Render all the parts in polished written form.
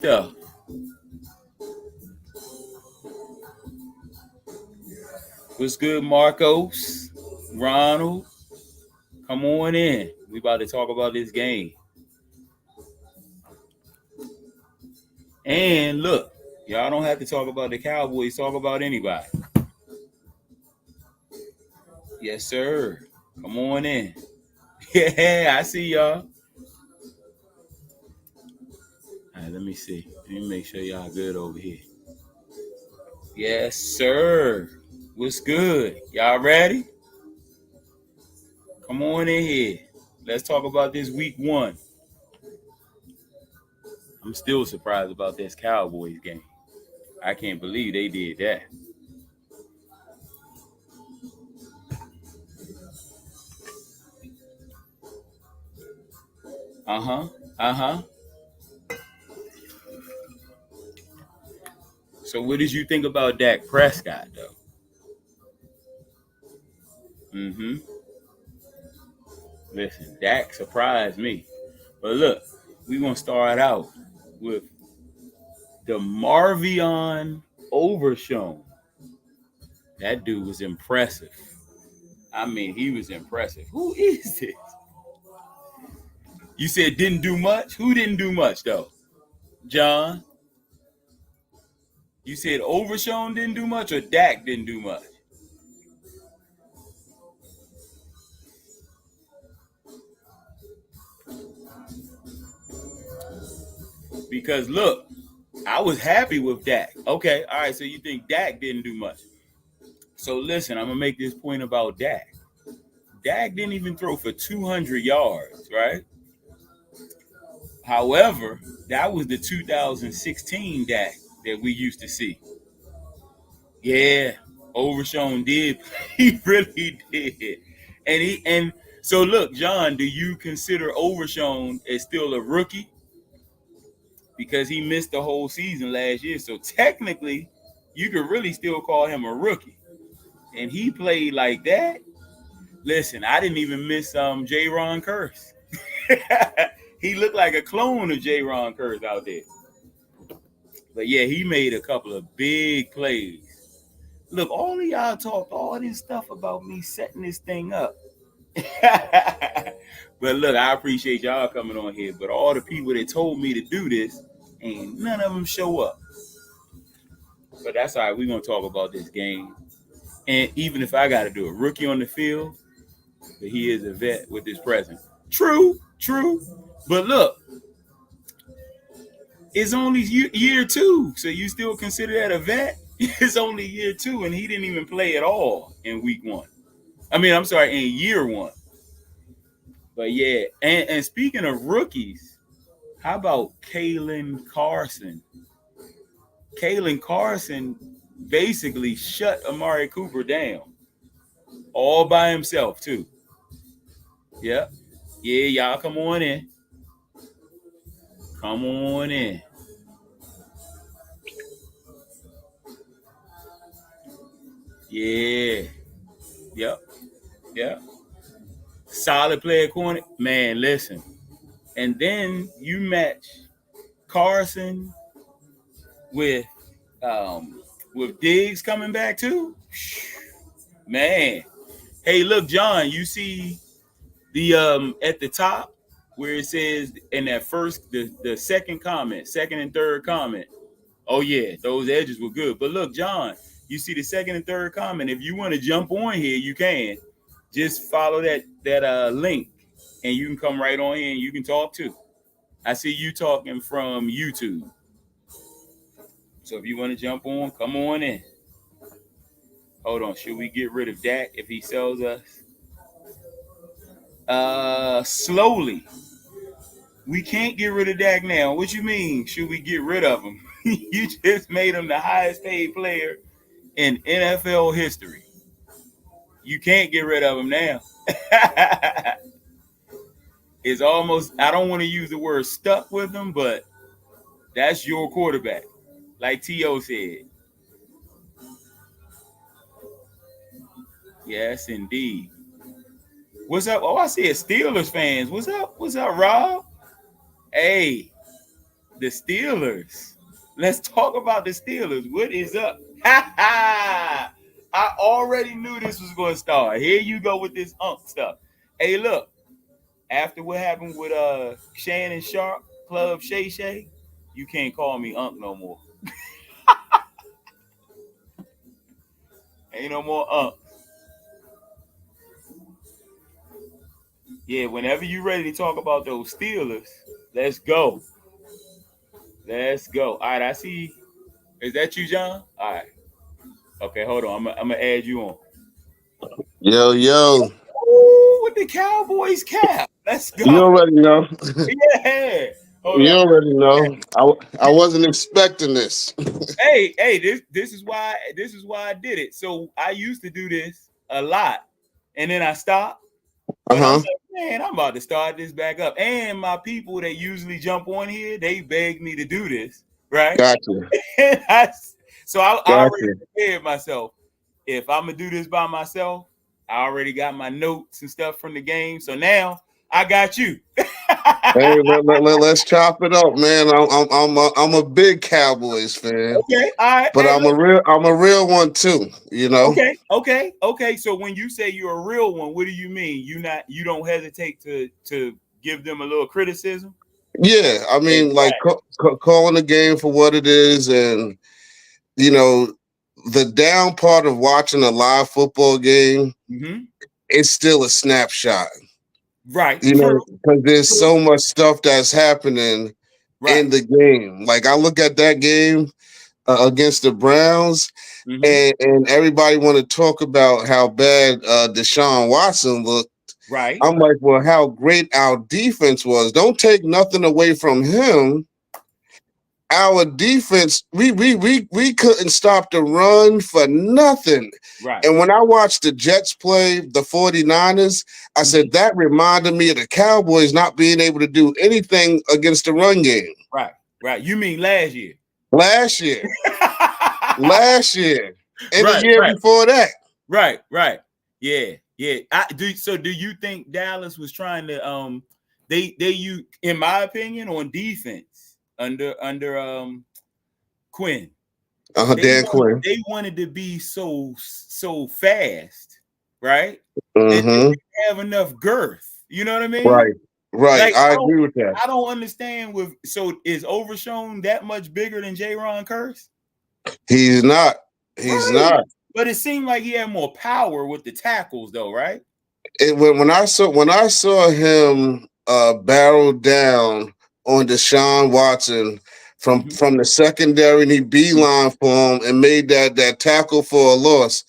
Yeah. What's good, Marcos? Ronald, come on in. We about to talk about this game. And look, y'all don't have to talk about the Cowboys. Talk about anybody. Yes, sir. Come on in. Yeah, I see y'all. All right, let me see. Let me make sure y'all good over here. Yes, sir. What's good? Y'all ready? Come on in here. Let's talk about this week one. I'm still surprised about this Cowboys game. I can't believe they did that. Uh huh. Uh huh. So, what did you think about Dak Prescott, though? Mm-hmm. Listen, Dak surprised me. But look, we're gonna start out with the Marvion Overshown. That dude was impressive. I mean, he was impressive. Who is this? You said didn't do much? Who didn't do much though? John? You said Overshown didn't do much or Dak didn't do much? Because look, I was happy with Dak. Okay, all right, so you think Dak didn't do much. So listen, I'm gonna make this point about Dak. Dak didn't even throw for 200 yards, right? However, that was the 2016 Dak that we used to see. Yeah, Overshown did. He really did. And so look, John, do you consider Overshown as still a rookie? Because he missed the whole season last year. So technically, you could really still call him a rookie. And he played like that. Listen, I didn't even miss J. Ron Curse. He looked like a clone of J. Ron Curse out there. But yeah, he made a couple of big plays. Look, all of y'all talked all this stuff about me setting this thing up. But look, I appreciate y'all coming on here. But all the people that told me to do this, and none of them show up. But that's all right. We're going to talk about this game. And even if I got to do a rookie on the field, but he is a vet with his presence. True, true. But look, it's only year two. So you still consider that a vet? It's only year two, and he didn't even play at all in week one. I mean, I'm sorry, in year one. But yeah, and speaking of rookies, how about Kalen Carson? Kalen Carson basically shut Amari Cooper down all by himself, too. Yeah. Yeah, y'all come on in. Come on in. Yeah. Yep. Yep. Solid player corner. Man, listen. And then you match Carson with Diggs coming back too. Man. Hey, look, John, you see the at the top where it says in that first the second comment, second and third comment. Oh yeah, those edges were good. But look, John, you see the second and third comment. If you want to jump on here, you can. Just follow that link, and you can come right on here and you can talk too. I see you talking from YouTube. So if you want to jump on, come on in. Hold on, should we get rid of Dak if he sells us? Slowly. We can't get rid of Dak now. What you mean? Should we get rid of him? You just made him the highest paid player in NFL history. You can't get rid of him now. It's almost, I don't want to use the word stuck with him, but that's your quarterback. Like T.O. said. Yes, indeed. What's up? Oh, I see it. Steelers fans. What's up? What's up, Rob? Hey, The Steelers. Let's talk about the Steelers. What is up? Ha ha! I already knew this was going to start. Here you go with this stuff. Hey, look. After what happened with Shannon Sharp, Club Shay Shay, you can't call me no more. Ain't no more. Yeah, whenever you ready to talk about those Steelers, let's go. Let's go. All right, I see. Is that you, John? All right. Okay, hold on. I'm gonna add you on. Yo, yo. Ooh, with the Cowboys cap. Let's You go. already know. Yeah. Hold You on. already know. I wasn't expecting this. Hey, this is why I did it. So I used to do this a lot, and then I stopped. But I'm Uh-huh. like, man, I'm about to start this back up. And my people that usually jump on here, they begged me to do this, right? Gotcha. So I already Gotcha. prepared myself. If I'm gonna do this by myself, I already got my notes and stuff from the game. So now I got you. Hey, let's chop it up, man. I'm a big Cowboys fan, Okay, all right. but Hey, I'm a real one too. You know. okay. So when you say you're a real one, what do you mean? You don't hesitate to give them a little criticism? Yeah, I mean, like Exactly. calling the game for what it is, and you know, the down part of watching a live football game, Mm-hmm. it's still a snapshot. Right. You True. know, because there's True. so much stuff that's happening Right. in the game. Like I look at that game against the Browns, Mm-hmm. and everybody want to talk about how bad Deshaun Watson looked. Right. I'm like, well, how great our defense was. Don't take nothing away from him. Our defense, we couldn't stop the run for nothing. Right. And when I watched the Jets play the 49ers, I Mm-hmm. said that reminded me of the Cowboys not being able to do anything against the run game. Right. Right. You mean last year? Last year. Last year. And the Right. year Right. before that. Right. Right. Yeah. Yeah. So do you think Dallas was trying to they you in my opinion on defense under Quinn. Dan Quinn. They wanted to be so fast, right? That they Mm-hmm. didn't have enough girth. You know what I mean? Right. Right. Like I agree with that. I don't understand with so is Overshown that much bigger than J-Ron Curse? He's not. He's Right. not. But it seemed like he had more power with the tackles though, right? When I saw him barrel down on Deshaun Watson from the secondary, and he beeline for him and made that tackle for a loss,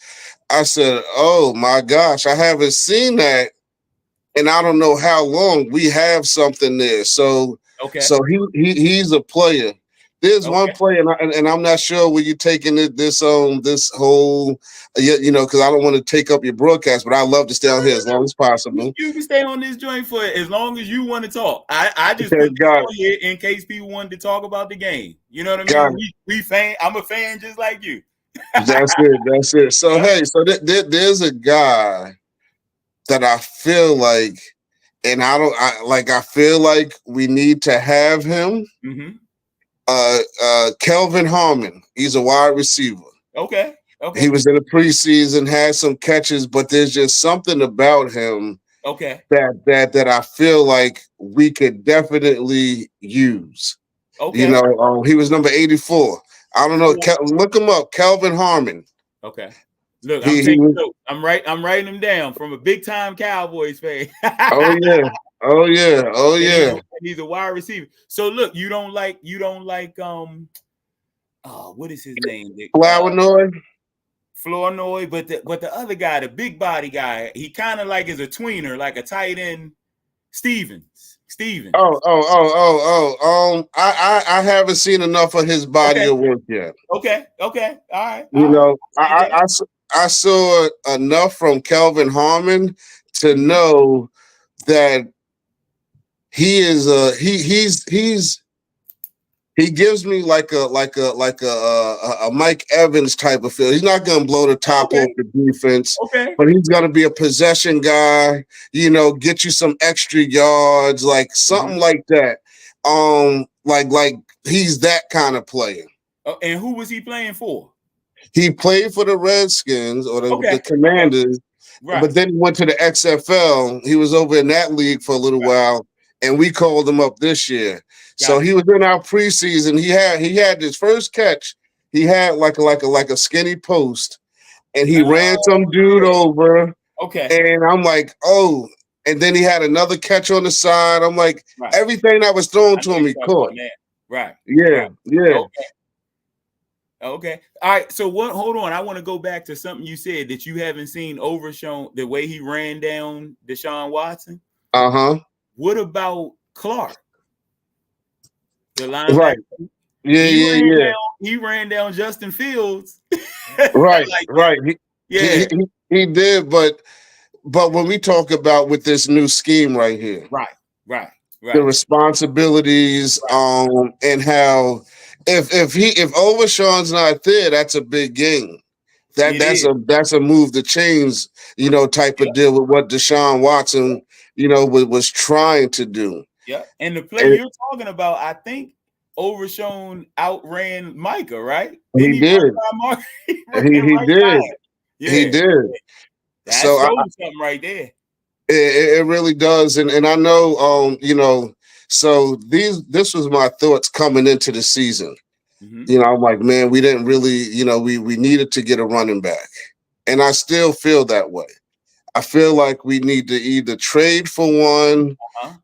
I said, "Oh my gosh, I haven't seen that, and I don't know how long. We have something there." Okay. So he's a player. There's one Okay. player, and I'm not sure where you're taking this whole, because I don't want to take up your broadcast, but I love to stay on here as long as possible. You can stay on this joint for as long as you want to talk. I just put this Got on here in case people wanted to talk about the game. You know what I got mean? We fan. I'm a fan just like you. That's it. That's it. So hey, so there's a guy that I feel like, and I feel like we need to have him. Mm-hmm. Kelvin Harmon. He's a wide receiver. Okay. He was in the preseason, had some catches, but there's just something about him Okay. that I feel like we could definitely use. Okay. He was number 84. I don't know. Look him up, Kelvin Harmon. Okay. Look, I'm taking notes. I'm writing them down from a big time Cowboys fan. Oh yeah. Oh yeah. Oh yeah. He's a wide receiver. So look, you don't like what is his name? Flournoy, but the other guy, the big body guy, he kind of like is a tweener, like a tight end Stevens. I haven't seen enough of his body of work yet. Okay. All right. I saw enough from Kelvin Harmon to know that he is he gives me like a Mike Evans type of feel. He's not going to blow the top off the defense, but he's going to be a possession guy. Get you some extra yards, like something like that. Like he's that kind of player. And who was he playing for? He played for the Redskins or the Okay. Commanders, Right. but then he went to the XFL. He was over in that league for a little while, and we called him up this year. So Gotcha. he was in our preseason. He had his first catch. He had like a skinny post, and he ran some dude over. Okay. And I'm like, oh. And then he had another catch on the side. I'm like, Right. everything that was thrown I to know him, you're he talking caught. about that. Right. Yeah, Right. yeah. Okay. Okay. All right. So what? Hold on. I want to go back to something you said that you haven't seen Overshown, the way he ran down Deshaun Watson. Uh-huh. What about Clark, the linebacker? Right. Yeah. He ran down Justin Fields. Right, Like right. yeah. He did, but when we talk about with this new scheme right here, Right. the responsibilities, and how if Overshawn's not there, that's a big game. That's a move to change, type of deal with what Deshaun Watson, was trying to do. Yeah. And the play you're talking about, I think Overshown outran Micah, right? He did. He did. Yeah. He did. That So shows something right there. It really does, and I know, so this was my thoughts coming into the season. Mm-hmm. I'm like, man, we didn't really, we needed to get a running back, and I still feel that way. I feel like we need to either trade for one,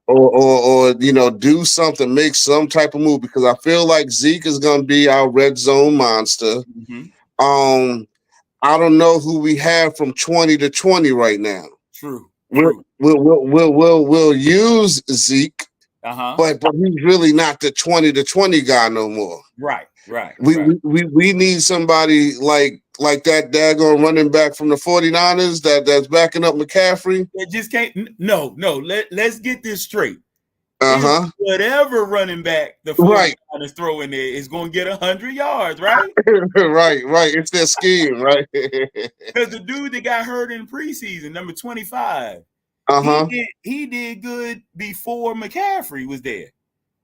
or do something, make some type of move, because I feel like Zeke is going to be our red zone monster. Mm-hmm. I don't know who we have from 20 to 20 right now. True. We'll use Zeke, but he's really not the 20 to 20 guy no more. Right. We need somebody like that daggone running back from the 49ers that's backing up McCaffrey. It just can't. No. Let's get this straight. Whatever running back the 49ers throw in there is going to get 100 yards, right? Right. It's their scheme, right? Because the dude that got hurt in preseason, number 25, he did good before McCaffrey was there.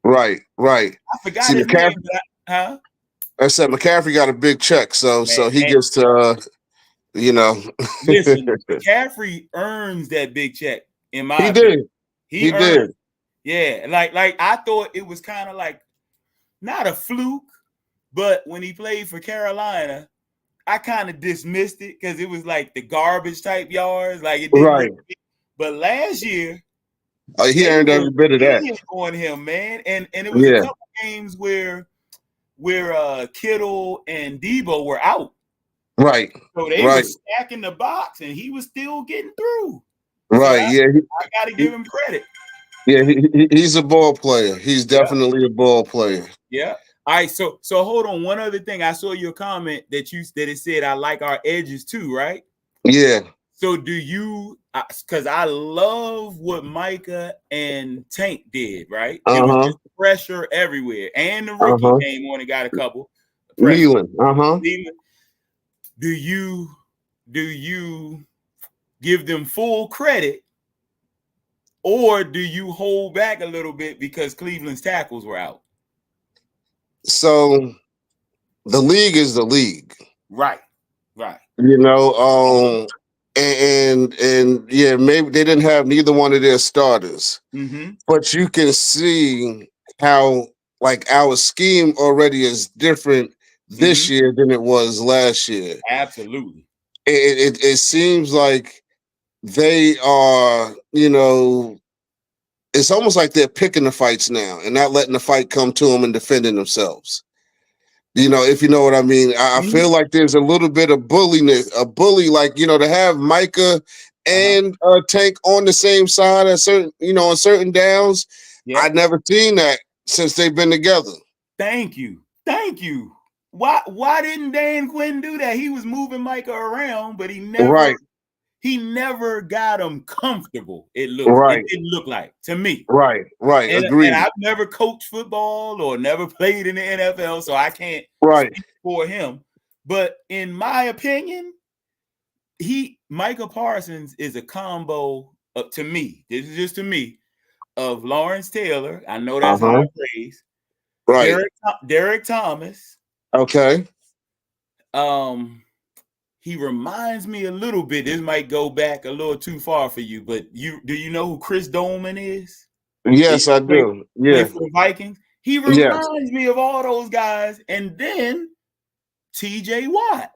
Right. I forgot his name. I said McCaffrey got a big check, so he gets to, Listen, McCaffrey earns that big check. In my opinion. He did. Yeah, like I thought it was kind of like not a fluke, but when he played for Carolina, I kind of dismissed it because it was like the garbage type yards, like it didn't. But last year, he earned every bit of that on him, man, and it was a couple games where Kittle and Debo were out, right? So they were stacking the box, and he was still getting through. Right? So I got to give him credit. Yeah, he's a ball player. He's definitely a ball player. Yeah. All right. So hold on. One other thing. I saw your comment that it said, I like our edges too, right? Yeah. So do you, because I love what Micah and Tank did, right? It was just pressure everywhere. And the rookie came on and got a couple. Leland. Do you give them full credit? Or do you hold back a little bit because Cleveland's tackles were out? So the league is the league. Right. And yeah, maybe they didn't have neither one of their starters. But you can see how like our scheme already is different this year than it was last year. Absolutely. It seems like they are, it's almost like they're picking the fights now and not letting the fight come to them and defending themselves. If you know what I mean. I feel like there's a little bit of bully, like, to have Micah and Tank on the same side at certain, on certain downs. Yeah. I've never seen that since they've been together. Thank you. Why didn't Dan Quinn do that? He was moving Micah around, but he never got him comfortable. It didn't look like to me. Right. Agreed. And I've never coached football or never played in the NFL, so I can't speak for him. But in my opinion, Micah Parsons is a combo to me. This is just to me of Lawrence Taylor. I know that's high praise. Right. Derek Thomas. Okay. He reminds me a little bit. This might go back a little too far for you, but do you know who Chris Dolman is? Yes, I do. Play Yeah. for the Vikings. He Yes. reminds me of all those guys. And then TJ Watt.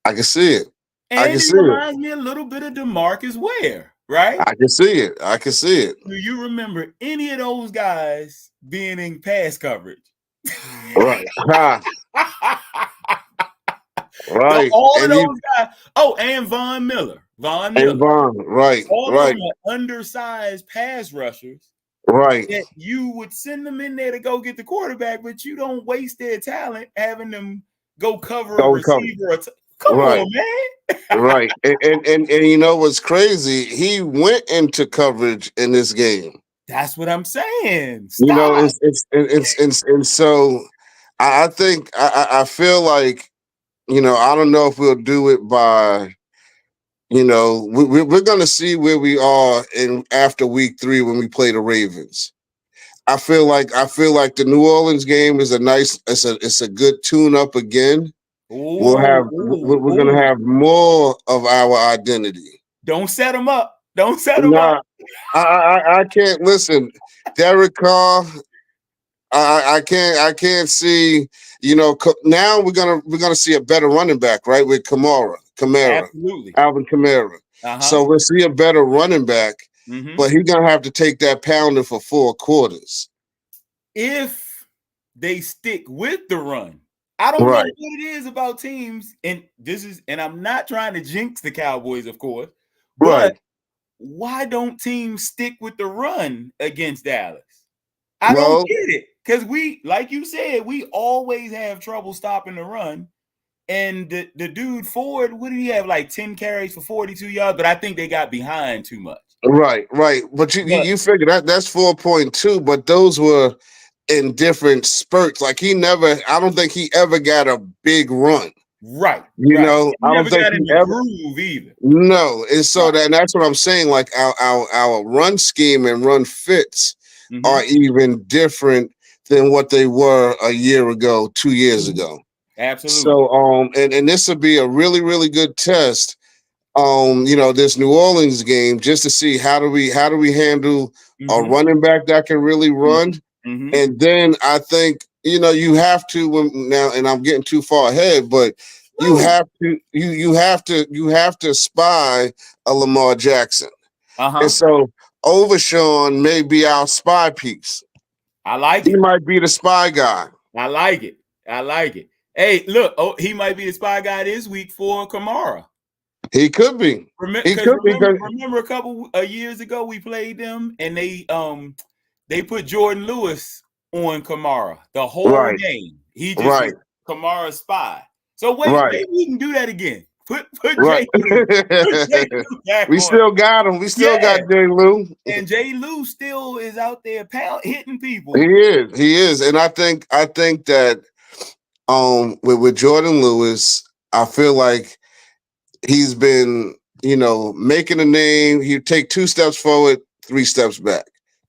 I can see it. I can And he see it. reminds me a little bit of DeMarcus Ware, right? I can see it. I can see it. Do you remember any of those guys being in pass coverage? Right. Ha. Right. All of And those guys. Oh, and Von Miller. Right. All of Right. them are undersized pass rushers. Right. That you would send them in there to go get the quarterback, but you don't waste their talent having them go cover a receiver. Come on, man. Right. And you know what's crazy? He went into coverage in this game. That's what I'm saying. Stop. You know, it's so I think I feel like, you know, I don't know if we'll do it by, you know, we're going to see where we are in after week 3 when we play the Ravens. I feel like the New Orleans game is it's a good tune up again. We're going to have more of our identity. Don't set them up. Don't set them up. I can't listen. Derek Carr, I can't see, you know, now we're gonna see a better running back, right? With Kamara, Absolutely. Alvin Kamara. So we'll see a better running back, but he's gonna have to take that pounding for 4 quarters. If they stick with the run. I don't know what it is about teams, and I'm not trying to jinx the Cowboys, of course, but why don't teams stick with the run against Dallas? I don't get it. Because we, like you said, we always have trouble stopping the run. And the dude Ford, what did he have? Like 10 carries for 42 yards, but I think they got behind too much. Right. But you figure that's 4.2, but those were in different spurts. Like I don't think he ever got a big run. Right. You know, I don't think he ever groove either. No, and so that's what I'm saying. Like our run scheme and run fits are even different than what they were a year ago, 2 years ago. Absolutely. So and this will be a really, really good test. You know, this New Orleans game, just to see how do we handle a running back that can really run. And then I think, you know, you have to now, and I'm getting too far ahead, but you have to spy a Lamar Jackson. And so Overshawn may be our spy piece. I like it. He might be the spy guy. I like it. Hey, look, he might be the spy guy this week for Kamara. He could be. Remember a couple of years ago we played them and they put Jordan Lewis on Kamara the whole game. He just was Kamara's spy. So maybe we can do that again. Put Jay Lou back we still got him. We still got Jay Lou. And Jay Lou still is out there hitting people. He is. And I think that with Jordan Lewis, I feel like he's been, you know, making a name. He take 2 steps forward, 3 steps back.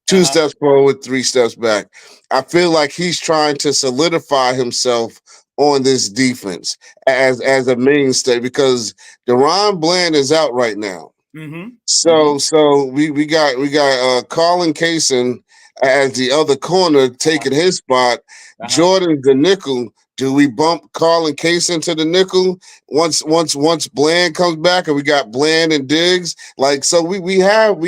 2 steps forward, 3 steps back. I feel like he's trying to solidify himself on this defense as a mainstay because Deron Bland is out right now. So we got Colin Kaysen as the other corner taking his spot. Jordan's the nickel. Do we bump Colin Kaysen to the nickel once Bland comes back and we got Bland and Diggs? Like, so we have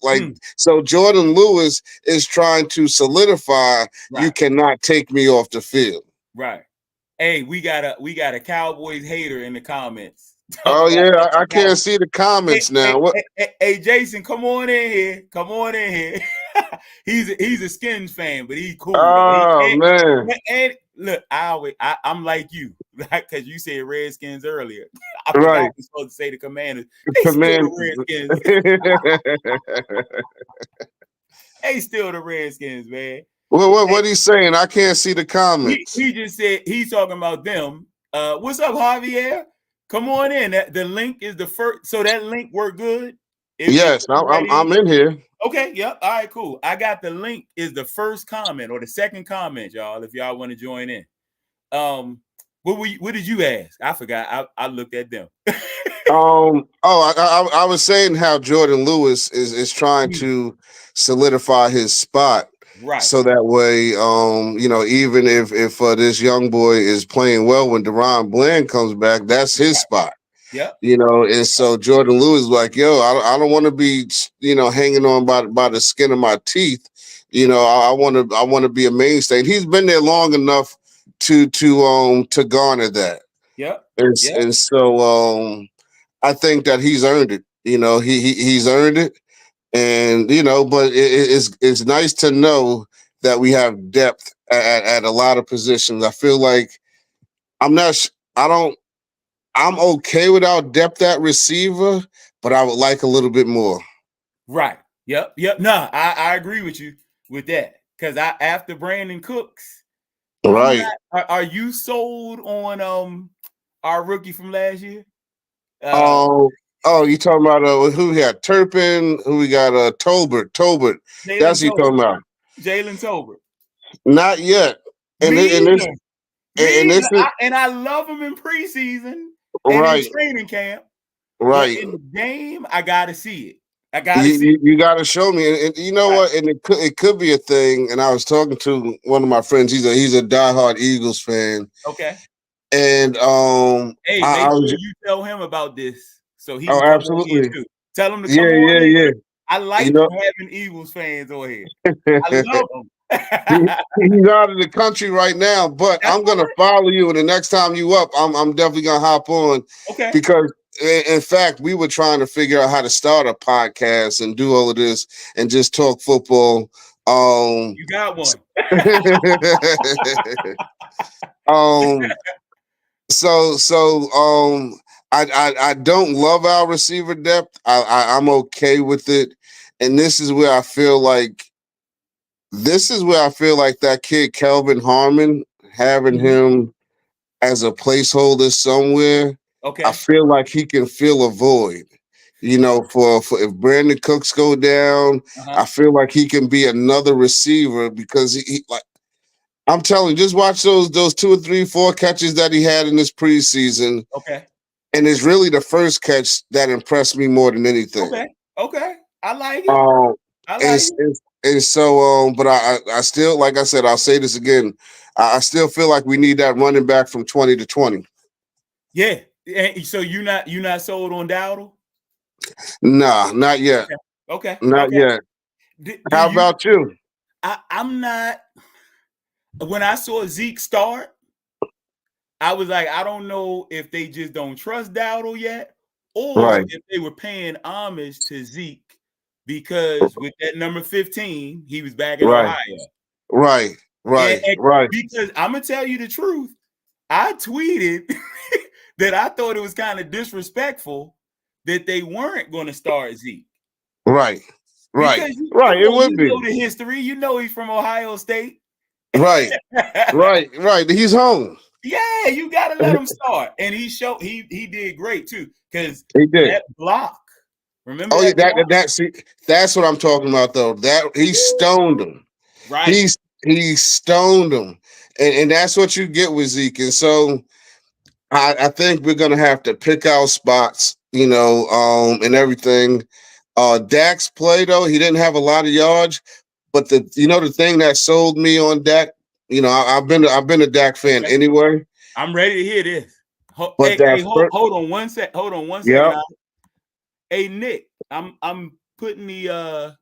like, so Jordan Lewis is trying to solidify you cannot take me off the field. Right. Hey, we got a Cowboys hater in the comments. Oh yeah, I can't see the comments now. Hey, Jason, come on in here. He's a Skins fan, but he's cool. Oh man. And look, I'm like you, because you said Redskins earlier. I forgot I was supposed to say the Commanders. Still the Redskins. Hey, still the Redskins, man. Well, what he's saying? I can't see the comments. He just said he's talking about them. What's up, Javier? Come on in. The link is the first. So that link worked good. Yes, I'm in here. Okay, yep. All right, cool. I got the link. Is the first comment or the second comment, y'all? If y'all want to join in. What did you ask? I forgot. I looked at them. I was saying how Jordan Lewis is trying to solidify his spot, right? So that way, even if this young boy is playing well when Deron Bland comes back, that's his spot. Yep. And so Jordan Lewis is like, yo, I don't want to be, hanging on by the skin of my teeth. I want to be a mainstay. And he's been there long enough to garner that. Yep. And so I think that he's earned it. He's earned it. And but it's nice to know that we have depth at a lot of positions. I feel like I'm okay without depth at receiver, but I would like a little bit more. Right. Yep. No, I agree with you with that. Because after Brandon Cooks, right. Are you sold on our rookie from last year? You talking about who we had? Turpin, who we got? Tolbert. That's who you talking about. Jalen Tolbert. Not yet. And I love him in preseason and in training camp. Right. But in the game, I gotta see it. You gotta show me. And you know what? And it could be a thing. And I was talking to one of my friends. He's a diehard Eagles fan. Okay. And hey, make sure you tell him about this so he can absolutely too. Tell him to come on in. Yeah. I like having Eagles fans on here. I love them. He's out of the country right now, but I'm gonna follow you, and the next time you up, I'm definitely gonna hop on. Okay. Because in fact, we were trying to figure out how to start a podcast and do all of this and just talk football. You got one. I don't love our receiver depth. I'm okay with it, and this is where I feel like that kid Kelvin Harmon, having him as a placeholder somewhere. Okay. I feel like he can fill a void. For if Brandon Cooks go down, I feel like he can be another receiver because he I'm telling you, just watch those 2 or 3, 4 catches that he had in this preseason. Okay. And it's really the first catch that impressed me more than anything. Okay. I like it. And so, but I still, like I said, I'll say this again. I still feel like we need that running back from 20 to 20. Yeah. So you're not sold on Dowdle? Nah, not yet. Okay. Not yet. How about you? I'm not. When I saw Zeke start, I was like, I don't know if they just don't trust Dowdle yet, or if they were paying homage to Zeke because with that number 15, he was back in Ohio. Right. Because I'm gonna tell you the truth, I tweeted that I thought it was kind of disrespectful that they weren't going to start Zeke. Right. It would be. You know the history. You know he's from Ohio State. Right. He's home. Yeah, you gotta let him start, and he did great too because he did that block. Remember? Oh yeah, that's what I'm talking about though. That he stoned him. Right. He stoned him, and that's what you get with Zeke. And so I think we're gonna have to pick our spots, and everything. Dak's play though, he didn't have a lot of yards, but the thing that sold me on Dak. I've been a Dak fan anyway. I'm ready to hear this. Hold on one sec. Yep. Hey Nick, I'm putting the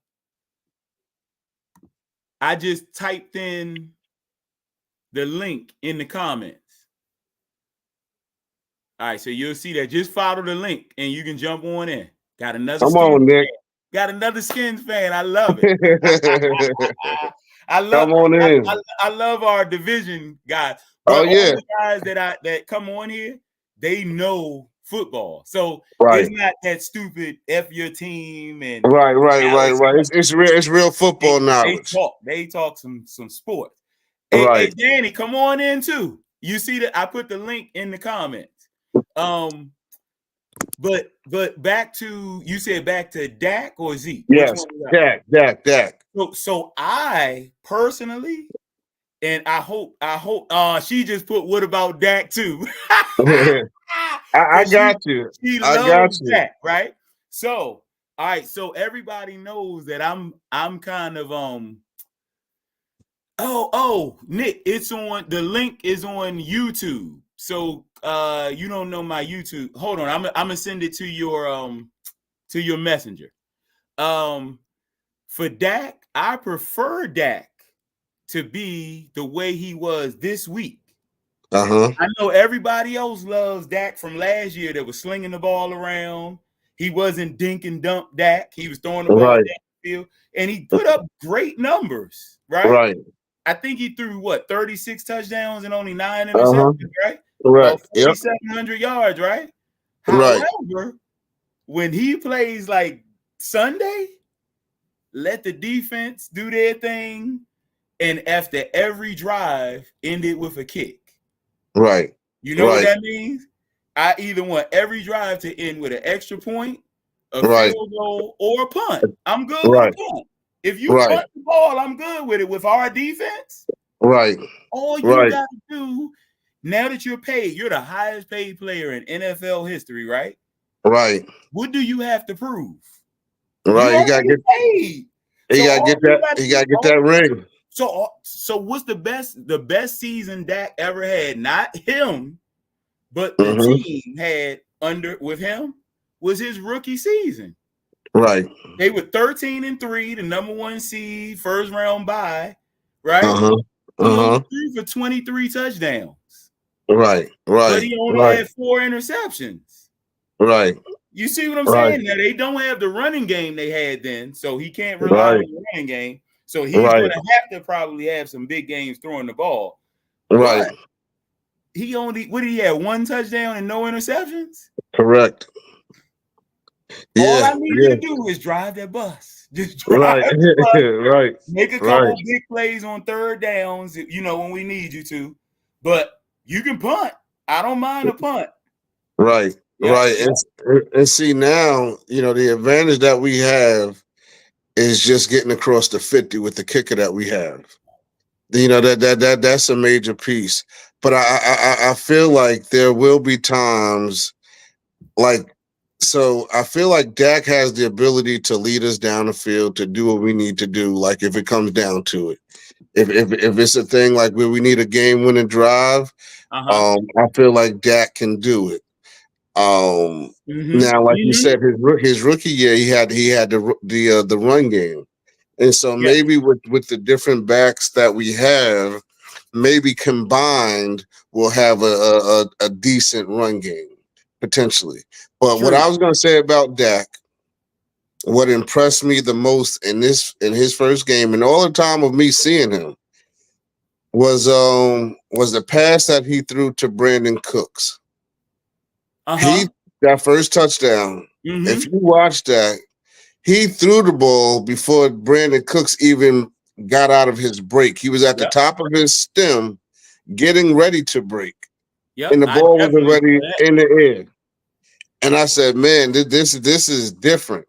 I just typed in the link in the comments. All right, so you'll see that. Just follow the link and you can jump on in. Got another Come on, Nick. Got another Skins fan. I love it. I love our division guys. But all the guys that come on here, they know football. So it's not that stupid F your team and right. It's real football knowledge. They talk some sports. Hey, Danny, come on in too. You see that I put the link in the comments. But back to, you said back to Dak or Zeke? Which Yes, one was that? Dak. So I personally, and I hope she just put what about Dak too? I Because got you. she I got loves you. Dak, right? So all right, so everybody knows that I'm kind of Nick, it's on, the link is on YouTube. So you don't know my YouTube. Hold on, I'm gonna send it to your messenger. Um for Dak, I prefer Dak to be the way he was this week. Uh-huh. I know everybody else loves Dak from last year that was slinging the ball around. He wasn't dink and dump Dak. He was throwing the ball down Right. the field, and he put up great numbers, right? Right. I think he threw what, 36 touchdowns and only 9 Uh-huh. interceptions, right? About Correct. Yep. 4,700 yards, right? Right. However, when he plays like Sunday, let the defense do their thing, and after every drive, end it with a kick. Right. You know what Right. that means? I either want every drive to end with an extra point, a Right. field goal, or a punt. I'm good with a Right. punt. If you Right. punt the ball, I'm good with it. With our defense, Right. all you Right. got to do, now that you're paid, you're the highest paid player in NFL history, right? Right. What do you have to prove? You Right. He gotta already get paid. he So gotta all get you that got to he do, gotta get that ring. so what's the best season Dak ever had? Not him, but the Mm-hmm. team had under with him was his rookie season. Right. They were 13-3, the number 1 seed, first round bye, right? Uh-huh. He only Uh-huh. threw for 23 touchdowns, Right. but Right. he only Right. had 4 interceptions. Right. You see what I'm Right. saying? Now they don't have the running game they had then, so he can't rely on Right. the running game. So he's Right. going to have to probably have some big games throwing the ball. Right. But he only, what did he have, 1 touchdown and no interceptions? Correct. All I Yeah. need you Yeah. to do is drive that bus. Just drive Right. the bus, Right. make a Right. couple big plays on third downs, when we need you to. But you can punt. I don't mind a punt. Right. Yep. Right. Yep. And see now, the advantage that we have is just getting across the 50 with the kicker that we have. That's a major piece. But I feel like there will be times like, so I feel like Dak has the ability to lead us down the field to do what we need to do. Like if it comes down to it, if it's a thing like where we need a game winning drive, Uh-huh. I feel like Dak can do it. Mm-hmm. Now, like you Mm-hmm. said, his rookie year, he had the run game, and so Yes. maybe with the different backs that we have, maybe combined, we'll have a decent run game potentially. But what True. I was going to say about Dak, what impressed me the most in his first game, and all the time of me seeing him, was the pass that he threw to Brandon Cooks. Uh-huh. He That first touchdown. If Mm-hmm. you watch that, he threw the ball before Brandon Cooks even got out of his break. He was at the Yep. top of his stem, getting ready to break, Yep. and the I ball was definitely already saw that. in the air. And I said, "Man, this is different."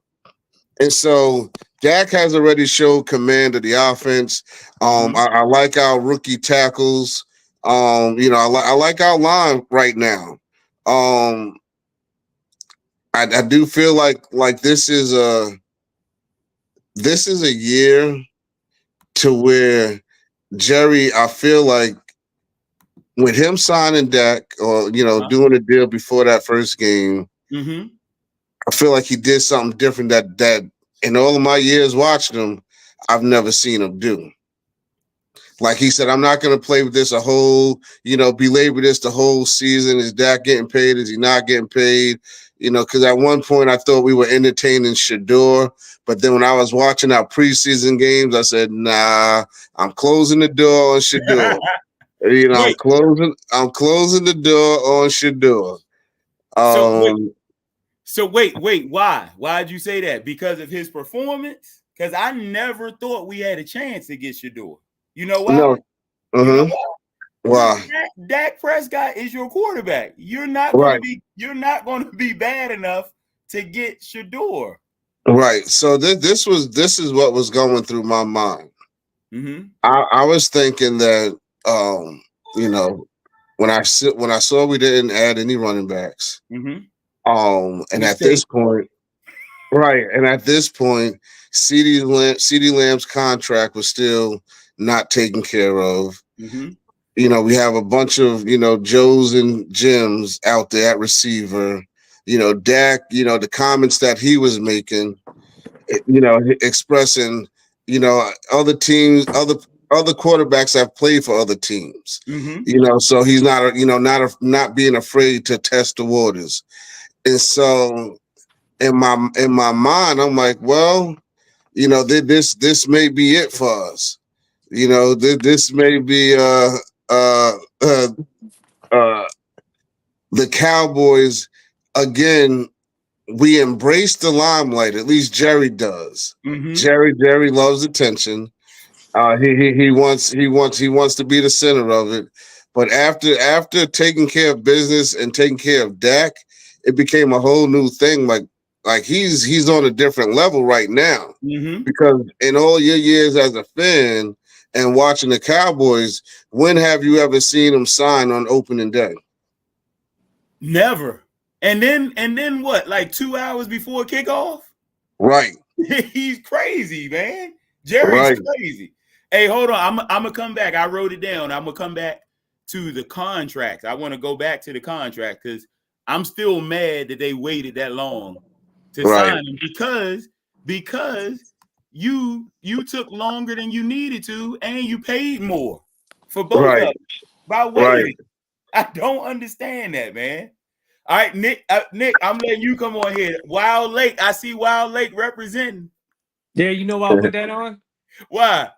And so Dak has already showed command of the offense. Mm-hmm. I like our rookie tackles. I like our line right now. Um, I do feel like this is a year to where Jerry, I feel like with him signing Dak or Uh-huh. doing a deal before that first game, Mm-hmm. I feel like he did something different that in all of my years watching him, I've never seen him do. Like he said, I'm not going to play with this belabor this the whole season. Is Dak getting paid? Is he not getting paid? Because at one point I thought we were entertaining Shador, but then when I was watching our preseason games, I said, nah, I'm closing the door on Shador. I'm Wait. closing the door on Shador. So wait. Um, So wait. Why? Why'd you say that? Because of his performance? Because I never thought we had a chance to get Shador. You know why? no, You know uh-huh, why? Wow. Dak Prescott is your quarterback. You're not Right. going to be bad enough to get Shador. Right. So this is what was going through my mind. Mm-hmm. I was thinking that you know, when I saw we didn't add any running backs, Mm-hmm. and at Mistake. this point, right, and at this point, CD Lamb's contract was still not taken care of. Mm-hmm. You know, we have a bunch of, Joes and Jims out there at receiver. Dak, the comments that he was making, expressing, other teams, other quarterbacks have played for other teams. Mm-hmm. So he's not being afraid to test the waters. And so in my mind, I'm like, well, this may be it for us. This may be uh, uh, uh, the Cowboys again. We embrace the limelight. At least Jerry does. Mm-hmm. Jerry loves attention. He wants to be the center of it. But after taking care of business and taking care of Dak, it became a whole new thing. Like he's on a different level right now. Mm-hmm. Because in all your years as a fan and watching the Cowboys, when have you ever seen him sign on opening day? Never. And then what? Like 2 hours before kickoff? Right. He's crazy, man. Jerry's Right. crazy. Hey, hold on. I'm gonna come back. I wrote it down. I'm gonna come back to the contract. I want to go back to the contract because I'm still mad that they waited that long to sign him because you took longer than you needed to and you paid more for both of them by waiting. I don't understand that, man. All right, Nick, I'm letting you come on here. Wild Lake, I see Wild Lake representing. Yeah, you know why I put that on? Why?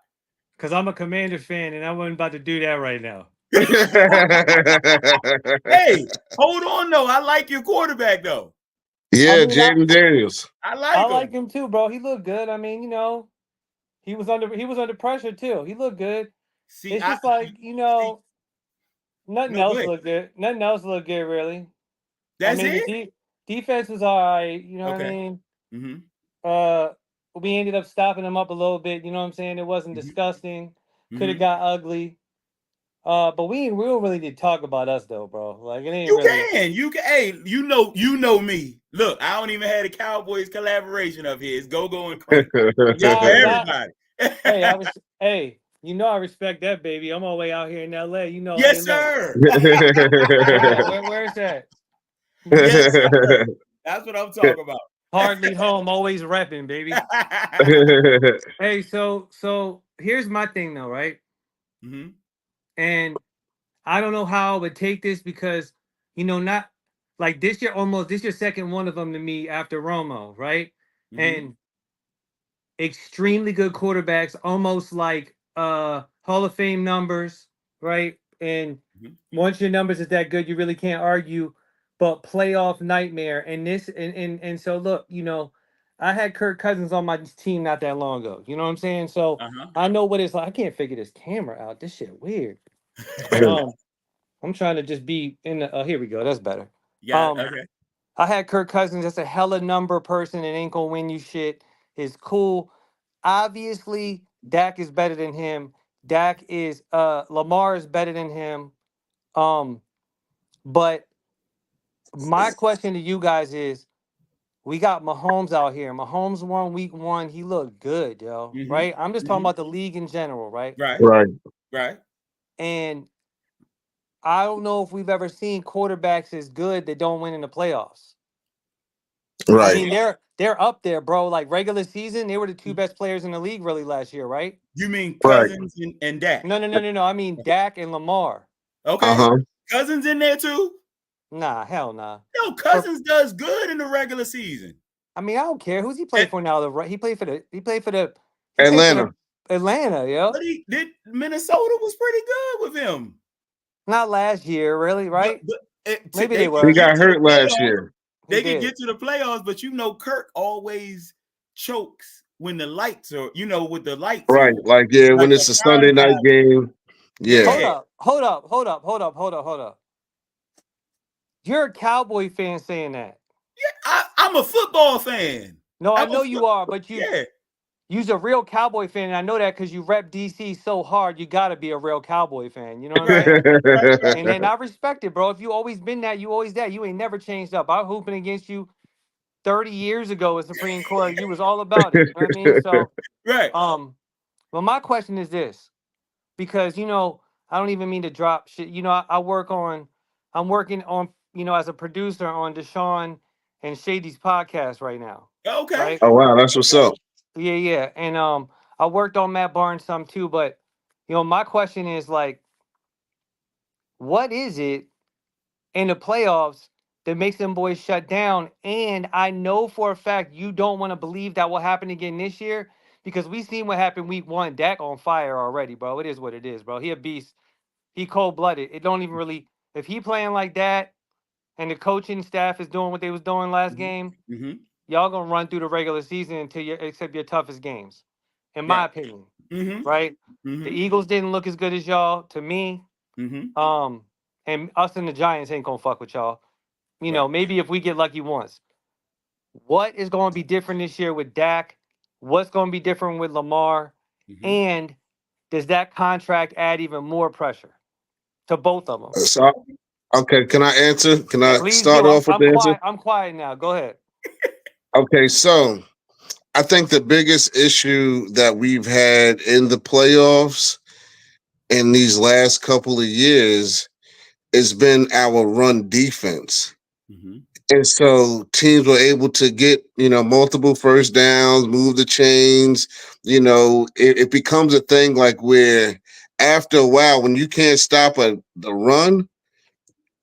Because I'm a Commander fan and I wasn't about to do that right now. Hey, hold on though. I like your quarterback though. Yeah, Jaden Daniels. I like him too, bro. He looked good. I mean, he was under pressure too. He looked good. See, it's just nothing else looked good. Nothing else looked good, really. That's it. Defense was all right. You know what I mean? Mm-hmm. We ended up stopping them up a little bit. You know what I'm saying? It wasn't disgusting. Could have got ugly. But we don't really need to talk about us though, bro. Like it ain't you really. You can. Hey, you know me. Look, I don't even have a Cowboys collaboration up here. It's Go and Crank. Everybody. Hey, I respect that, baby. I'm all the way out here in LA. Yes, sir. Where's that? Yes, sir. That's what I'm talking about. Hardly home, always repping, baby. Hey, so here's my thing though, right? Mm-hmm. And I don't know how I would take this because, not like this year second one of them to me after Romo, right? Mm-hmm. And extremely good quarterbacks, almost like Hall of Fame numbers, right? And once your numbers is that good, you really can't argue. But playoff nightmare, and so look, I had Kirk Cousins on my team not that long ago. You know what I'm saying? So I know what it's like. I can't figure this camera out. This shit weird. I'm trying to just be in the. Here we go. That's better. Yeah. Okay. I had Kirk Cousins. That's a hella number person and ain't gonna win you shit. It's cool. Obviously, Dak is better than him. Lamar is better than him. But my question to you guys is, we got Mahomes out here. Mahomes won week 1. He looked good, yo. Mm-hmm. Right? I'm just talking about the league in general, right? Right. And I don't know if we've ever seen quarterbacks as good that don't win in the playoffs. Right. I mean, they're up there, bro. Like regular season, they were the 2 best players in the league really last year, right? You mean Cousins and Dak? No. I mean Dak and Lamar. Okay. Cousins in there too? Nah, hell nah. No, Cousins does good in the regular season. I mean, I don't care who's he played for now. He played for the Atlanta. Atlanta, yo. But Minnesota was pretty good with him. Not last year, really, right? Maybe they were. He got hurt last year. They could get to the playoffs, but Kirk always chokes when the lights are, with the lights. Right. When it's a Sunday night game. Yeah. hold up. You're a Cowboy fan saying that. I'm a football fan. No, I I'm a know you are, but yeah. you's a real Cowboy fan, and I know that because you rep DC so hard. You got to be a real Cowboy fan. You know what I'm saying? Right. And then I respect it, bro. If you always been that, you always that. You ain't never changed up. I hooping against you 30 years ago at Supreme Court. You was all about it. You know what I mean? So, Right. well, my question is this, because I don't even mean to drop shit. I'm working on, as a producer on Deshaun and Shady's podcast right now. Okay. Right? Oh wow, that's what's Okay. up. Yeah. And I worked on Matt Barnes some too, but my question is like, what is it in the playoffs that makes them boys shut down? And I know for a fact you don't want to believe that will happen again this year because we seen what happened week 1. Dak on fire already, bro. It is what it is, bro. He a beast. He cold blooded. It don't even really, if he playing like that and the coaching staff is doing what they was doing last game, Mm-hmm. y'all gonna run through the regular season until you except your toughest games, in my Right. opinion. Mm-hmm. Right? Mm-hmm. The Eagles didn't look as good as y'all to me. Mm-hmm. And us and the Giants ain't gonna fuck with y'all. Right. Maybe if we get lucky once. What is going to be different this year with Dak? What's going to be different with Lamar? Mm-hmm. And does that contract add even more pressure to both of them? So, okay, can I answer? Can I Please start do. off with I'm the answer? quiet. I'm quiet now. Go ahead. Okay, so I think the biggest issue that we've had in the playoffs in these last couple of years has been our run defense. Mm-hmm. And so teams were able to get, multiple first downs, move the chains. It becomes a thing like where after a while, when you can't stop the run,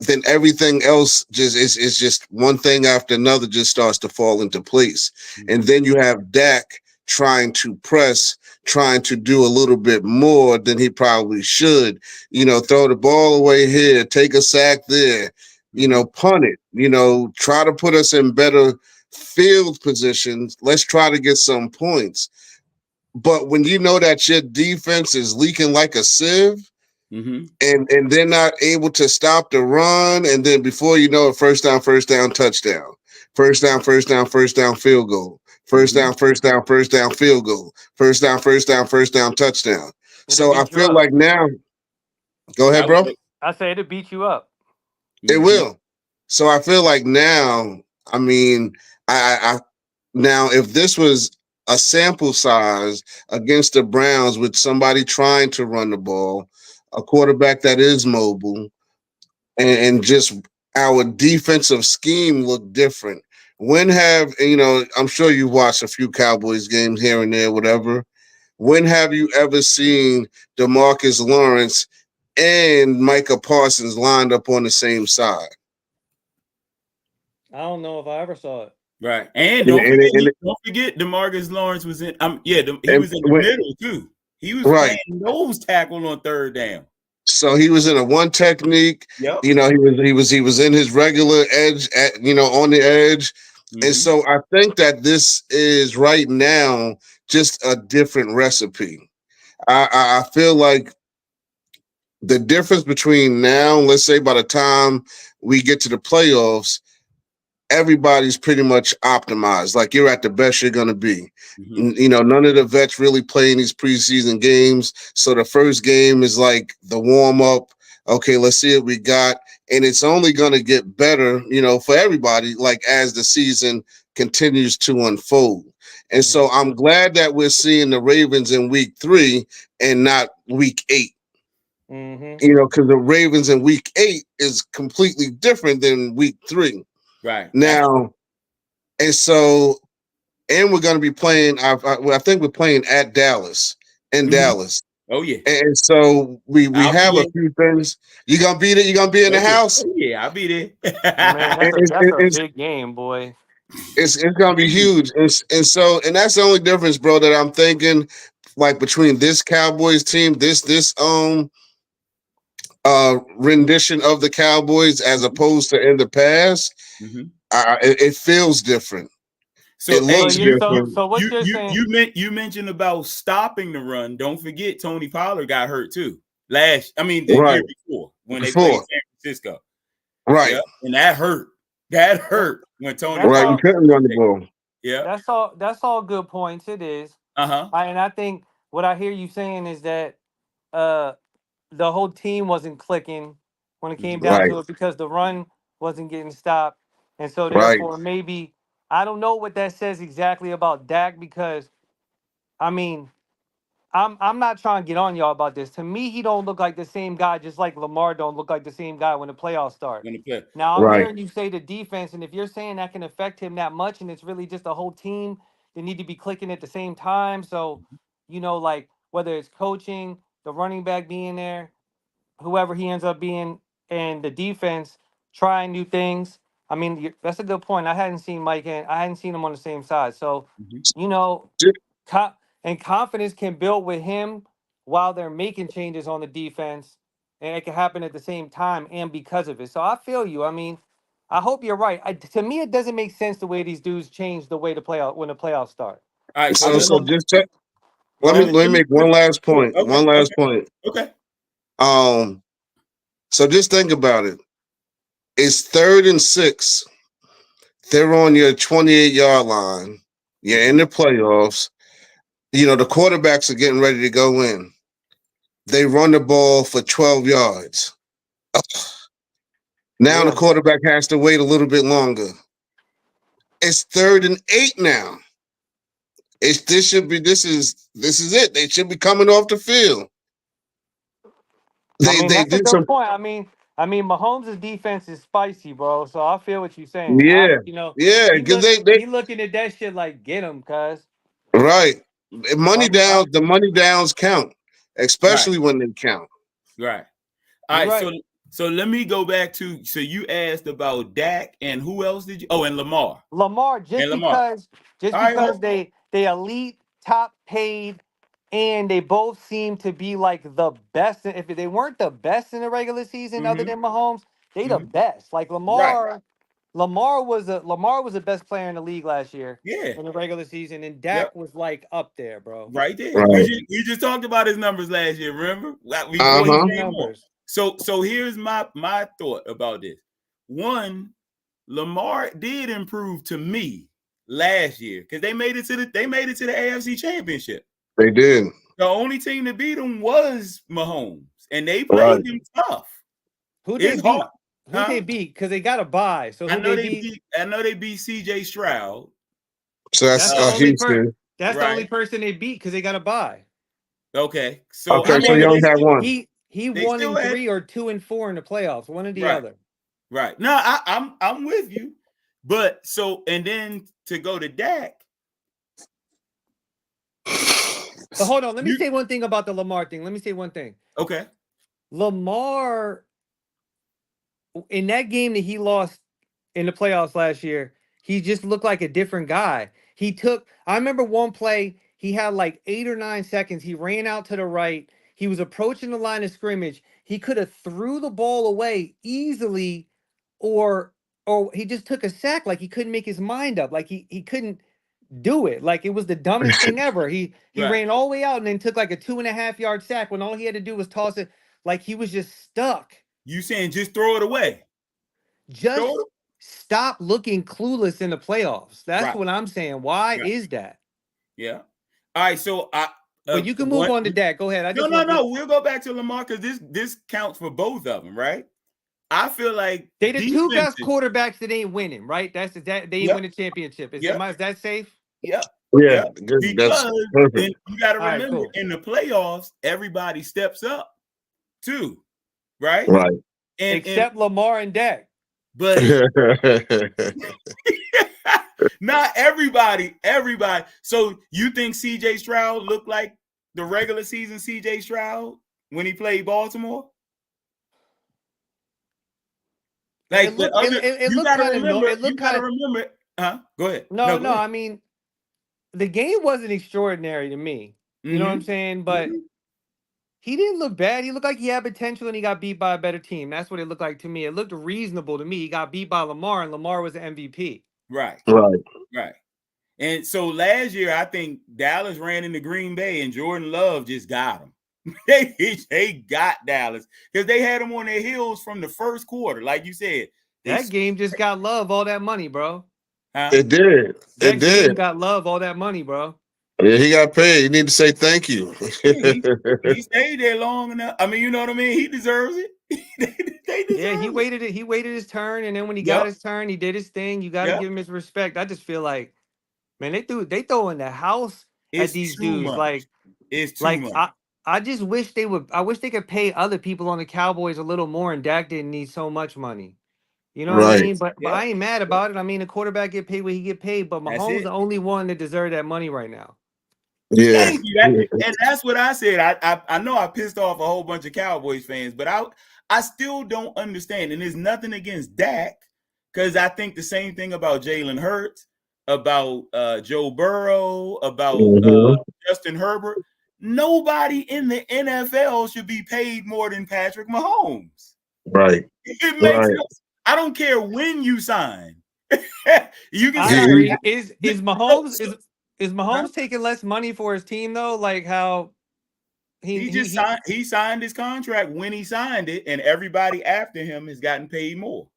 then everything else is just one thing after another just starts to fall into place. Mm-hmm. And then you have Dak trying to press, trying to do a little bit more than he probably should. Throw the ball away here, take a sack there, punt it, try to put us in better field positions. Let's try to get some points. But when you know that your defense is leaking like a sieve, Mm-hmm. and they're not able to stop the run, and then before you know it, first down, touchdown, first down, field goal, first Mm-hmm. down, field goal, first down, touchdown. It'll So I beat you feel up. like now, go ahead, I would bro. say, I say it'll beat you up. It mm-hmm. will. So I feel like now, I mean, I now if this was a sample size against the Browns with somebody trying to run the ball, a quarterback that is mobile, and just our defensive scheme look different. When have I'm sure you watched a few Cowboys games here and there, whatever. When have you ever seen DeMarcus Lawrence and Micah Parsons lined up on the same side? I don't know if I ever saw it. Right. And And, don't forget DeMarcus Lawrence was in he and was in the middle too. He was right. playing nose tackle on third down. So he was in a one technique. Yep. He was in his regular edge on the edge. Mm-hmm. And so I think that this is right now just a different recipe. I feel like the difference between now, let's say by the time we get to the playoffs, everybody's pretty much optimized. Like you're at the best you're going to be. Mm-hmm. None of the vets really playing these preseason games. So the first game is like the warm up. Okay, let's see what we got. And it's only going to get better, for everybody, like as the season continues to unfold. And so I'm glad that we're seeing the Ravens in week 3 and not week 8. Mm-hmm. Because the Ravens in week 8 is completely different than week 3. Right. Now, and so, and we're going to be playing, I think we're playing at Dallas, in Dallas. Oh, yeah. And so we have a few things. You going to be there? You going to be in the house? Oh, yeah, I'll be there. Man, that's a big game, boy. It's going to be huge. And that's the only difference, bro, that I'm thinking, like between this Cowboys team, this rendition of the Cowboys as opposed to in the past, it feels different. So it looks different. So what you're saying? You mentioned about stopping the run. Don't forget Tony Pollard got hurt too. the Right. year before when they Before. played San Francisco. Right. Yeah, and that hurt. That hurt when Tony. That's Right. all. We couldn't run the ball. Yeah. That's all good points. It is. Uh-huh. And I think what I hear you saying is that uh the whole team wasn't clicking when it came down Right. to it because the run wasn't getting stopped. And so Right. therefore maybe I don't know what that says exactly about Dak because I mean I'm not trying to get on y'all about this. To me, he don't look like the same guy, just like Lamar don't look like the same guy when the playoffs start. When they play. Now I'm Right. hearing you say the defense, and if you're saying that can affect him that much, and it's really just a whole team, they need to be clicking at the same time. So, like whether it's coaching, the running back being there, whoever he ends up being, and the defense trying new things. I mean, that's a good point. I hadn't seen Mike and I hadn't seen him on the same side. So, Mhm. you know, Ju- and confidence can build with him while they're making changes on the defense, and it can happen at the same time and because of it. So I feel you. I mean, I hope you're right. To me, it doesn't make sense the way these dudes change the way the playoff when the playoffs start. All right, so So just check. Let let me make one last point. Okay, One last point. okay. So just think about it. It's 3rd and 6. They're on your 28-yard line. You're in the playoffs. The quarterbacks are getting ready to go in. They run the ball for 12 yards. Now the quarterback has to wait a little bit longer. It's 3rd and 8 now. This is it. They should be coming off the field. That's a did good some point. I mean, Mahomes' defense is spicy, bro. So I feel what you're saying. yeah. Yeah, because He looking at that shit like get him, cuz. right. Money I'm- down, the money downs count, especially when they count. Right. All You're right, right. so let me go back to you asked about Dak and who else did you? Oh, and Lamar. Lamar, And Lamar. All right, because they elite, top paid, and they both seem to be like the best. If they weren't the best in the regular season, other than Mahomes, they the best. Like Right. Lamar was the best player in the league last year Yeah. in the regular season, and Dak Yep. was like up there, bro. Right there. Right. We just talked about his numbers last year, remember? Before Uh-huh. he came on. So here's my thought about this. One, Lamar did improve to me last year because they made it to the AFC Championship. They did. The only team to beat them was Mahomes, and they played Right. them tough. Who they It's beat? hard. Who they beat? Because they got to buy. So I who know they beat? I know they beat CJ Stroud. So that's the only Houston. That's the Right. only person they beat because they got to buy. Okay. So Okay, I so mean, you only had one. He They 1-3 or 2-4 in the playoffs, one or the other. Right. No, I'm with you. But and then to go to Dak. But hold on, let me say one thing about the Lamar thing. Let me say one thing. Okay. Lamar, in that game that he lost in the playoffs last year, he just looked like a different guy. I remember one play, he had like 8 or 9 seconds. He ran out to the right. He was approaching the line of scrimmage. He could have threw the ball away easily, or he just took a sack. Like he couldn't make his mind up. Like he couldn't do it. Like it was the dumbest thing ever. He ran all the way out and then took like a 2.5-yard sack when all he had to do was toss it. Like he was just stuck. You saying just throw it away? Just stop looking clueless in the playoffs. That's what I'm saying. Why is that? Yeah. All right. So but you can move on to Dak. Go ahead. No. We'll go back to Lamar because this counts for both of them, right? I feel like they the two best quarterbacks that ain't winning, right? They ain't win a championship. Is that safe? Yep. Yeah. Because then you got to remember in the playoffs, everybody steps up too, right? Right. Except Lamar and Dak. But not everybody. So you think CJ Stroud looked like the regular season CJ Stroud when he played Baltimore? Like you gotta remember. Go ahead. No. I mean, the game wasn't extraordinary to me. You know what I'm saying? But he didn't look bad. He looked like he had potential, and he got beat by a better team. That's what it looked like to me. It looked reasonable to me. He got beat by Lamar, and Lamar was the MVP. Right. Right. And so last year, I think Dallas ran into Green Bay, and Jordan Love just got him. They got Dallas because they had them on their heels from the first quarter, like you said. That game just got love, all that money, bro. Huh? It did. That It game did. got love, all that money, bro. Yeah, he got paid. You need to say thank you. He stayed there long enough. I mean, you know what I mean? He deserves it. They deserve Yeah, he it. waited it. He waited his turn, and then when he got Yep. his turn, he did his thing. You got to Yep. give him his respect. I just feel like, man, they throw in the house at It's these too dudes. much. It's too much. I just wish they would. I wish they could pay other people on the Cowboys a little more, and Dak didn't need so much money. You know what I Right. mean? But Yep. I ain't mad about it. I mean, the quarterback get paid what he get paid, but That's Mahomes it. the only one that deserve that money right now. Yeah. Thank you. And that's what I said. I know I pissed off a whole bunch of Cowboys fans, but I still don't understand. And there's nothing against Dak, because I think the same thing about Jalen Hurts, about Joe Burrow, about Mhm. Justin Herbert. Nobody in the NFL should be paid more than Patrick Mahomes. Right. It makes Right. I don't care when you sign. You can I sign. agree. Is Mahomes taking less money for his team though? Like how he signed his contract when he signed it, and everybody after him has gotten paid more.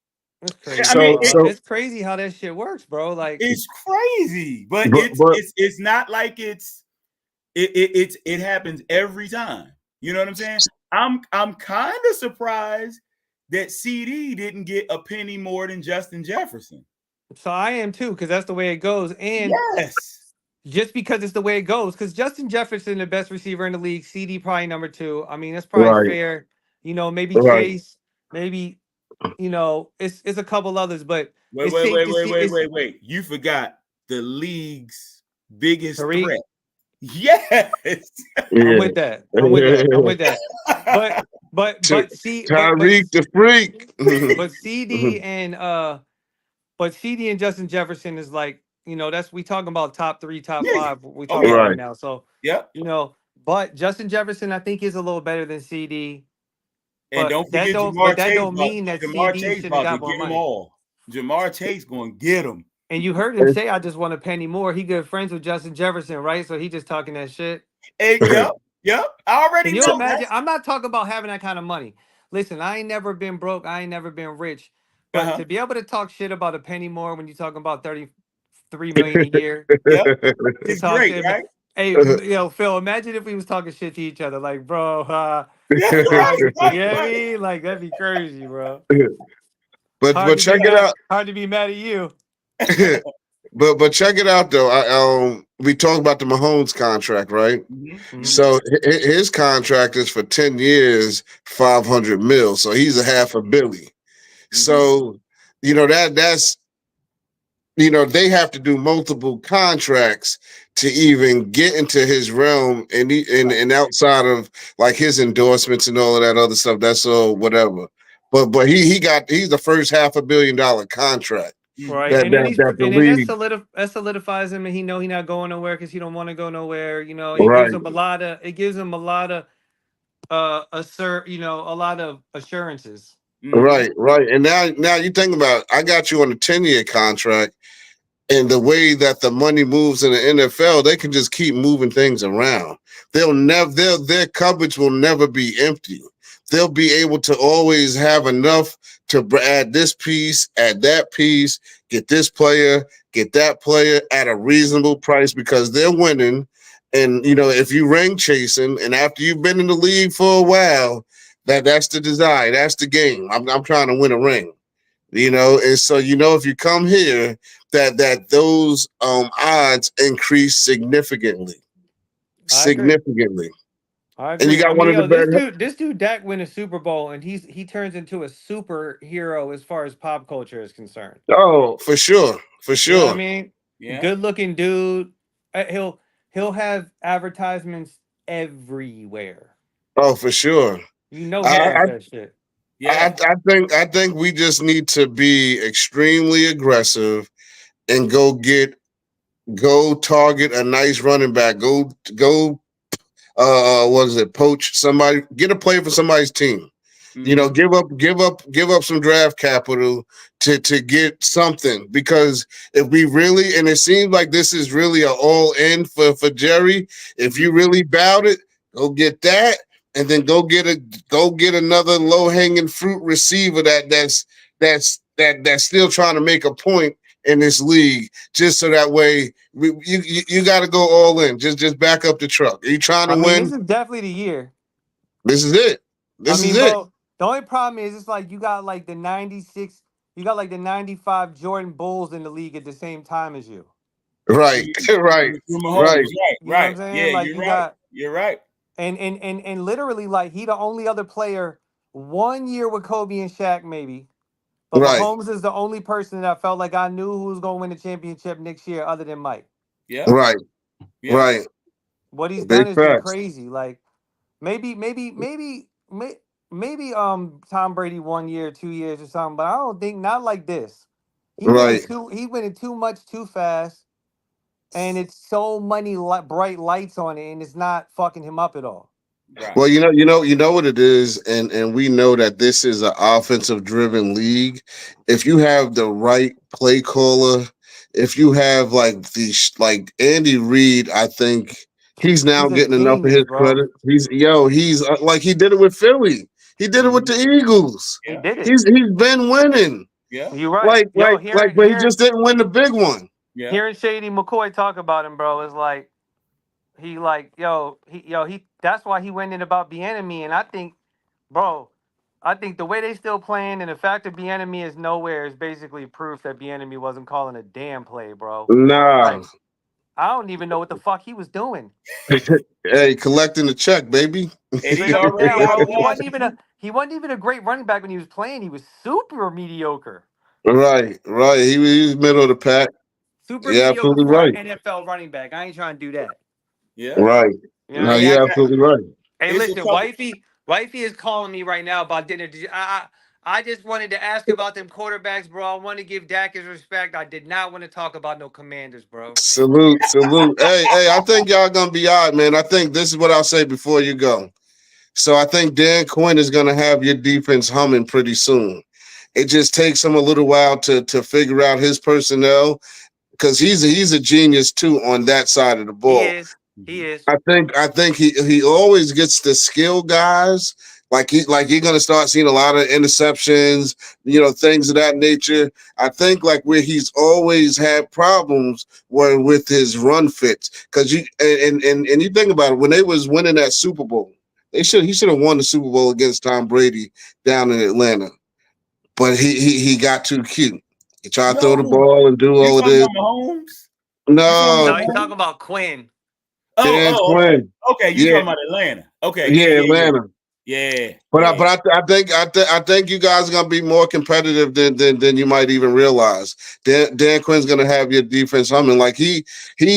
That's crazy. I mean, It's crazy how that shit works, bro. Like it's crazy, but it's not like it happens every time. You know what I'm saying? I'm kind of surprised that CD didn't get a penny more than Justin Jefferson. So I am too, because that's the way it goes. And yes, just because it's the way it goes, because Justin Jefferson, the best receiver in the league, CD probably number 2. I mean, that's probably fair. You know, maybe Chase, maybe it's a couple others, but wait. You forgot the league's biggest Tariq? threat. Yes, I'm with that. But Tyreek the freak. But CD and Justin Jefferson is like, that's we talking about top 3, top 5. We talking about right now. So but Justin Jefferson, I think, is a little better than CD. And don't forget Jamar Chase. That don't mean that Jamar CD Chase should have got to more get them money. all. Jamar Chase going to get them. And you heard him say, "I just want a penny more." He good friends with Justin Jefferson, right? So he just talking that shit. Hey, yep. I already know. Can you imagine? I'm not talking about having that kind of money. Listen, I ain't never been broke. I ain't never been rich. But to be able to talk shit about a penny more when you're talking about 33 million a year, it's great, shit, right? Hey, Phil, imagine if we was talking shit to each other, like, bro, right. I mean? Like, that'd be crazy, bro. But check it out. Hard to be mad at you. But check it out though. We talked about the Mahomes contract, right? Mm-hmm. So his contract is for 10 years, 500 mil. So he's a half a billy. Mm-hmm. So that's they have to do multiple contracts to even get into his realm, and outside of like his endorsements and all of that other stuff. That's all whatever. But he's the first $500 million contract. Right, that solidifies him, and he he's not going nowhere because he don't want to go nowhere. Gives him a lot of. It gives him a lot of, a lot of assurances. Right. And now you think about it, I got you on a 10-year contract, and the way that the money moves in the NFL, they can just keep moving things around. Their cupboards will never be empty. They'll be able to always have enough to add this piece, add that piece, get this player, get that player at a reasonable price because they're winning. And, if you ring chasing and after you've been in the league for a while, that's the desire. That's the game. I'm trying to win a ring, And so, if you come here, that those odds increase significantly. Significantly. I agree. And you got one of the better. This dude Dak win a Super Bowl, and he turns into a superhero as far as pop culture is concerned. Oh, for sure. You know what I mean? Yeah. Good looking dude. He'll have advertisements everywhere. Oh, for sure. That shit. Yeah. I think we just need to be extremely aggressive and go target a nice running back. Go poach somebody, get a player for somebody's team. Mm-hmm. Give up some draft capital to get something, because if we really, and it seems like this is really an all in for Jerry. If you really bout it, go get that. and then go get another low hanging fruit receiver that's still trying to make a point in this league, just so that way you got to go all in. Just back up the truck. Are you trying to I mean, this win? is definitely the year. This is it. I This is mean, it. bro, the only problem is it's like you got like the 96, you got like the 95 Jordan Bulls in the league at the same time as you. Right, right, Through right, Mahomes, You know what I'm right. saying? Yeah, Like you're you right. got You're right. and literally like he the only other player 1 year with Kobe and Shaq maybe. But right, Mahomes is the only person that I felt like I knew who was going to win the championship next year other than Mike. Yeah, right, yeah. right. What he's Big done has been facts. crazy. Like maybe Tom Brady 1 year, 2 years or something, but I don't think not like this. Right. He winning too much too fast, and it's so many bright lights on it, and it's not fucking him up at all. Right. Well, you know what it is, and we know that this is an offensive driven league. If you have the right play caller, if you have like Andy Reid, I think he's now He's a getting enough of genius, his bro. credit. He's like he did it with Philly. He did it with Mhm. the Eagles. He Yeah, did it. He's been winning. yeah, You're right. Yo, But he just didn't win the big one. yeah. hearing Shady McCoy talk about him, bro, is like he like he that's why he went in about Bieniemy, and I think, bro, I think the way they still playing and the fact that Bieniemy is nowhere is basically proof that Bieniemy wasn't calling a damn play, bro. Nah. Like I don't even know what the fuck he was doing. Hey, collecting the check, baby. And Straight he up and already down, out of bro. Washington. He wasn't even a great running back when he was playing. He was super mediocre. Right, right. He was middle of the pack. Super Yeah, mediocre absolutely for right. an NFL running back. I ain't trying to do that. Yeah, Right. You know what No, I yeah. you're mean? absolutely right. Hey, It's a listen, couple. wifey is calling me right now about dinner. I just wanted to ask about them quarterbacks, bro. I want to give Dak his respect. I did not want to talk about no Commanders, bro. Salute, salute. Hey, I think y'all gonna be all right, man. I think this is what I'll say before you go. So I think Dan Quinn is gonna have your defense humming pretty soon. It just takes him a little while to figure out his personnel because he's a genius too on that side of the He ball. is. He is. I think he always gets the skill guys. Like you're gonna start seeing a lot of interceptions, things of that nature. I think like where he's always had problems were with his run fits. Cause and you think about it, when they was winning that Super Bowl, he should have won the Super Bowl against Tom Brady down in Atlanta. But he got too cute. He tried to throw the No, ball and do you all of talking this. about Mahomes? You talking No, No, about he's Mahomes? talking about Quinn. Oh, Dan oh, okay, Quinn. okay. You Yeah, talking about Atlanta? Okay, yeah, yeah, yeah, Atlanta. yeah, But yeah, I think you guys are gonna be more competitive than you might even realize. Dan Quinn's gonna have your defense humming. Like he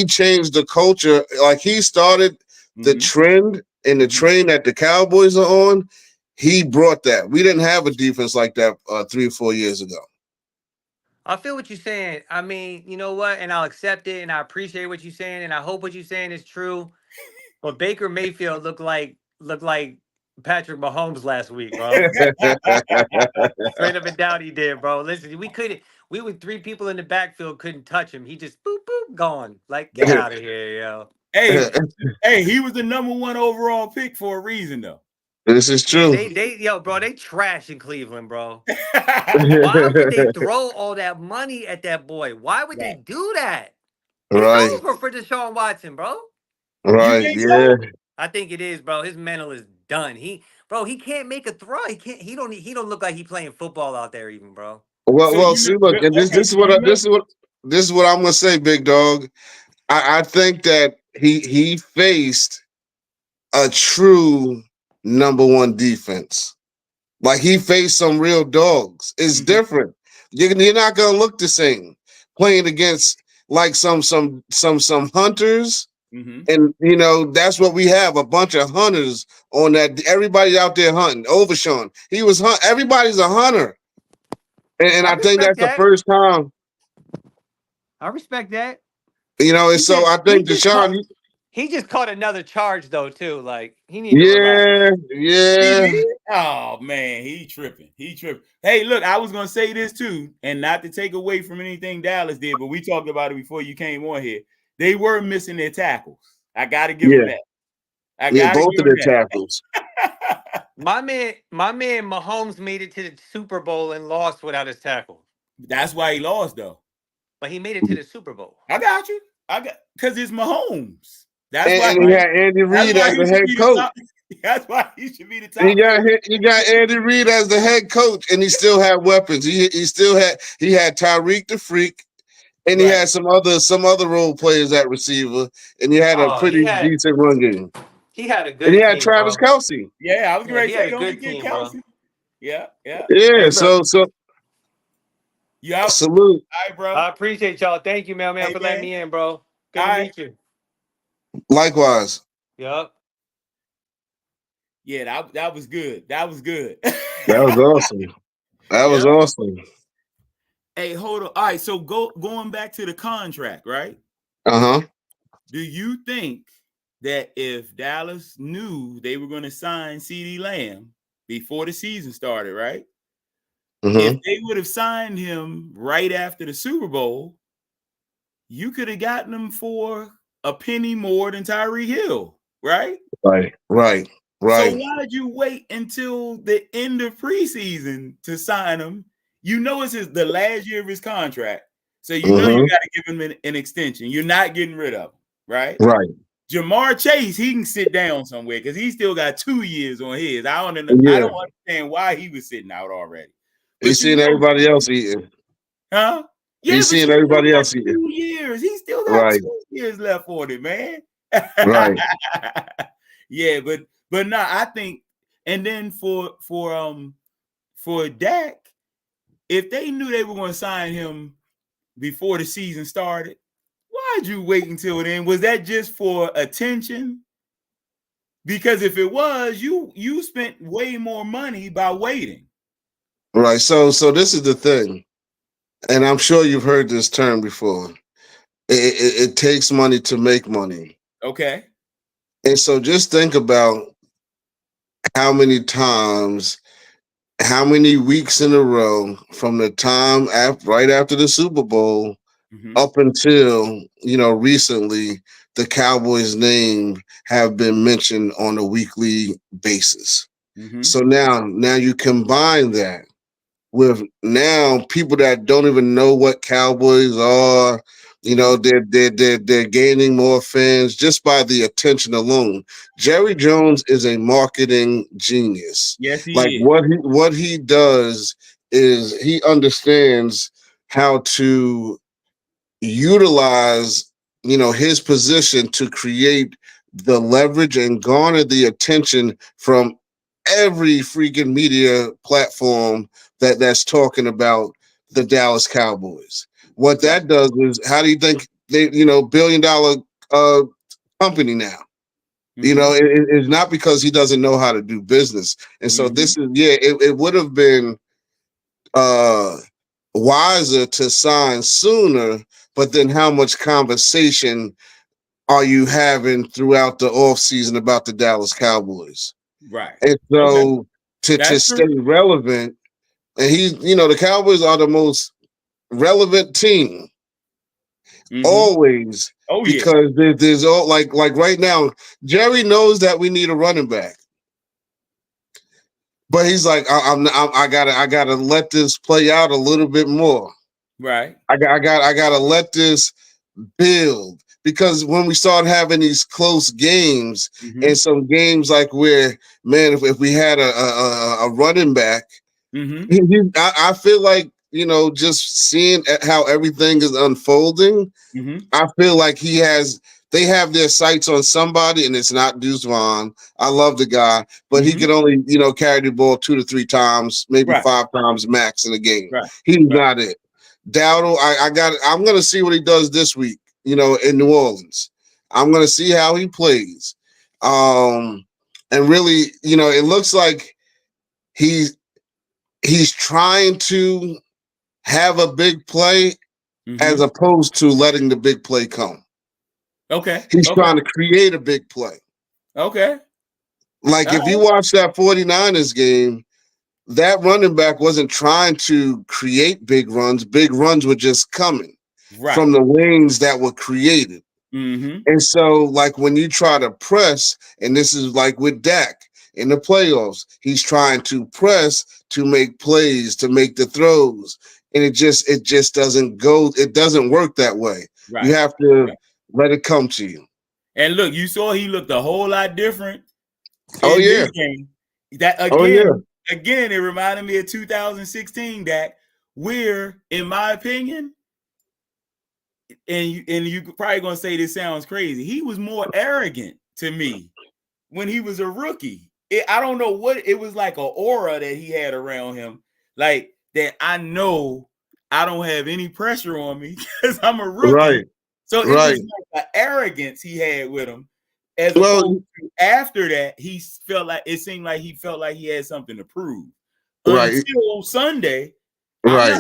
changed the culture. Like he started yeah. the trend and the Hmm. train that the Cowboys are on. He brought that. We didn't have a defense like that 3 or 4 years ago. I feel what you're saying. I mean, you know what? And I'll accept it, and I appreciate what you're saying, and I hope what you're saying is true. But Baker Mayfield looked like Patrick Mahomes last week, bro. Straight up and down, he did, bro. Listen, we couldn't. We were three people in the backfield, couldn't touch him. He just boop boop gone. Like get out of here, yo. Hey, hey, he was the #1 overall pick for a reason, though. This is Yeah, true. yo, bro, they trash in Cleveland, bro. Why would they throw all that money at that boy? Why would they Right. do that? It's Right, over for Deshaun Watson, bro. You right, think yeah. so? I think it is, bro. His mental is done. He can't make a throw. He can't. He don't look like he playing football out there, even, bro. Well, So well. you See, look, and this okay? this is So what you remember? this is what I'm gonna say, big dog. I think that he faced a true #1 defense. Like he faced some real dogs. It's Hmm. different. You're not gonna look the same playing against like some hunters. Hmm. And that's what we have, a bunch of hunters on that. Everybody out there hunting. Overshawn. Everybody's a hunter. And I I think respect that's the that. first time, I respect that. and He so just I he think just caught Deshaun, he just caught another charge though too. Like he need to relax. yeah, He yeah. did. Oh man, he tripping. He tripping. Hey, look, I was gonna say this too, and not to take away from anything Dallas did, but we talked about it before you came on here. They were missing their tackles. I got to give them Yeah, that. I Yeah, gotta both give of him their tackles. that. My man Mahomes made it to the Super Bowl and lost without his tackle. That's why he lost, though. But he made it to the Super Bowl. I got you. Because it's Mahomes. That's And, why. and he had Andy That's Reid why as he the should head be the coach. top. That's why he should be the top. You got Andy Reid as the head coach, and he still had weapons. He had Tyreek the Freak, and he Right. had some other role players at receiver, and he had a Oh, pretty decent run game. he had a And good he had team, Travis bro. Kelce. Yeah, I was Yeah, ready he to had say a don't good forget team, bro. Kelsey. Yeah. Yeah, Hey, so You out? salute. All right, bro. I appreciate y'all. Thank you, man, Hey, for man. letting me in, bro. Good All to right. meet you. Likewise. Yup. Yeah, that was good. That was good. That was awesome. That was Yeah. awesome. Hey, hold on. All right, so going back to the contract, right? Uh-huh. Do you think that if Dallas knew they were going to sign CeeDee Lamb before the season started, right? If they would have signed him right after the Super Bowl, you could have gotten him for a penny more than Tyreek Hill, right? Right. So why'd you wait until the end of preseason to sign him? You know it's the last year of his contract, so you know you got to give him an extension. You're not getting rid of him, right? Right. Jamar Chase, he can sit down somewhere because he still got 2 years on his. I don't understand why he was sitting out already. He's seeing everybody else eating. Huh? Yeah, he's seeing everybody else eating. 2 years. He still got 2 years left on it, man. Right. Yeah, but no, I think, and then for Dak, if they knew they were going to sign him before the season started, why'd you wait until then? Was that just for attention? Because if it was, you spent way more money by waiting. Right. So this is the thing, and I'm sure you've heard this term before. It takes money to make money. Okay. And so just think about how many weeks in a row from the time right after the Super Bowl up until, recently, the Cowboys' name have been mentioned on a weekly basis. So now you combine that with now people that don't even know what Cowboys are. They're gaining more fans just by the attention alone. Jerry Jones is a marketing genius. Yes, he is. What he does is he understands how to utilize, his position to create the leverage and garner the attention from every freaking media platform that's talking about the Dallas Cowboys. What that does is, how do you think they, $1 billion company now? It's not because he doesn't know how to do business. And so this is, it would have been wiser to sign sooner, but then how much conversation are you having throughout the offseason about the Dallas Cowboys? Right. And so to stay relevant, and the Cowboys are the most relevant team always. Because there's all like right now, Jerry knows that we need a running back, but he's like, I gotta let this play out a little bit more. Right. I gotta let this build, because when we start having these close games and some games like where, man, if we had a running back, I feel like, just seeing how everything is unfolding, I feel like they have their sights on somebody, and it's not Deuce Vaughn. I love the guy, but he can only, carry the ball 2 to 3 times, maybe 5 times max in a game. Right. He's not it. Dowdle, I'm going to see what he does this week, in New Orleans. I'm going to see how he plays. And really, it looks like he's trying to have a big play as opposed to letting the big play come. Okay. He's trying to create a big play. Okay. Like if you watch that 49ers game, that running back wasn't trying to create big runs. Big runs were just coming from the wings that were created. Mm-hmm. And so, like when you try to press, and this is like with Dak in the playoffs, he's trying to press to make plays, to make the throws, and it just doesn't go. It doesn't work that way. Right. You have to let it come to you. And look, you saw he looked a whole lot different Oh in yeah. this game. That Oh yeah. again, it reminded me of 2016 Dak, where, in my opinion, and you probably gonna say this sounds crazy, he was more arrogant to me when he was a rookie. I don't know what it was, like an aura that he had around him, like that. I know I don't have any pressure on me because I'm a rookie. Right. So it Right. was like an arrogance he had with him. As Well, opposed to after that, he felt like it seemed like he felt like he had something to prove. Right. Until Sunday, Right.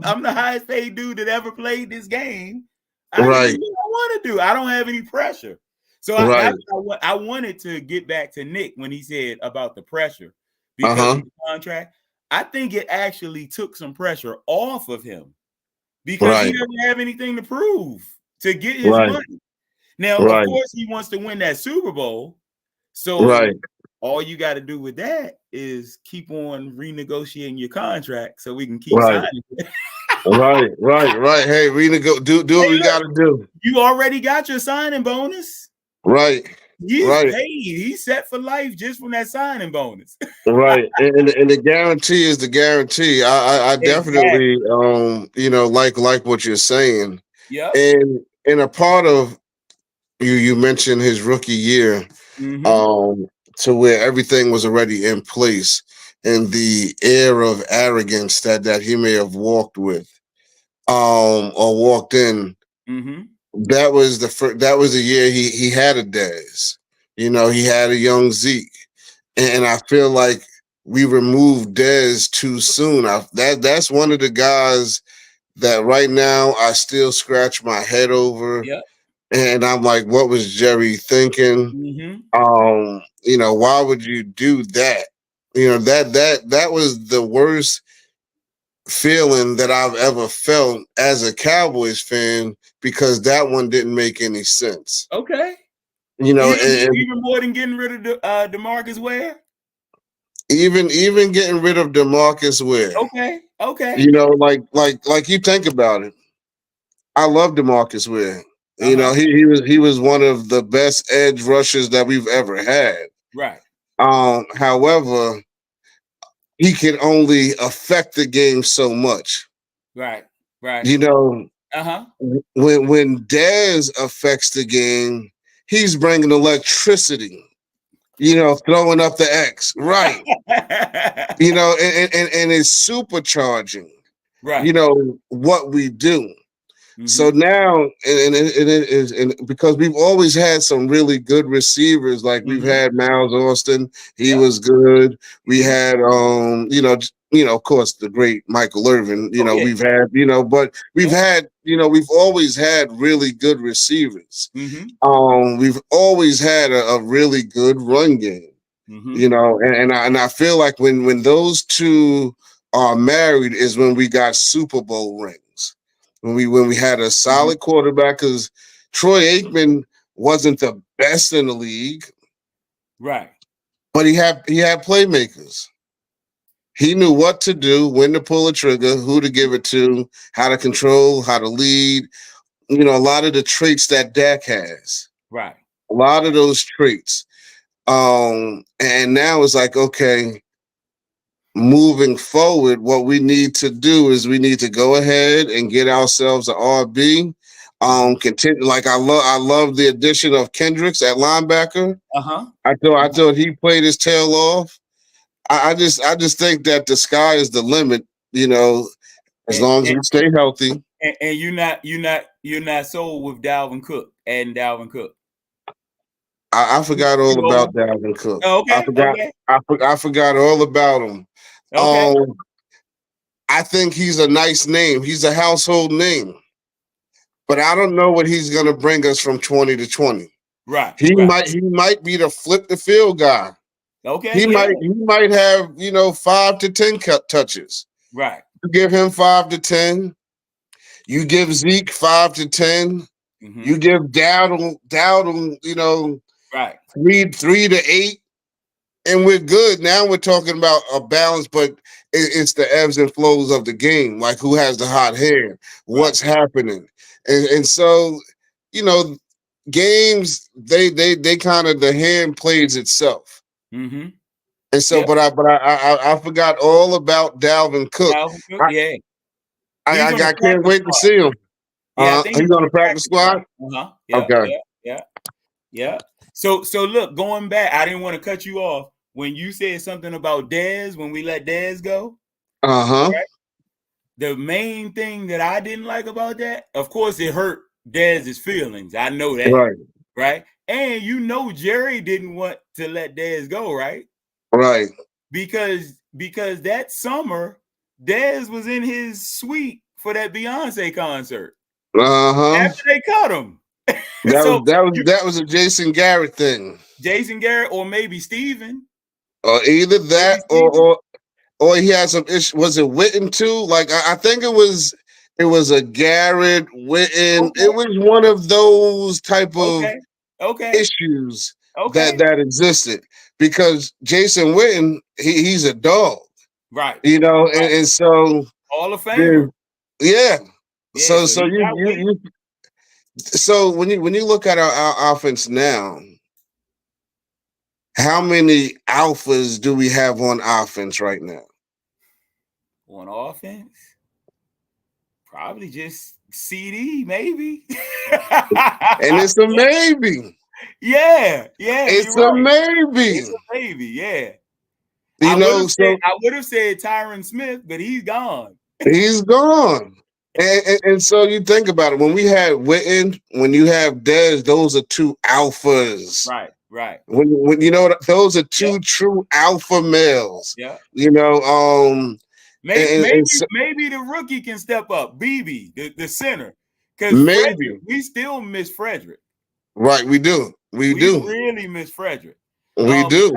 I'm the highest paid dude that ever played this game. I can Right. do what I want to do. I don't have any pressure. So Right. I wanted to get back to Nick when he said about the pressure because Uh-huh. of the contract. I think it actually took some pressure off of him because he Right. doesn't have anything to prove to get his Right. money. Now, Right. of course, he wants to win that Super Bowl. So Right. all you got to do with that is keep on renegotiating your contract so we can keep Right. signing it. Right. Hey, do what Hey, we look, gotta do. you already got your signing bonus. Right. He's Right. paid. He's set for life just from that signing bonus. Right. And the guarantee is the guarantee. I definitely like what you're saying. Yep. And a part of you mentioned his rookie year, Mm-hmm. to where everything was already in place and the air of arrogance that he may have walked with, or walked in. Mm-hmm. That was the year he had a Dez. He had a young Zeke. And I feel like we removed Dez too soon. That's one of the guys that right now I still scratch my head over. Yep. And I'm like, what was Jerry thinking? Mm-hmm. Why would you do that? That was the worst feeling that I've ever felt as a Cowboys fan, because that one didn't make any sense. Okay. And Even more than getting rid of DeMarcus Ware. even getting rid of DeMarcus Ware. Okay. Like you think about it. I love DeMarcus Ware. Uh-huh. He was one of the best edge rushers that we've ever had. Right. However, he can only affect the game so much. Right. Right. Uh-huh. When Dez affects the game, he's bringing electricity. Throwing up the X, right? And it's supercharging. Right. What we do. Mm-hmm. So now, and it is, and because we've always had some really good receivers, like we've had Miles Austin, he was good. We had, of course, the great Michael Irvin. We've had, but we've had, we've always had really good receivers. Mm-hmm. We've always had a really good run game. Mm-hmm. And I feel like when those two are married is when we got Super Bowl rings. When we had a solid quarterback, because Troy Aikman wasn't the best in the league, right? But he had playmakers. He knew what to do, when to pull a trigger, who to give it to, how to control, how to lead. A lot of the traits that Dak has. Right. A lot of those traits. And now it's like, okay, moving forward, what we need to do is we need to go ahead and get ourselves an RB. Continue. Like I love the addition of Kendricks at linebacker. I thought he played his tail off. I just think that the sky is the limit. As long as we stay healthy. And you're not sold with Dalvin Cook and Dalvin Cook. I forgot all about Dalvin Cook. Oh, okay. I forgot all about him. Okay. I think he's a nice name. He's a household name. But I don't know what he's going to bring us from 20 to 20. Right. He might be the flip the field guy. Okay. He might have, 5 to 10 touches. Right. You give him 5 to 10. You give Zeke 5 to 10. You give Dowdle, you know, Right. 3 to 8, and we're good. Now we're talking about a balance, but it's the ebbs and flows of the game. Like who has the hot hand, what's happening, and so you know, games they kind of the hand plays itself. Mm-hmm. And so, Yep. but I forgot all about Dalvin Cook. Dalvin Cook, yeah. I can't wait to see him. Yeah, I think He's on the practice squad. Yeah, Okay. Yeah. So look, going back, I didn't want to cut you off when you said something about Dez when we let Dez go. Right? The main thing that I didn't like about that, of course, it hurt Dez's feelings. I know that. Right. And you know Jerry didn't want to let Dez go, right? Right. Because that summer, Dez was in his suite for that Beyonce concert. After they cut him. That was a Jason Garrett thing. Jason Garrett, or maybe Steven. Or either that or he had some issue. Was it Witten too? Like I think it was a Garrett, Witten. Okay. It was one of those type of issues that existed because Jason Witten, he's a dog. Right. You know, and so Hall of Famer. Yeah. So when you look at our offense now, how many alphas do we have on offense right now? On offense? Probably just CD, maybe. And it's a maybe. Yeah. It's a maybe. It's a maybe, yeah. I would have said Tyron Smith, but he's gone. He's gone. And so you think about it. When we had Witten, when you have Dez, those are two alphas. Right. When you know those are two true alpha males. Yeah. You know, maybe the rookie can step up, BB, the center. Because we still miss Frederick. Right, we do. We do. Really miss Frederick. We do.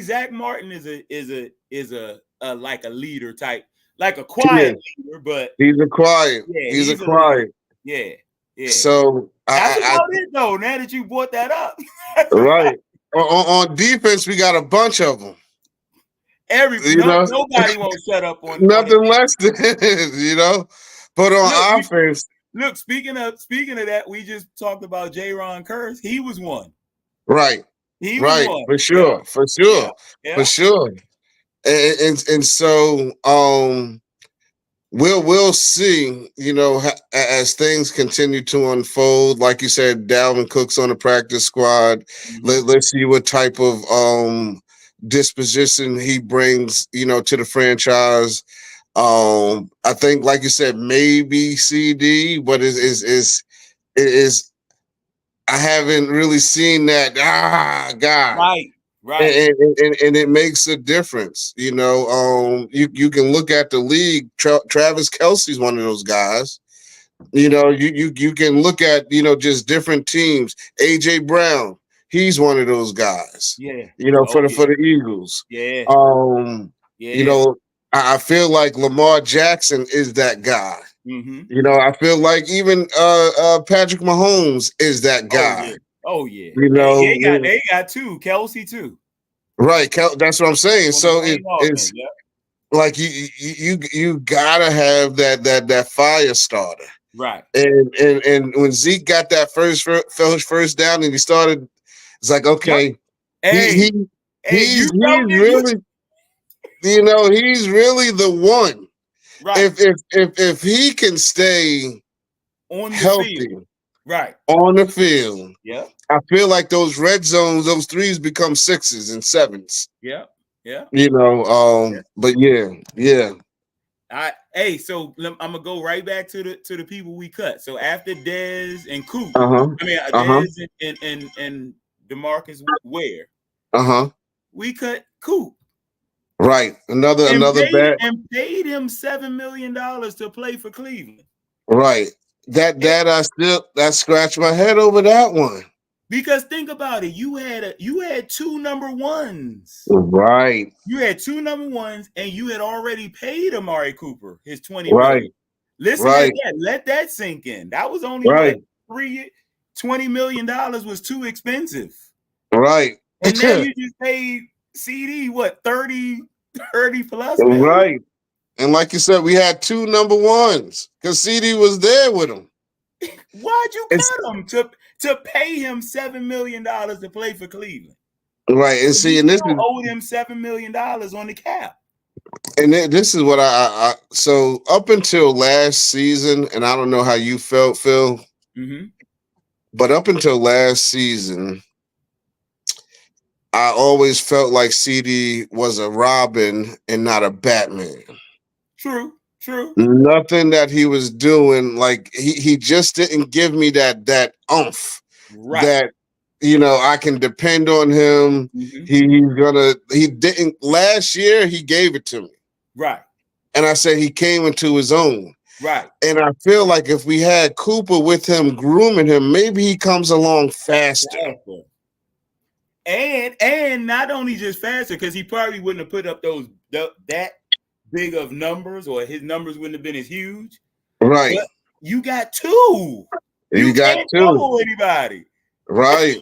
Zach Martin is a like a leader type. Like a quiet leader, but he's a quiet. Yeah, he's a quiet. Yeah. So that's about it, though. Now that you brought that up, right? On defense, we got a bunch of them. Nobody won't shut up on nothing less than you know. But on offense, look. Speaking of that, we just talked about Jaron Curse. He was one. Right. He was one. For sure. For sure. And so we'll see, you know, as things continue to unfold. Like you said, Dalvin Cook's on the practice squad. Let's see what type of disposition he brings, you know, to the franchise. I think, like you said, maybe CD, but is I haven't really seen that. God. Right. And it makes a difference. You know, you can look at the league. Travis Kelce's one of those guys. You know, you can look at, you know, just different teams. AJ Brown, he's one of those guys. Yeah. You know, for the Eagles. Yeah. You know, I feel like Lamar Jackson is that guy. Mm-hmm. You know, I feel like even Patrick Mahomes is that guy. Oh yeah. You know, they got two, Kelce too. Right, that's what I'm saying. So it's like you gotta have that fire starter. Right. And when Zeke got that first down and he started, it's like, okay, he's really, you know, he's really the one. Right. If he can stay on the healthy, field. Right, on the field, yeah, I feel like those red zones, those threes become sixes and sevens. Yeah. You know, but yeah. So I'm gonna go right back to the people we cut. So after Dez and Coop, Dez and DeMarcus Ware, we cut Coop. Right, another bad, and paid him $7 million to play for Cleveland. Right, that scratched my head over that one. Because think about it, you had two number ones. Right. You had two number ones, and you had already paid Amari Cooper his $20 right. million. Listen to that. Let that sink in. That was only $20 million was too expensive. Right. And now you just paid CD, what, 30 plus million? Right. And like you said, we had 2 number ones because CD was there with him. Why'd you cut him to pay him $7 million to play for Cleveland? Right. And see, and this is owed him $7 million on the cap. And this is what I so up until last season, and I don't know how you felt, Phil, but up until last season, I always felt like CD was a Robin and not a Batman. True. Nothing that he was doing, like he just didn't give me that oomph. Right. That I can depend on him. He didn't last year, he gave it to me. Right. And I said he came into his own. Right. And I feel like if we had Cooper with him, grooming him, maybe he comes along faster. And not only just faster, because he probably wouldn't have put up that big of numbers, or his numbers wouldn't have been as huge. Right. But you got 2. You got can't 2. Double anybody. Right.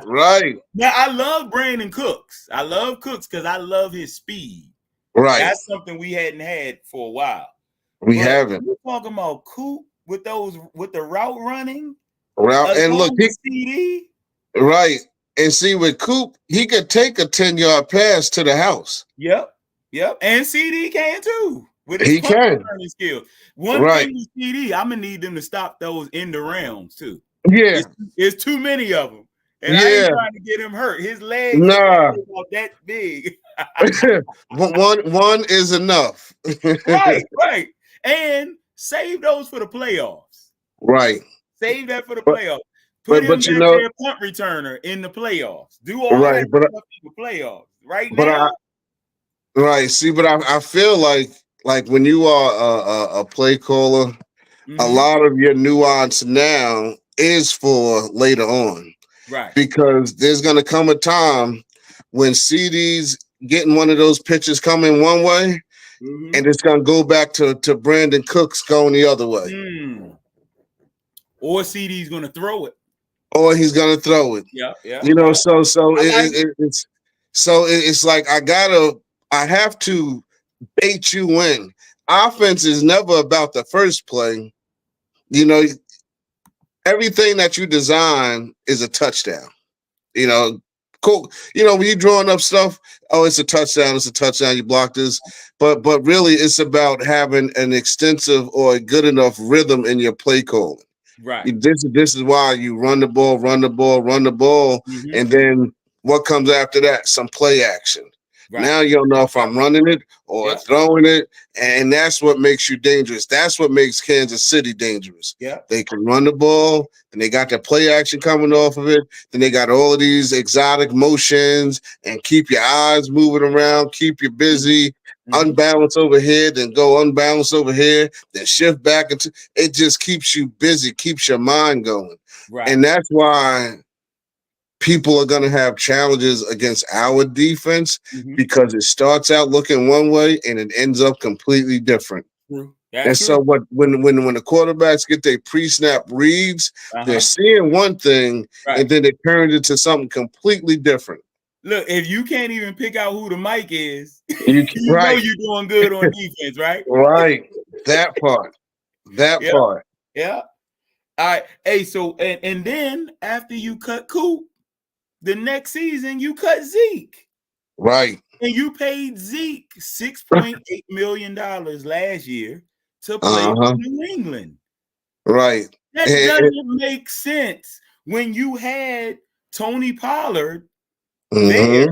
Right. Now I love Brandon Cooks. I love Cooks because I love his speed. Right. That's something we hadn't had for a while. We haven't. We're talking about Coop with the route running. And look, CD. Right. And see, with Coop, he could take a 10-yard pass to the house. Yep. And CD can too. With his he can. Skill. One thing with CD, I'm gonna need them to stop those end arounds too. Yeah. It's too many of them. And I ain't trying to get him hurt. His legs are that big. one is enough. Right. And save those for the playoffs. Right. Save that for the playoffs. Put him back there, punt returner in the playoffs. Do all that stuff in the playoffs. Right now. Right. See, but I feel like when you are a play caller, a lot of your nuance now is for later on. Right. Because there's going to come a time when CD's getting one of those pitches coming one way, and it's going to go back to Brandon Cooks going the other way. Or CD's going to throw it. Or he's going to throw it. Yeah. It's like I have to bait you in. Offense is never about the first play. Everything that you design is a touchdown. Cool. When you're drawing up stuff, it's a touchdown. It's a touchdown. You block this, but really, it's about having an extensive or a good enough rhythm in your play calling. Right. This is why you run the ball, and then what comes after that? Some play action. Right. Now you don't know if I'm running it or throwing it, and that's what makes you dangerous. That's what makes Kansas City dangerous. Yeah, they can run the ball, and they got the play action coming off of it. Then they got all of these exotic motions and keep your eyes moving around, keep you busy. Unbalance over here, then go unbalance over here, then shift back into it. Just keeps you busy, keeps your mind going, and that's why people are going to have challenges against our defense because it starts out looking one way and it ends up completely different. So when the quarterbacks get their pre-snap reads, they're seeing one thing and then it turns into something completely different. Look, if you can't even pick out who the mic is, you know you're doing good on defense, right? Right. That part. Part. Yeah. All right. Hey, so and then after you cut Coop, the next season you cut Zeke. Right. And you paid Zeke $6.8 million last year to play for New England. Right. That doesn't make sense when you had Tony Pollard there.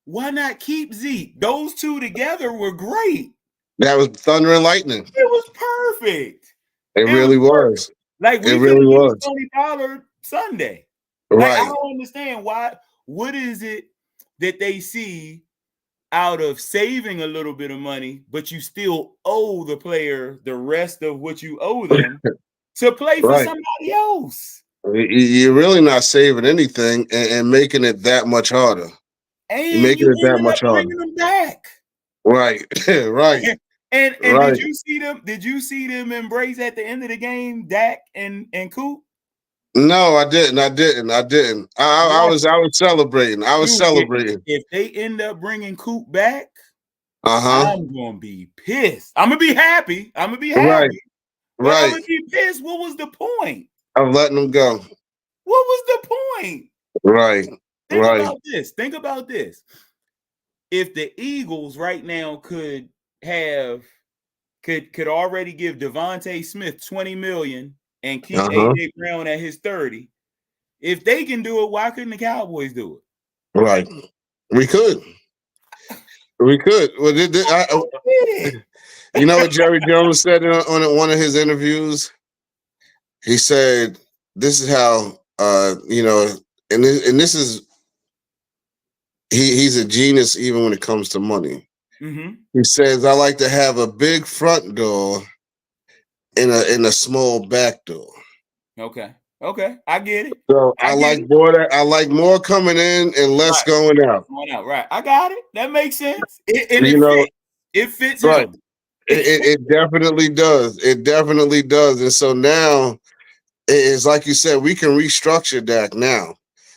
Why not keep Zeke? Those two together were great. That was thunder and lightning. It was perfect. It really was. Like we really was. Tony Pollard Sunday. Like, I don't understand why. What is it that they see out of saving a little bit of money, but you still owe the player the rest of what you owe them to play for somebody else? You're really not saving anything and making it that much harder. And you're making it that much harder. Bringing them back. Right. And Right. did you see them? Did you see them embrace at the end of the game, Dak and Coop? No, I didn't. I Yes, was celebrating. I was dude. celebrating. If they end up bringing Coop back, Uh-huh. I'm gonna be pissed. I'm gonna be happy. I'm gonna be Right. happy, but I'm Right. gonna be pissed. What was the point? I'm letting them go. What was the point? Right. Think Right. about this. Think about this. If the Eagles right now could already give Devontae Smith $20 million and keep AJ Brown at his 30, if they can do it, why couldn't the Cowboys do it? Right. We could. We could. Well, you know what Jerry Jones said on one of his interviews? He said, "This is how and this is he's a genius even when it comes to money." Mm-hmm. He says, "I like to have a big front door and a small back door." Okay, I get it. So I like more coming in and less going out. Right, I got it. That makes sense. It fits right. him. It definitely does. It definitely does. And so now it's like you said, we can restructure Dak now.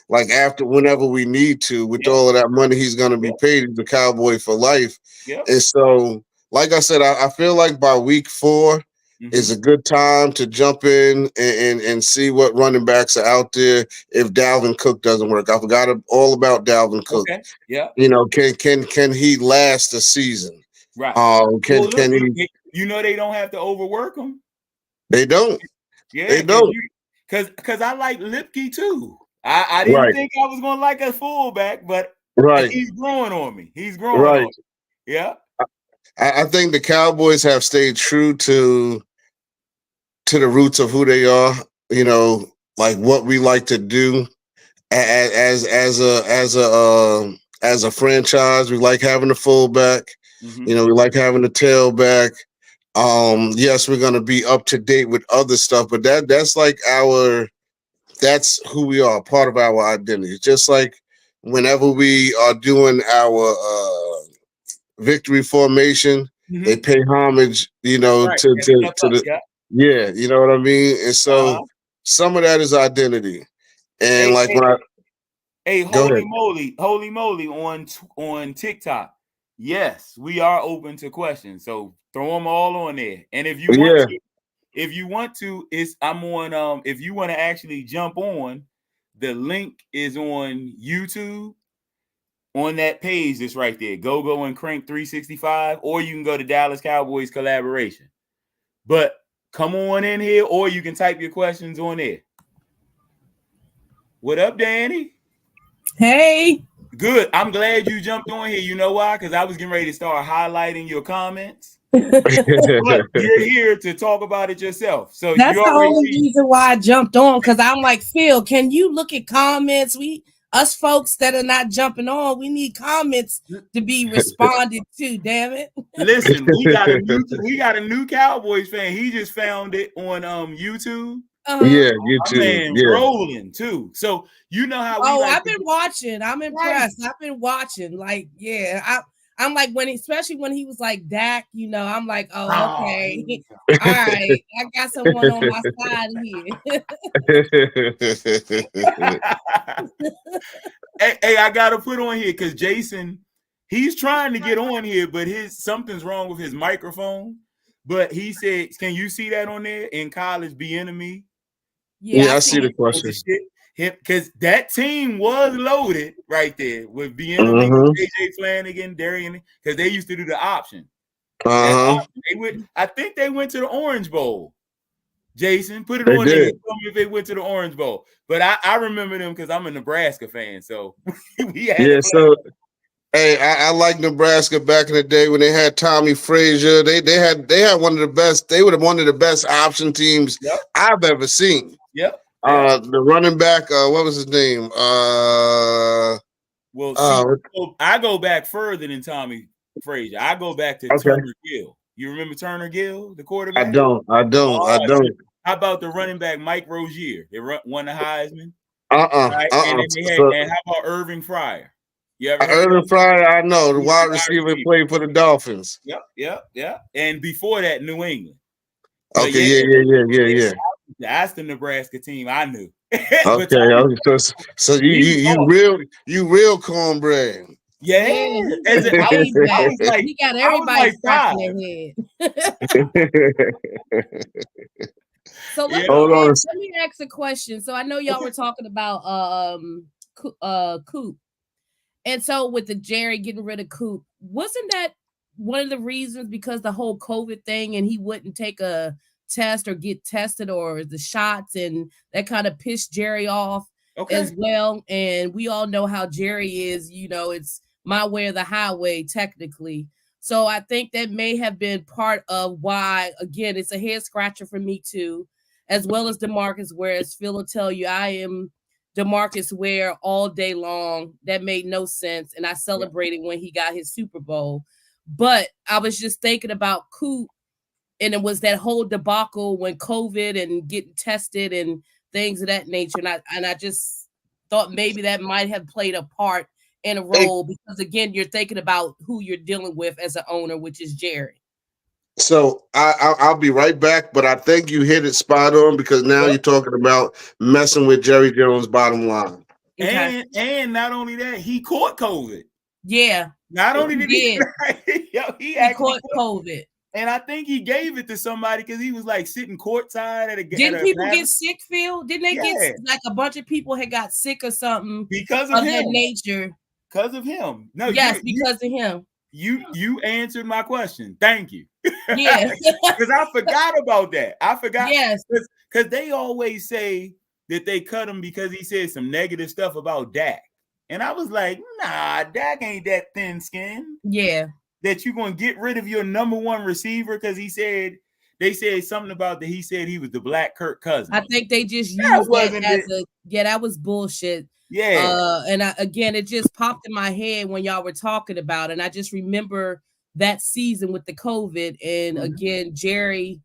Like after whenever we need to, with all of that money he's going to be paid, he's a Cowboy for life. Yep. And so, like I said, I feel like by week 4 is a good time to jump in and see what running backs are out there if Dalvin Cook doesn't work. I forgot all about Dalvin Cook. Okay. Yeah. You know, can he last a season? Right. Can he? You know they don't have to overwork him. They don't. Yeah, they don't. Because I like Lipke too. I didn't think I was gonna like a fullback, but he's growing on me. He's growing on me. Yeah. I think the Cowboys have stayed true to the roots of who they are. You know, like what we like to do as a franchise. We like having a fullback. You know, we like having a tailback. Yes, we're gonna be up to date with other stuff, but that's like that's who we are, part of our identity. Just like whenever we are doing our victory formation, they pay homage, to the you know what I mean? And so some of that is identity. And holy moly on TikTok. Yes, we are open to questions. So throw them all on there. And if you want to, I'm on if you want to actually jump on, the link is on YouTube on that page that's right there. Go and Crank 365, or you can go to Dallas Cowboys collaboration. But come on in here, or you can type your questions on there. What up, Danny? Hey. Good. I'm glad you jumped on here. You know why? Because I was getting ready to start highlighting your comments. But you're here to talk about it yourself. So that's the only reason why I jumped on, because I'm like, Phil, can you look at comments? Us folks that are not jumping on, we need comments to be responded to. Damn it! Listen, we got a new Cowboys fan. He just found it on YouTube. Yeah, YouTube. Rolling too. So you know how. I've been watching. I'm impressed. Right. I've been watching. Like, I'm like especially when he was like Dak. I'm like, oh, okay, all right. I got someone on my side here. hey, I gotta put on here because Jason, he's trying to get on here, but something's wrong with his microphone. But he said, "Can you see that on there in college? Bieniemy?" Yeah, I see the question. Because that team was loaded right there with Bieniemy, AJ Flanagan, Darian, because they used to do the option. I think they went to the Orange Bowl. Jason, put it on there. Tell me if they went to the Orange Bowl. But I remember them because I'm a Nebraska fan. So we had Hey, I like Nebraska back in the day when they had Tommy Frazier. They had one of the best. They were one of the best option teams I've ever seen. Yep. The running back, what was his name? I go back further than Tommy Frazier. I go back to Turner Gill. You remember Turner Gill, the quarterback? I don't. How about the running back Mike Rozier? They won the Heisman. Right? And how about Irving Fryer? You ever I heard heard of of him? Fryer. I know the He's a wide wide receiver receiver. played for the Dolphins. Yep. And before that, New England. But Okay, yeah. That's the Nebraska team I knew. But Okay, so he was you awesome. real cornbread. Yeah. He As got I was everybody. like, He got I was everybody like scratching 5. their head. So Yeah. Hold on. let me ask a question. So I know y'all were talking about Coop. And so with the Jerry getting rid of Coop, wasn't that one of the reasons because the whole COVID thing and he wouldn't take a test or get tested or the shots and that kind of pissed Jerry off as well. And we all know how Jerry is, it's my way or the highway technically. So I think that may have been part of why, again, it's a head scratcher for me too, as well as DeMarcus, whereas Phil will tell you I am DeMarcus Ware all day long. That made no sense. And I celebrated when he got his Super Bowl. But I was just thinking about Coop, and it was that whole debacle when COVID and getting tested and things of that nature. And I just thought maybe that might have played a part in a role because, again, you're thinking about who you're dealing with as an owner, which is Jerry. So I'll be right back, but I think you hit it spot on because now you're talking about messing with Jerry Jones' bottom line. Okay. And not only that, he caught COVID. Yeah. Not only did he actually caught COVID. And I think he gave it to somebody because he was like sitting courtside at a game. Didn't people get sick, Phil? Didn't they get like a bunch of people had got sick or something because of him. That nature? Because of him. No, yes, because of him. You answered my question. Thank you. Yeah. Because I forgot about that. I forgot. Yes. Because they always say that they cut him because he said some negative stuff about Dak. And I was like, nah, Dak ain't that thin skin. Yeah. That you're going to get rid of your number one receiver because they said something about that he said he was the black Kirk Cousins. I think they just used that as that was bullshit. Yeah. And again, it just popped in my head when y'all were talking about it. And I just remember that season with the COVID and again, Jerry,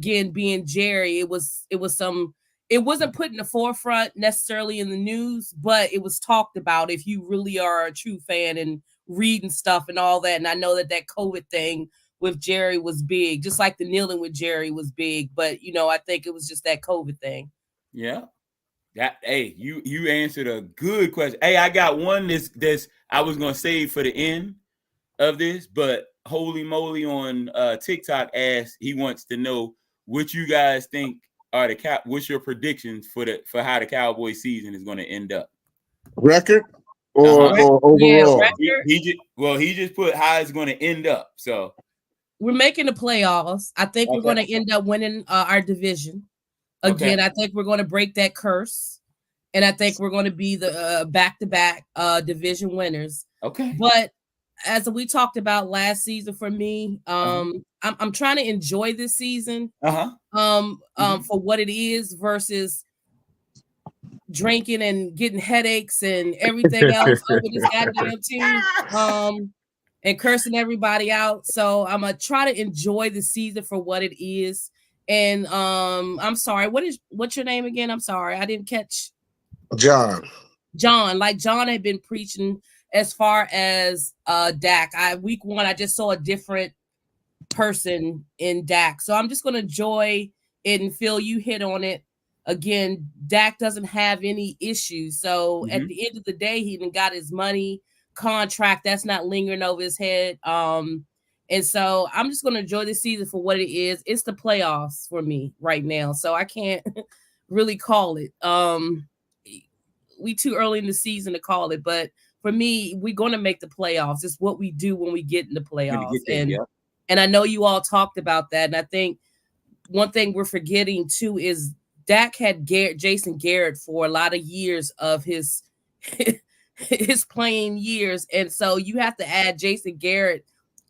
being Jerry, it wasn't put in the forefront necessarily in the news, but it was talked about if you really are a true fan and reading stuff and all that. And I know that COVID thing with Jerry was big, just like the kneeling with Jerry was big. But, I think it was just that COVID thing. Yeah. Hey, you answered a good question. Hey, I got one that's I was going to save for the end of this, but Holy Moly on TikTok asked, he wants to know what you guys think are what's your predictions for how the Cowboys season is going to end up? Record or overall? Yeah, he just put how it's going to end up. So we're making the playoffs. I think we're going to end up winning our division. Again, I think we're going to break that curse. And I think we're going to be the back-to-back division winners. Okay. But as we talked about last season for me, I'm trying to enjoy this season for what it is versus drinking and getting headaches and everything else over this goddamn team and cursing everybody out. So I'm going to try to enjoy the season for what it is. And I'm sorry, what's your name again? I'm sorry, I didn't catch. John. Like John had been preaching as far as Dak. Week 1, I just saw a different person in Dak. So I'm just gonna enjoy it, and Phil, you hit on it. Again, Dak doesn't have any issues. So at the end of the day, he even got his money contract. That's not lingering over his head. And so I'm just going to enjoy this season for what it is. It's the playoffs for me right now. So I can't really call it. We too early in the season to call it. But for me, we're going to make the playoffs. It's what we do when we get in the playoffs. And I know you all talked about that. And I think one thing we're forgetting too is Dak had Jason Garrett for a lot of years of his playing years. And so you have to add Jason Garrett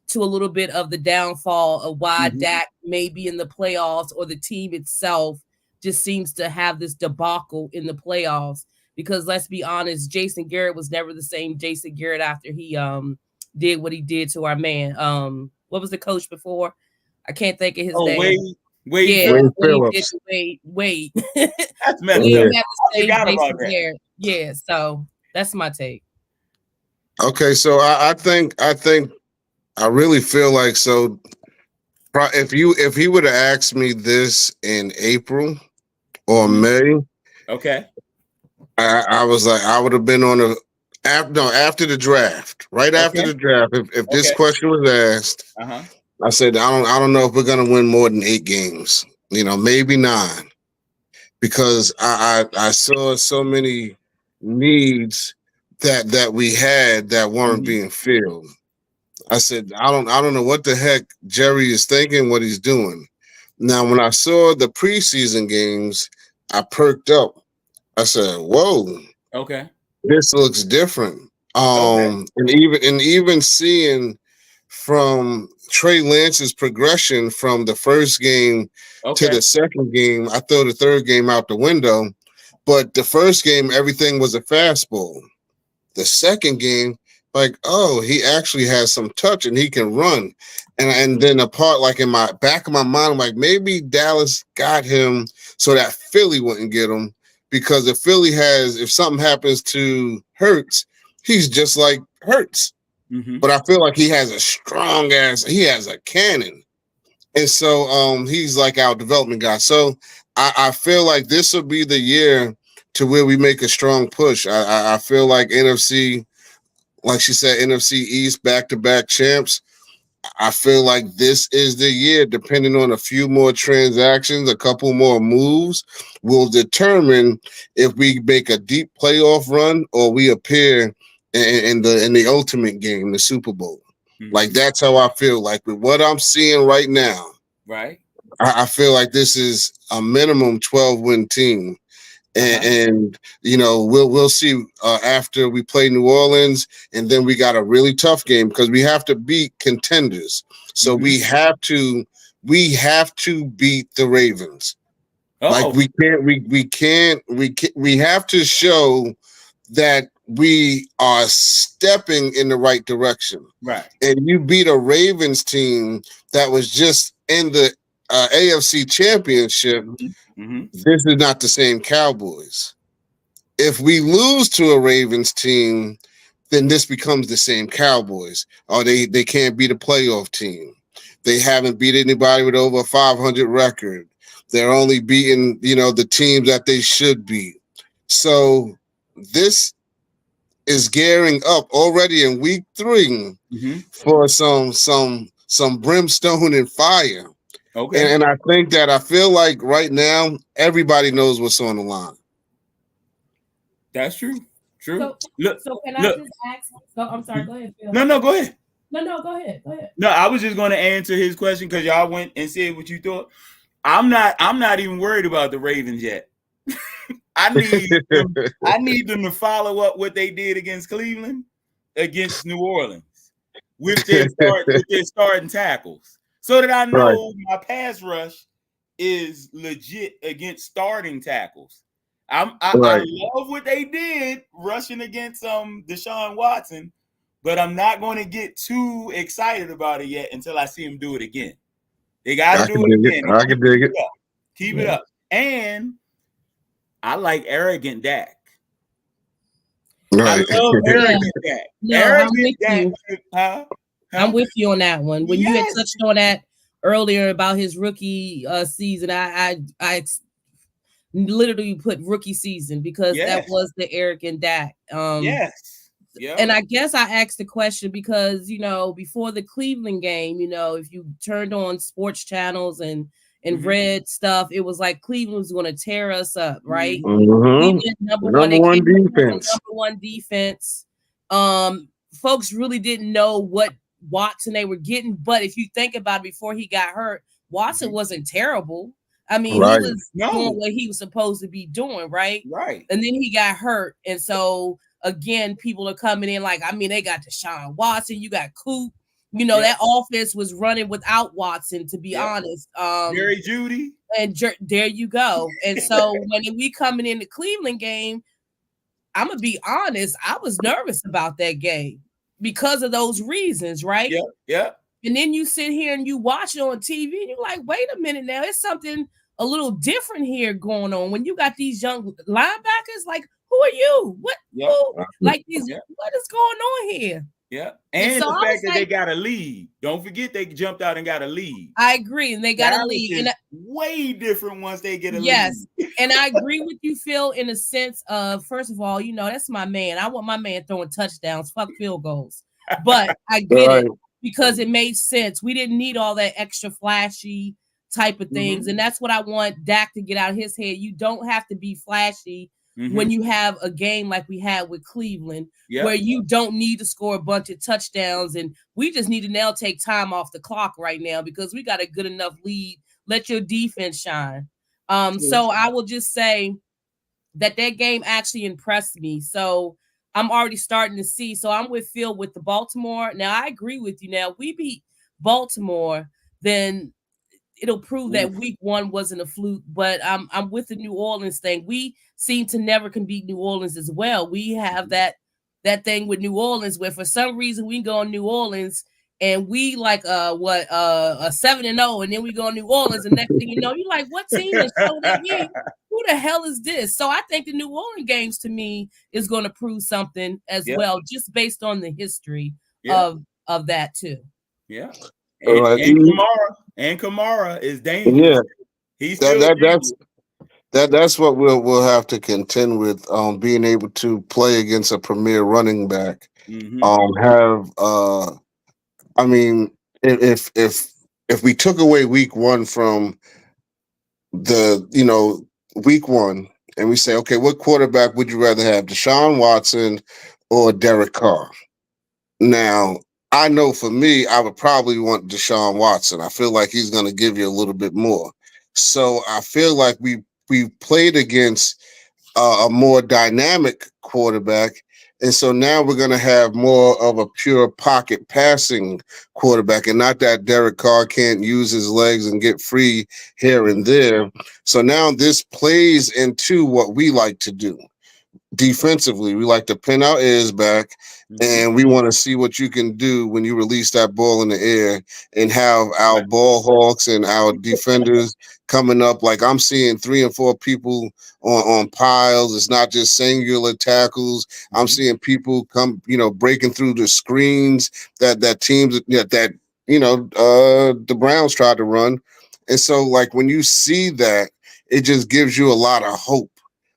to a little bit of the downfall of why Dak may be in the playoffs, or the team itself just seems to have this debacle in the playoffs. Because let's be honest, Jason Garrett was never the same Jason Garrett after he did what he did to our man. What was the coach before? I can't think of his name. Wade Phillips. Wade. That's messed up. I forgot about that. Yeah, so that's my take. Okay, so I think I really feel like so. If he would have asked me this in April or Mhm. May, Okay. I was like I would have been on a after the draft, right after Okay. the draft. If this Okay. question was asked, Uh-huh. I said I don't know if we're gonna win more than 8 games. You know, maybe 9, because I saw so many needs that we had that weren't Mhm. being filled. I said, I don't know what the heck Jerry is thinking, what he's doing. Now, when I saw the preseason games, I perked up. I said, whoa, Okay. this looks different. Okay. And even seeing from Trey Lance's progression from the first game to Okay. the second game, I throw the third game out the window. But the first game, everything was a fastball. The second game, like, oh, he actually has some touch and he can run. And then a part like in my back of my mind, I'm like, maybe Dallas got him so that Philly wouldn't get him. Because if Philly if something happens to Hurts, he's just like Hurts. Mm-hmm. But I feel like he has he has a cannon. And so he's like our development guy. So I feel like this will be the year to where we make a strong push. I feel like NFC, like she said, NFC East back-to-back champs. I feel like this is the year, depending on a few more transactions, a couple more moves, will determine if we make a deep playoff run or we appear in the ultimate game, the Super Bowl. Mm-hmm. Like that's how I feel. Like with what I'm seeing right now, Right. I feel like this is a minimum 12-win team. And you know we'll see after we play New Orleans, and then we got a really tough game because we have to beat contenders. So we have to beat the Ravens. Like we have to show that we are stepping in the right direction. Right. And you beat a Ravens team that was just in the AFC Championship. Mm-hmm. This is not the same Cowboys. If we lose to a Ravens team, then this becomes the same Cowboys. Or they can't beat a playoff team. They haven't beat anybody with over a 500 record. They're only beating, the teams that they should beat. So this is gearing up already in week 3 for some brimstone and fire. Okay. And I feel like right now everybody knows what's on the line. That's true. True. So can I just ask? I'm sorry. Go ahead, Phil. No, go ahead. No, go ahead. No, I was just going to answer his question because y'all went and said what you thought. I'm not even worried about the Ravens yet. I need them to follow up what they did against Cleveland, against New Orleans, with their starting tackles, so that I know my pass rush is legit against starting tackles. I love what they did rushing against Deshaun Watson, but I'm not going to get too excited about it yet until I see him do it again. They got to do it again. I can dig it. Keep it up. And I like arrogant Dak. Right. I love arrogant Dak. No, arrogant Dak. I'm with you on that one. When you had touched on that earlier about his rookie season, I literally put rookie season because that was the arrogant Dak. Yes. Yeah. And I guess I asked the question because, before the Cleveland game, if you turned on sports channels and read stuff, it was like Cleveland was going to tear us up, right? Cleveland, number one defense. Folks really didn't know what Watson they were getting, but if you think about it, before he got hurt, Watson wasn't terrible. I mean, he was doing what he was supposed to be doing, right? Right. And then he got hurt, and so again, people are coming in like, they got Deshaun Watson, you got Coop. That offense was running without Watson, to be honest. Jerry Jeudy. And there you go. And so when we coming in the Cleveland game, I'm going to be honest, I was nervous about that game because of those reasons, right? Yeah. And then you sit here and you watch it on TV and you're like, wait a minute now, it's something a little different here going on. When you got these young linebackers, like, who are you? What? Yeah. Who? Like these? Yeah. What is going on here? Yeah. And And so the I fact was that they like, got a lead. Don't forget they jumped out and got a lead. I agree, and they got a Dallas lead. is And way different once they get a yes, lead. and I agree with you, Phil, in a sense of, first of all, you know, that's my man. I want my man throwing touchdowns, fuck field goals. But I get Right. it because it made sense. We didn't need all that extra flashy type of things. And that's what I want Dak to get out of his head. You don't have to be flashy when you have a game like we had with Cleveland, where you don't need to score a bunch of touchdowns. And we just need to now take time off the clock right now because we got a good enough lead. Let your defense shine. So I will just say that game actually impressed me. So I'm already starting to see. So I'm with Phil with the Baltimore. Now I agree with you. Now if we beat Baltimore, then it'll prove that week 1 wasn't a fluke. But I'm with the New Orleans thing. We seem to never can beat New Orleans as well. We have that thing with New Orleans where for some reason we go in New Orleans and we like a 7-0, and then we go to New Orleans, and next thing you know, you're like, what team is showing at me? Who the hell is this? So I think the New Orleans games to me is going to prove something as well, just based on the history of that too. Yeah. And Kamara is dangerous. Yeah. He's still that's what we'll have to contend with, being able to play against a premier running back. I mean, if we took away week 1 from the, you know, week 1, and we say, okay, what quarterback would you rather have, Deshaun Watson or Derek Carr? Now, I know for me, I would probably want Deshaun Watson. I feel like he's going to give you a little bit more. So I feel like we played against a more dynamic quarterback. And so now we're going to have more of a pure pocket passing quarterback, and not that Derek Carr can't use his legs and get free here and there. So now this plays into what we like to do. Defensively, we like to pin our ears back, and we want to see what you can do when you release that ball in the air and have our ball hawks and our defenders coming up. Like I'm seeing 3 and 4 people on piles. It's not just singular tackles. I'm seeing people come, you know, breaking through the screens that teams that the Browns tried to run. And so, like, when you see that, it just gives you a lot of hope,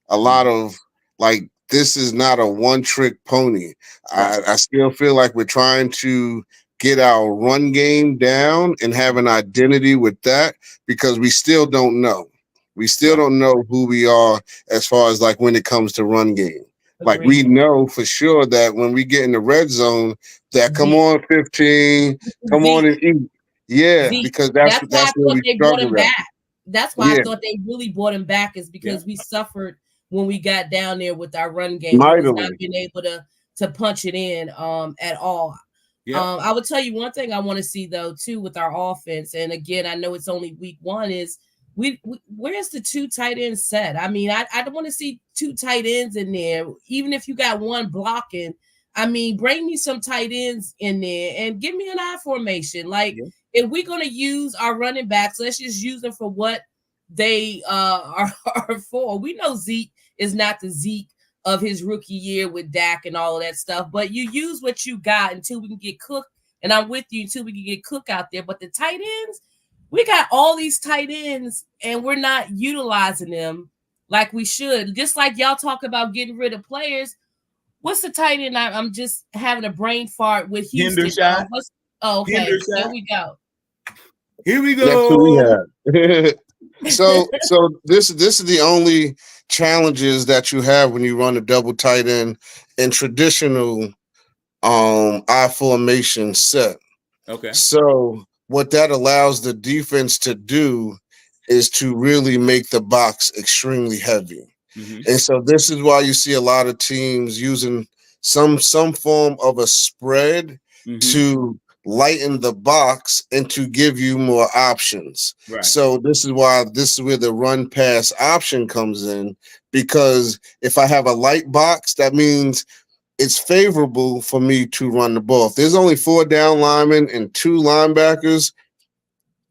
a lot of, like, this is not a one-trick pony. I still feel like we're trying to get our run game down and have an identity with that, because we still don't know. We still don't know who we are as far as, like, when it comes to run game. Like, we know for sure that when we get in the red zone, that come on 15, come on and eat. Yeah, because that's where we struggle at. That's why I thought they really brought him back, is because we suffered when we got down there with our run game. We was not being able to punch it in at all. I would tell you one thing I want to see though too with our offense, and again, I know it's only week 1, is where's the 2 tight ends set? I mean, I don't want to see 2 tight ends in there, even if you got one blocking. I mean, bring me some tight ends in there and give me an I formation. Like, if we're going to use our running backs, let's just use them for what they are for. We know Zeke is not the Zeke of his rookie year with Dak and all of that stuff, but you use what you got until we can get Cook, and I'm with you until we can get Cook out there. But the tight ends, we got all these tight ends, and we're not utilizing them like we should. Just like y'all talk about getting rid of players. What's the tight end? I'm just having a brain fart with Houston. Okay, there we go. Here we go. That's who we have. So this is the only challenges that you have when you run a double tight end in traditional I formation set. Okay. So what that allows the defense to do is to really make the box extremely heavy. And so this is why you see a lot of teams using some form of a spread to lighten the box and to give you more options. Right. So this is where the run pass option comes in, because if I have a light box, that means it's favorable for me to run the ball. If there's only 4 down linemen and 2 linebackers,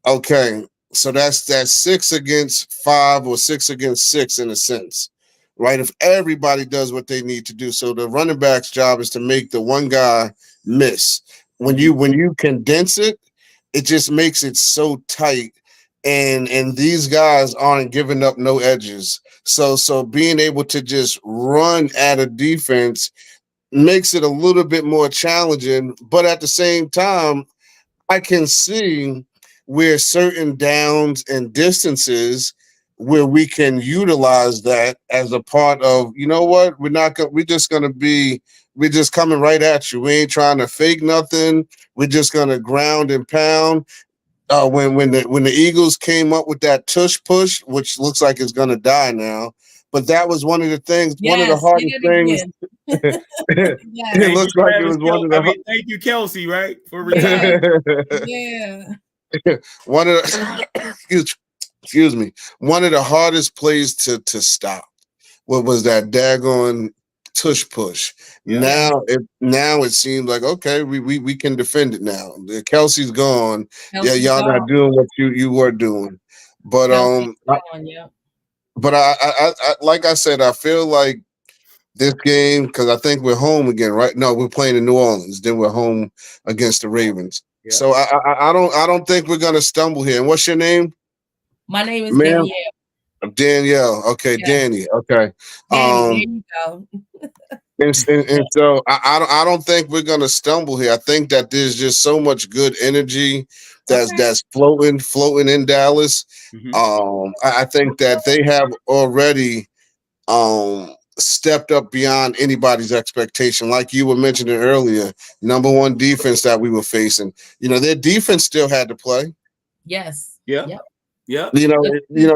okay, so that's 6 against 5 or 6 against 6 in a sense. right? If everybody does what they need to do. So the running back's job is to make the one guy miss. When you condense it, it just makes it so tight. And these guys aren't giving up no edges. So being able to just run at a defense makes it a little bit more challenging, but at the same time, I can see where certain downs and distances where we can utilize that as a part of, you know what, we're just gonna be, we're just coming right at you. We ain't trying to fake nothing. We're just gonna ground and pound. When the Eagles came up with that tush push, which looks like it's gonna die now, but that was one of the things, one of the hardest things. It looks like it was one of the. Thank you, Kelsey, right, for retiring. One of the, excuse me, one of the hardest plays to stop. What was that daggone tush push? Yeah. Now it seems like okay, we can defend it now. Kelsey's gone. Kelsey's y'all gone. Not doing what you were doing, but But I like I said, I feel like this game, because I think we're home again, right? No, we're playing in New Orleans. Then we're home against the Ravens. Yeah. So I don't think we're gonna stumble here. And what's your name? My name is Danielle. Danielle. Okay, yeah. Danny. Okay. Danny, there you go. and so I don't think we're gonna stumble here. I think that there's just so much good energy that's floating in Dallas. Mm-hmm. I think that they have already stepped up beyond anybody's expectation. Like you were mentioning earlier, number one defense that we were facing. You know, their defense still had to play. Yes. Yeah. Yep. Yeah. You know,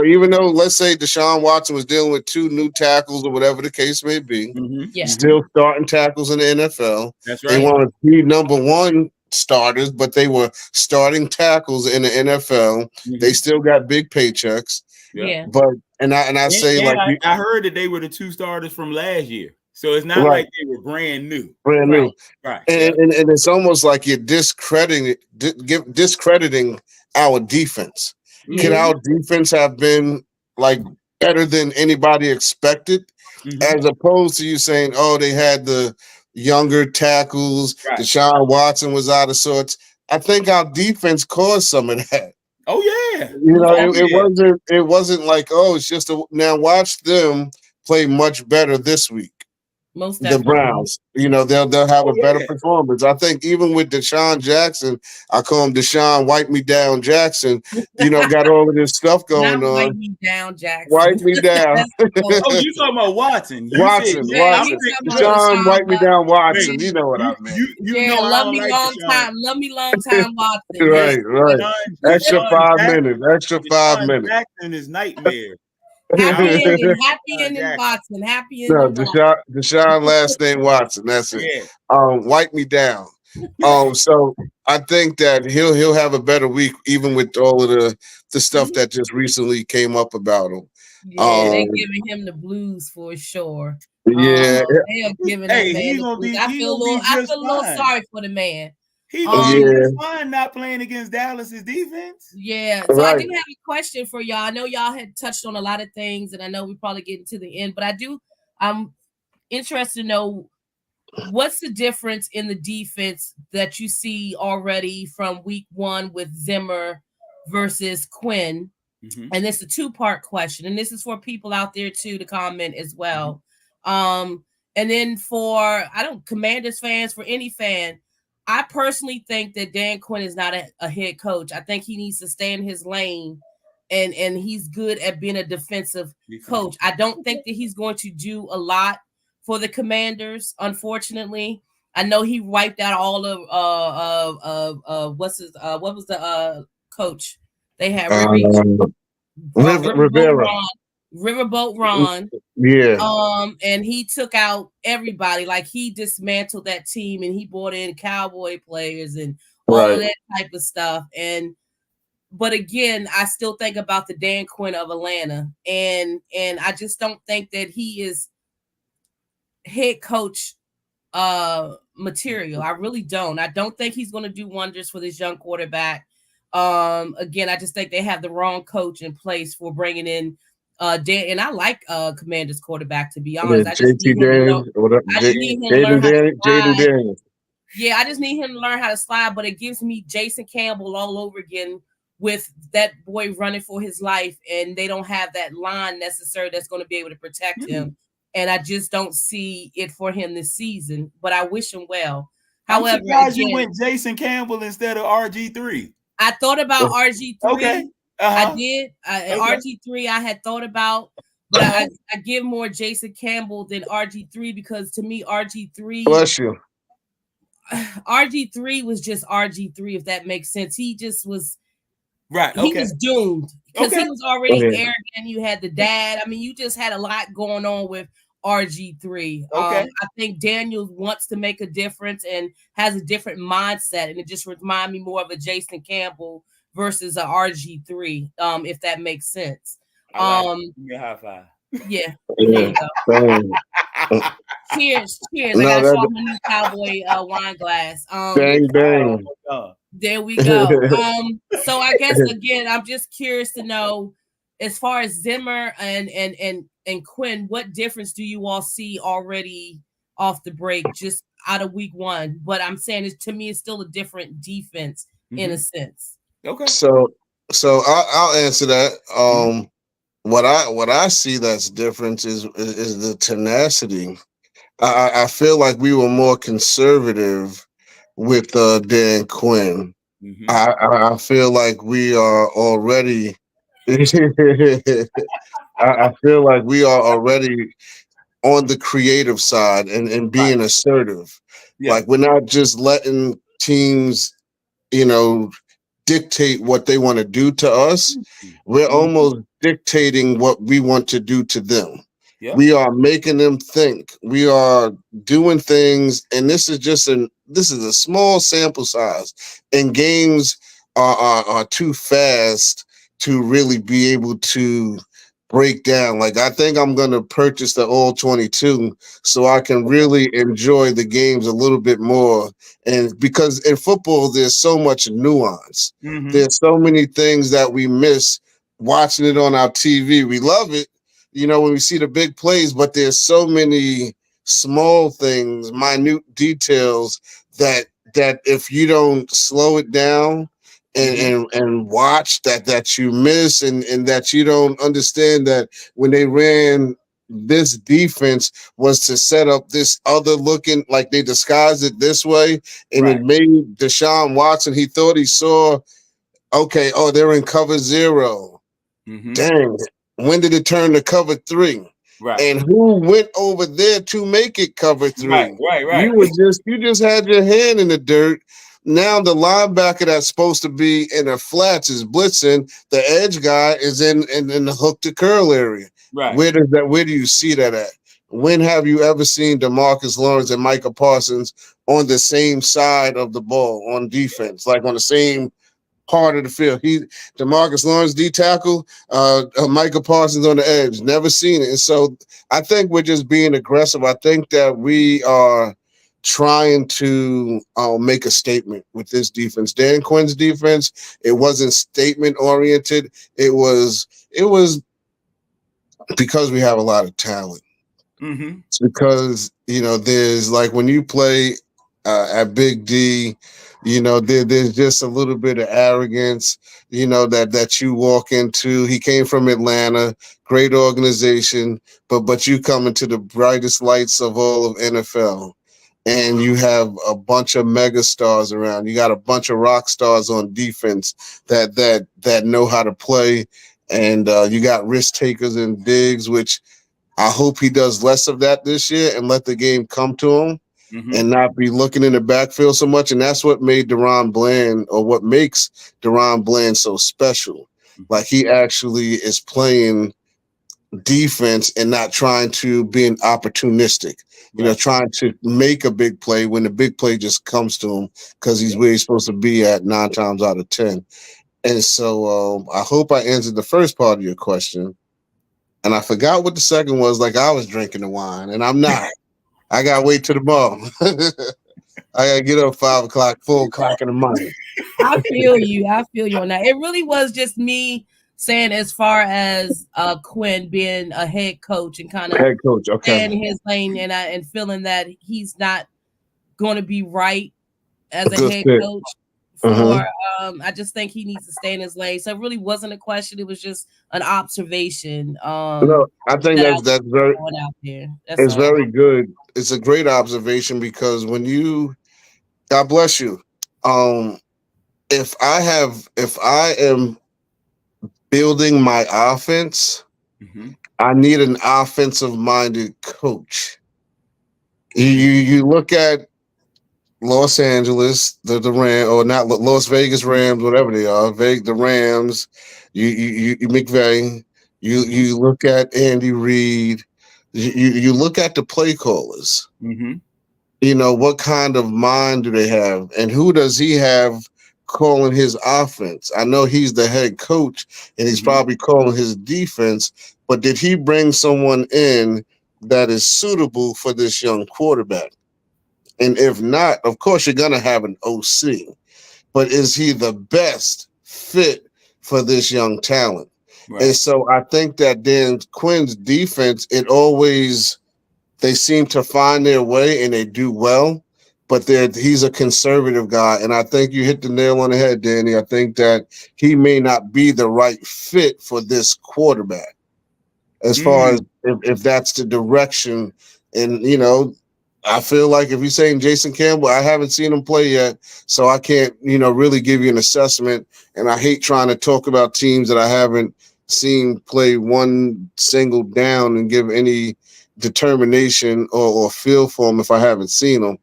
even though let's say Deshaun Watson was dealing with 2 new tackles or whatever the case may be, still starting tackles in the NFL. That's right. They want to be number one starters, but they were starting tackles in the NFL. Mm-hmm. They still got big paychecks. Yeah. But I say I heard that they were the 2 starters from last year. So it's not like they were brand new. Brand new. Right. And it's almost like you're discrediting our defense. Mm-hmm. Could our defense have been like better than anybody expected? Mm-hmm. As opposed to you saying, oh, they had the younger tackles, Deshaun Watson was out of sorts. I think our defense caused some of that. Oh yeah. You know, it wasn't like, oh, it's just now watch them play much better this week. Most definitely. The Browns, you know, they'll have a better performance. I think even with Deshaun Jackson, I call him Deshaun Wipe Me Down Jackson, you know, got all of this stuff going on. Wipe me down, Jackson. Wipe me down. Oh, you talking about Watson. Watson. Deshaun Wipe Me Down Watson. You know what I mean. You know love me long time. Love me long time Watson. Right. Extra 5 minutes. Extra 5 minutes. Jackson is nightmare. Happy ending Watson. Happy ending. Deshaun last name Watson. That's it. Yeah. Wipe me down. So I think that he'll have a better week, even with all of the stuff that just recently came up about him. Yeah, they're giving him the blues for sure. Yeah, they are giving him the blues. I feel a little sorry for the man. He was fine not playing against Dallas's defense. Yeah. So I do have a question for y'all. I know y'all had touched on a lot of things, and I know we probably getting to the end, but I'm interested to know what's the difference in the defense that you see already from week 1 with Zimmer versus Quinn. Mm-hmm. And this is a 2-part question, and this is for people out there too to comment as well. Mm-hmm. And then for Commanders fans, for any fan, I personally think that Dan Quinn is not a head coach. I think he needs to stay in his lane, and he's good at being a defensive coach. I don't think that he's going to do a lot for the Commanders, unfortunately. I know he wiped out all of what was the coach they had? Riverboat Ron. Yeah. And he took out everybody. Like, he dismantled that team, and he brought in cowboy players and all of that type of stuff. But again, I still think about the Dan Quinn of Atlanta, and I just don't think that he is head coach material. I really don't. I don't think he's going to do wonders for this young quarterback. Again, I just think they have the wrong coach in place for bringing in Dan, and I like Commanders quarterback, to be Yeah, honest. I just need JT him to know. Daniels, what up? I just need him to learn Jaden how to Jaden slide. Daniels. Yeah, I just need him to learn how to slide, but it gives me Jason Campbell all over again with that boy running for his life, and they don't have that line necessary that's going to be able to protect him. And I just don't see it for him this season, but I wish him well. I'm However, surprised again, you went Jason Campbell instead of RG3. I thought about RG3. Okay. I did. Okay. RG3 I had thought about, but I give more Jason Campbell than RG3 because to me, RG3. Bless you. RG3 was just RG3, if that makes sense. He just was right. He was doomed because he was already arrogant. You had the dad. I mean, you just had a lot going on with RG3. I think Daniel wants to make a difference and has a different mindset, and it just reminds me more of a Jason Campbell versus a RG3. If that makes sense. Give me a high five. Yeah. There you go. Cheers. No, I got my new cowboy wine glass. Bang bang. There we go. So I guess again, I'm just curious to know, as far as Zimmer and Quinn, what difference do you all see already off the break, just out of week one? But I'm saying, to me, it's still a different defense in a sense. Okay. So I'll answer that. What I see that's different is the tenacity. I feel like we were more conservative with Dan Quinn. I feel like we are already. I feel like we are already on the creative side and being assertive. Yeah. Like, we're not just letting teams, dictate what they want to do to us. We're almost dictating what we want to do to them. Yep. We are making them think. We are doing things, and this is a small sample size, and games are too fast to really be able to break down. Like, I think I'm going to purchase the All 22 so I can really enjoy the games a little bit more. And because in football, there's so much nuance. There's so many things that we miss watching it on our TV. We love it, when we see the big plays, but there's so many small things, minute details that if you don't slow it down and watch that you miss, and that you don't understand that when they ran this defense was to set up this other looking, like they disguised it this way, and it made Deshaun Watson, he thought he saw, they're in cover 0. Dang, when did it turn to cover 3? Right. And who went over there to make it cover 3? Right. You just had your hand in the dirt. Now the linebacker that's supposed to be in the flats is blitzing. The edge guy is in the hook to curl area. Right. Where do you see that at? When have you ever seen DeMarcus Lawrence and Micah Parsons on the same side of the ball on defense, like on the same part of the field? DeMarcus Lawrence D tackle, Micah Parsons on the edge. Never seen it. And so I think we're just being aggressive. I think that we are trying to make a statement with this defense. Dan Quinn's defense, it wasn't statement oriented. It was because we have a lot of talent. It's because, there's, like, when you play at Big D, there's just a little bit of arrogance, that you walk into. He came from Atlanta, great organization, but you come into the brightest lights of all of NFL. And you have a bunch of mega stars around. You got a bunch of rock stars on defense that know how to play. And you got risk takers and Diggs, which I hope he does less of that this year and let the game come to him and not be looking in the backfield so much. And that's what made DaRon Bland, or what makes DaRon Bland so special. Like, he actually is playing defense and not trying to be opportunistic. Trying to make a big play when the big play just comes to him because he's where he's supposed to be at 9 times out of 10. And so I hope I answered the first part of your question. And I forgot what the second was. Like, I was drinking the wine, and I'm not. I got to wait till tomorrow. I got to get up 5 o'clock, 4 o'clock in the morning. I feel you on that. It really was just me saying as far as Quinn being a head coach and kind of Head coach, okay. in his lane and feeling that he's not going to be right as a Good head fit. coach for I just think he needs to stay in his lane. So it really wasn't a question, it was just an observation. No, I think that that's very going out there. That's it's all. very good. It's a great observation because when you, God bless you. If I am building my offense, I need an offensive minded coach. You look at Los Angeles, the Rams, or not Las Vegas Rams, whatever they are, the Rams. You McVay. You look at Andy Reid. You look at the play callers. You know, what kind of mind do they have, and who does he have calling his offense? I know he's the head coach, and he's probably calling his defense. But did he bring someone in that is suitable for this young quarterback? And if not, of course, you're going to have an OC. But is he the best fit for this young talent? Right. And so I think that Dan Quinn's defense, they seem to find their way and they do well. But he's a conservative guy. And I think you hit the nail on the head, Danny. I think that he may not be the right fit for this quarterback as far as if that's the direction. And, you know, I feel like if you're saying Jason Campbell, I haven't seen him play yet, so I can't, really give you an assessment. And I hate trying to talk about teams that I haven't seen play one single down and give any determination or feel for them if I haven't seen them.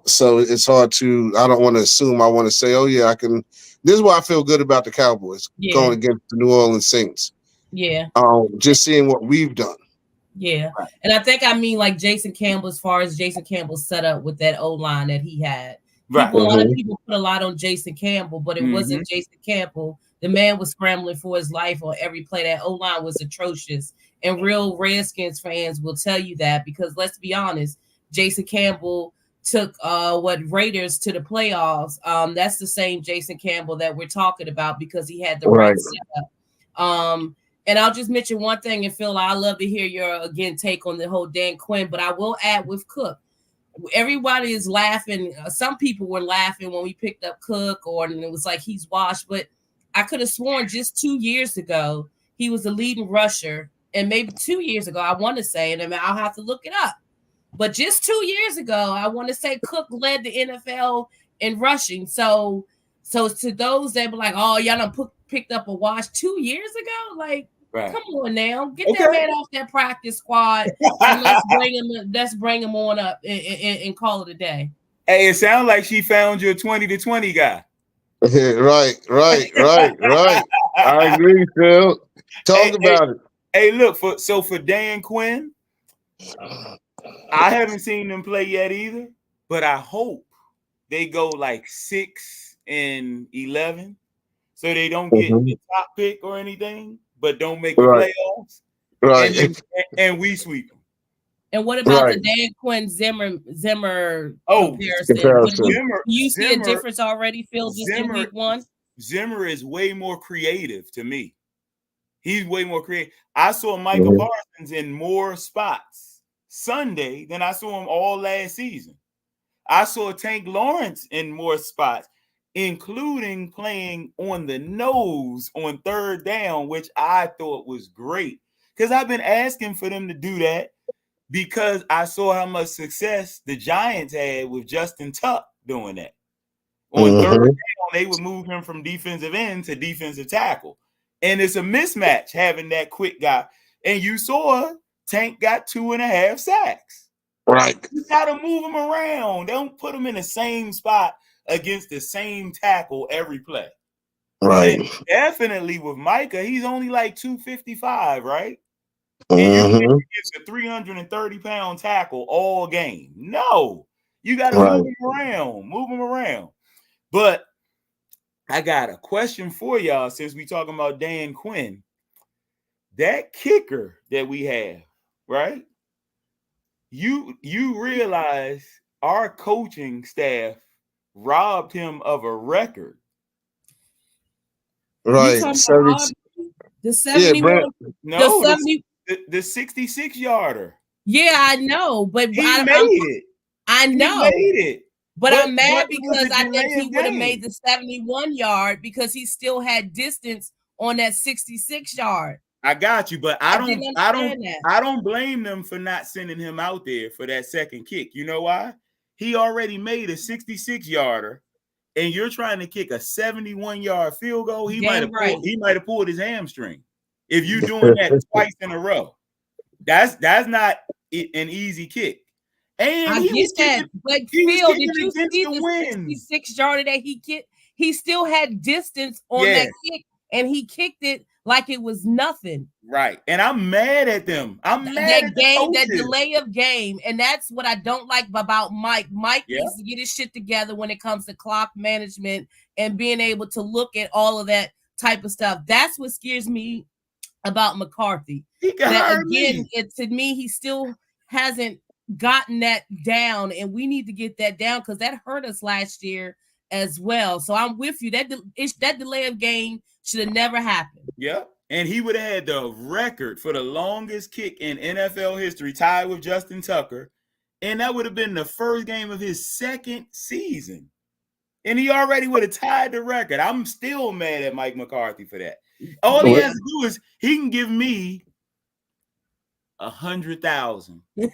So it's hard I don't want to assume. I want to say, oh, yeah, I can. This is why I feel good about the Cowboys going against the New Orleans Saints. Yeah. Just seeing what we've done. Yeah. Right. And I think like Jason Campbell, as far as Jason Campbell's setup with that O-line that he had. Right. A lot of people put a lot on Jason Campbell, but it wasn't Jason Campbell. The man was scrambling for his life on every play. That O-line was atrocious. And real Redskins fans will tell you that because let's be honest, Jason Campbell took Raiders to the playoffs. That's the same Jason Campbell that we're talking about because he had the right setup. And I'll just mention one thing, and Phil, I love to hear your take on the whole Dan Quinn, but I will add with Cook. Everybody is laughing. Some people were laughing when we picked up Cook, and it was like he's washed. But I could have sworn just 2 years ago he was the leading rusher, and maybe 2 years ago I want to say, and I'll have to look it up. But just 2 years ago, I want to say Cook led the NFL in rushing. So to those that be like, "Oh, y'all done picked up a wash 2 years ago," like. Right. Come on now, get that man off that practice squad and let's bring him on up and call it a day. Hey, it sounds like she found your 20-20 guy. Right. I agree, Phil. Talk about it. Hey, look, for Dan Quinn, I haven't seen them play yet either, but I hope they go like 6-11, so they don't get the top pick or anything. But don't make the playoffs, right? And we sweep them. And what about the Dan Quinn Zimmer comparison? You see a difference already, Phil, just in week one? Zimmer is way more creative to me. He's way more creative. I saw Michael Parsons in more spots Sunday than I saw him all last season. I saw Tank Lawrence in more spots, including playing on the nose on third down, which I thought was great. Because I've been asking for them to do that because I saw how much success the Giants had with Justin Tuck doing that. On third down, they would move him from defensive end to defensive tackle. And it's a mismatch having that quick guy. And you saw Tank got 2.5 sacks. Right. You got to move him around. Don't put him in the same spot against the same tackle every play. Right. And definitely with Micah, he's only like 255, right? And you're against a 330-pound tackle all game. No, you got to move him around. But I got a question for y'all since we talking about Dan Quinn. That kicker that we have, right? You realize our coaching staff robbed him of a record. Right. The 71, Brent. No, the 70. the 66 yarder. Yeah, I know, but He made it. I He know. made it. But I'm mad it was because a I think delay he of would have game. made the 71 yard because he still had distance on that 66 yard. I got you, but I don't blame them for not sending him out there for that second kick. You know why? He already made a 66 yarder, and you're trying to kick a 71-yard field goal. He might have pulled his hamstring if you're doing that twice in a row. That's not an easy kick. And I get that, but Phil, did you see the 66 yarder that he kicked? He still had distance on that kick, and he kicked it like it was nothing. Right. And I'm mad at them. I'm mad at the coaches. That delay of game, and that's what I don't like about Mike. Mike needs to get his shit together when it comes to clock management and being able to look at all of that type of stuff. That's what scares me about McCarthy. To me, he still hasn't gotten that down, and we need to get that down because that hurt us last year as well. So I'm with you. That delay of game should have never happened. Yep. And he would have had the record for the longest kick in NFL history, tied with Justin Tucker. And that would have been the first game of his second season. And he already would have tied the record. I'm still mad at Mike McCarthy for that. All he has to do is he can give me 100,000 and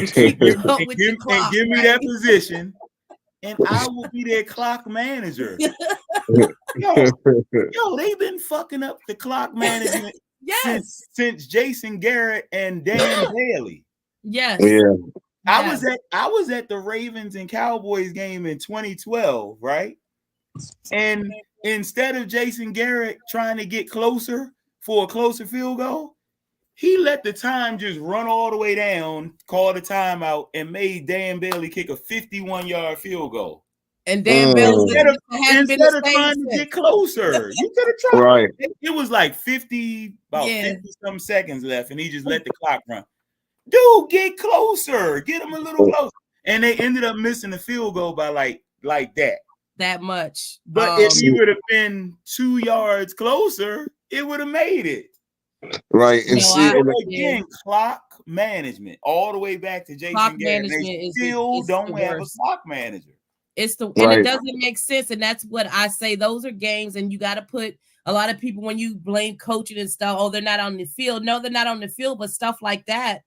give me that position, and I will be their clock manager. Yo, they've been fucking up the clock management since Jason Garrett and Dan Bailey. Yes. Yeah. I was at the Ravens and Cowboys game in 2012, right? And instead of Jason Garrett trying to get closer for a closer field goal, he let the time just run all the way down, called a timeout, and made Dan Bailey kick a 51-yard field goal. And Dan Bailey instead of trying to get closer, you could have tried. Right. It was like 50 some seconds left, and he just let the clock run. Dude, get closer. Get him a little closer. And they ended up missing the field goal by like that. That much. But if he would have been 2 yards closer, it would have made it. Right. And again, clock management all the way back to Jason Garrett. They still don't have a clock manager. And it doesn't make sense. And that's what I say. Those are games, and you got to put a lot of people when you blame coaching and stuff. Oh, they're not on the field. No, they're not on the field, but stuff like that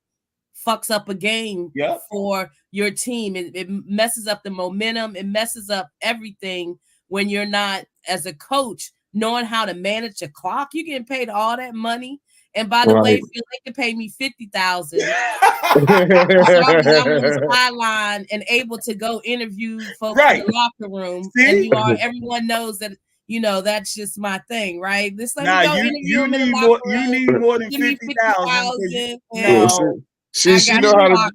fucks up a game for your team. It messes up the momentum. It messes up everything when you're not, as a coach, knowing how to manage a clock. You're getting paid all that money. And by the way, they can pay me $50,000. So I'm on the sideline and able to go interview folks in the locker room. See? And everyone knows that, that's just my thing, right? This you need more than 50,000. She know how to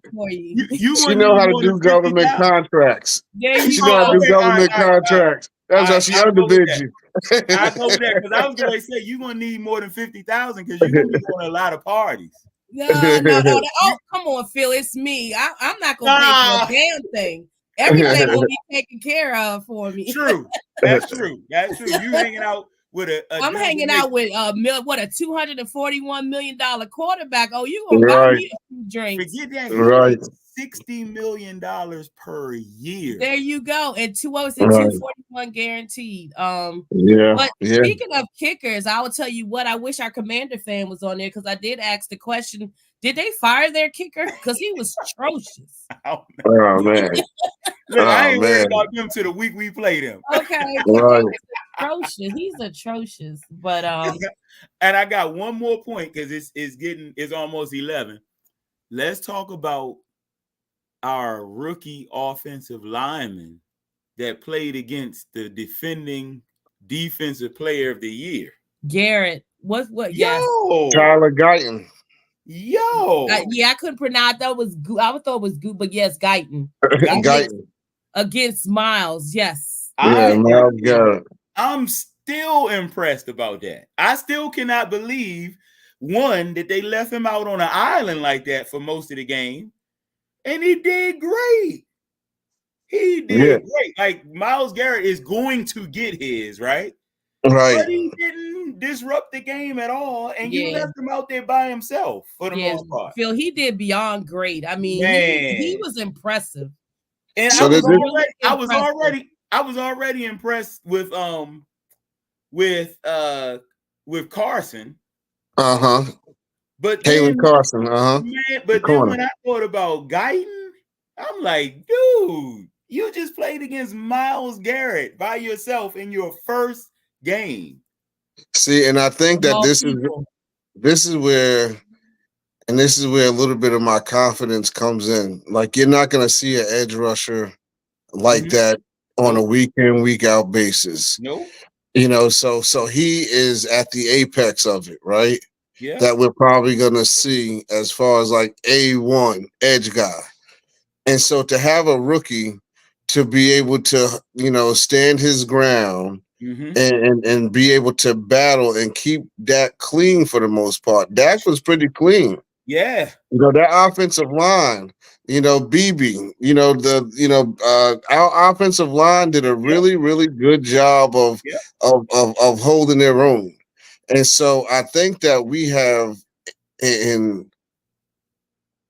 she know how to do government contracts. She know how to do government contracts. That's why she underbids you. I know that because I was going to say you're going to need more than 50,000 because you're going to be on a lot of parties. No. Oh, come on, Phil. It's me. I'm not going to pay for a damn thing. Everything will be taken care of for me. True. That's true. You hanging out with I'm hanging out with a $241 million quarterback. Oh, you gonna buy me a few drinks? Forget that. Right. $60 million per year. There you go. And 241 guaranteed. But speaking of kickers, I will tell you what, I wish our Commander fan was on there because I did ask the question, did they fire their kicker? Because he was atrocious. Oh man. Look, I ain't worried about them till the week we play them. Okay. Right. Atrocious. He's atrocious. But and I got one more point because it's almost 11. Let's talk about our rookie offensive lineman that played against the defending defensive player of the year. Garrett. What? Yes. Tyler Guyton. I couldn't pronounce. I thought it was good, but yes, Guyton. Guyton against Miles. Yes. Miles Garrett. I'm still impressed about that. I still cannot believe that they left him out on an island like that for most of the game. And he did great. He did great. Like Miles Garrett is going to get his, right? Right. but he didn't disrupt the game at all, and you Yeah. left him out there by himself for the most part. Phil, he did beyond great. I mean, he Man. was impressive. And So I was did this- already, I was Impressive. already, I was already impressed with Carson. Uh-huh. But Kalen then, Carson, uh-huh. man, but then corner. when I thought about Guyton, I'm like, dude, you just played against Myles Garrett by yourself in your first game. See, and I think that All this people. is where a little bit of my confidence comes in. Like, you're not gonna see an edge rusher like Mhm. that on a Nope. week in, week out basis. Nope. You know, so he is at the apex of it, right? Yeah. That we're probably gonna see as far as like A1 edge guy. And so to have a rookie to be able to, you know, stand his ground Mhm. and be able to battle and keep Dak clean for the most part. Dak was pretty clean. Yeah. You know, that offensive line, you know, BB, you know, our offensive line did a really, really good job of Yep. of holding their own. And so I think that we have in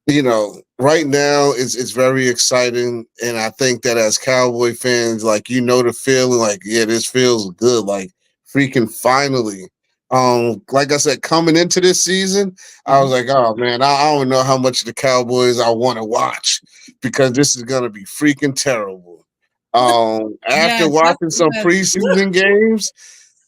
you know, right now it's very exciting, and I think that as Cowboy fans, like, you know, the feeling, like, yeah, this feels good, like freaking finally. Like I said, coming into this season, I was like, oh man, I don't know how much of the Cowboys I want to watch because this is gonna be freaking terrible. After Yes, watching some preseason games,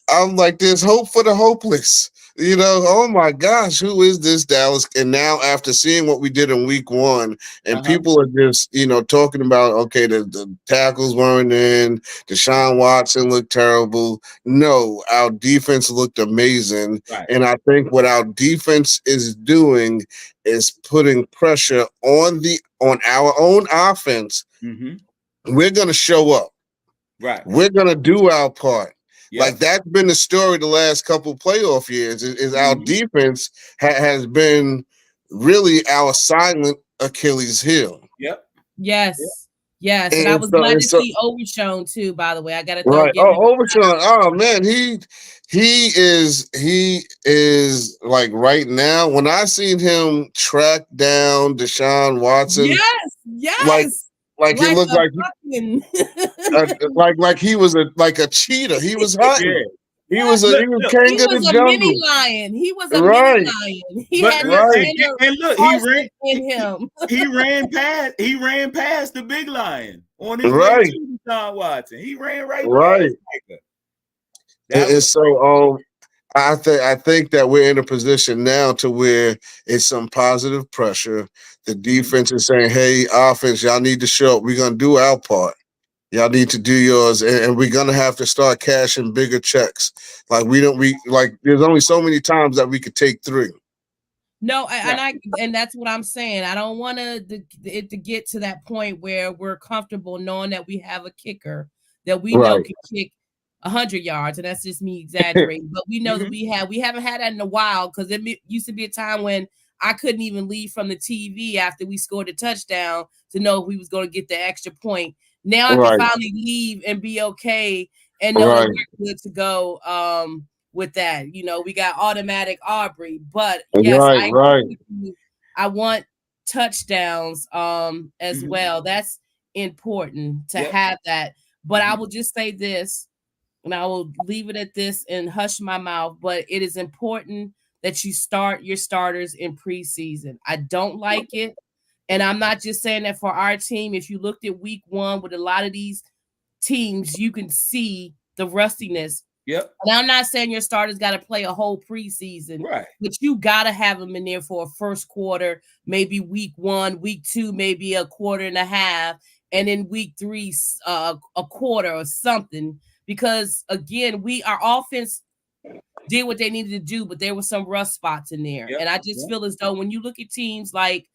I'm like, there's hope for the hopeless. You know, oh my gosh, who is this Dallas? And now, after seeing what we did in week one, and people are just, you know, talking about, okay, the tackles weren't in, Deshaun Watson looked terrible. No, our defense looked amazing. Right. And I think what our defense is doing is putting pressure on our own offense. Mhm. We're gonna show up. Right. We're gonna do our part. Yep. Like, that's been the story the last couple playoff years. Is our defense has been really our silent Achilles heel. Yep. Yes. Yes. And I was so- glad and to so- see Overshown too, by the way. I gotta Right. give him Overshown. Oh man, he is like, right now. When I seen him track down Deshaun Watson, Yes. like it looked a like fucking- like he was a cheetah. He was hunting. Yeah. He was Look, king he of the was a jungle. mini lion. He was a Right. mini lion. He But had look, Right. and look, horses in him. he ran past the big lion on his way Right. to Deshaun Watson. He ran right Right. past Micah. That And was so I think that we're in a position now to where it's some positive pressure. The defense is saying, hey, offense, y'all need to show up. We're gonna do our part. Y'all need to do yours, and we're gonna have to start cashing bigger checks. Like, there's only so many times that we could take 3. No, and that's what I'm saying. I don't want it to get to that point where we're comfortable knowing that we have a kicker that we know Right. can kick 100 yards, and that's just me exaggerating. But we know that we haven't had that in a while, because it used to be a time when I couldn't even leave from the TV after we scored a touchdown to know if we was going to get the extra point. Now I Right. can finally leave and be okay and know that we're good to go. With that, you know, we got automatic Aubrey, but yes, I agree with you. I want touchdowns as well. That's important to have that. But I will just say this, and I will leave it at this and hush my mouth. But it is important that you start your starters in preseason. I don't like it, and I'm not just saying that for our team. If you looked at week one with a lot of these teams, you can see the rustiness. Yep. And I'm not saying your starters got to play a whole preseason, Right. but you got to have them in there for a first quarter, maybe week 1, week 2, maybe a quarter and a half, and then week 3, a quarter or something. Because again, our offense did what they needed to do, but there were some rust spots in there. Yep. And I just feel as though when you look at teams like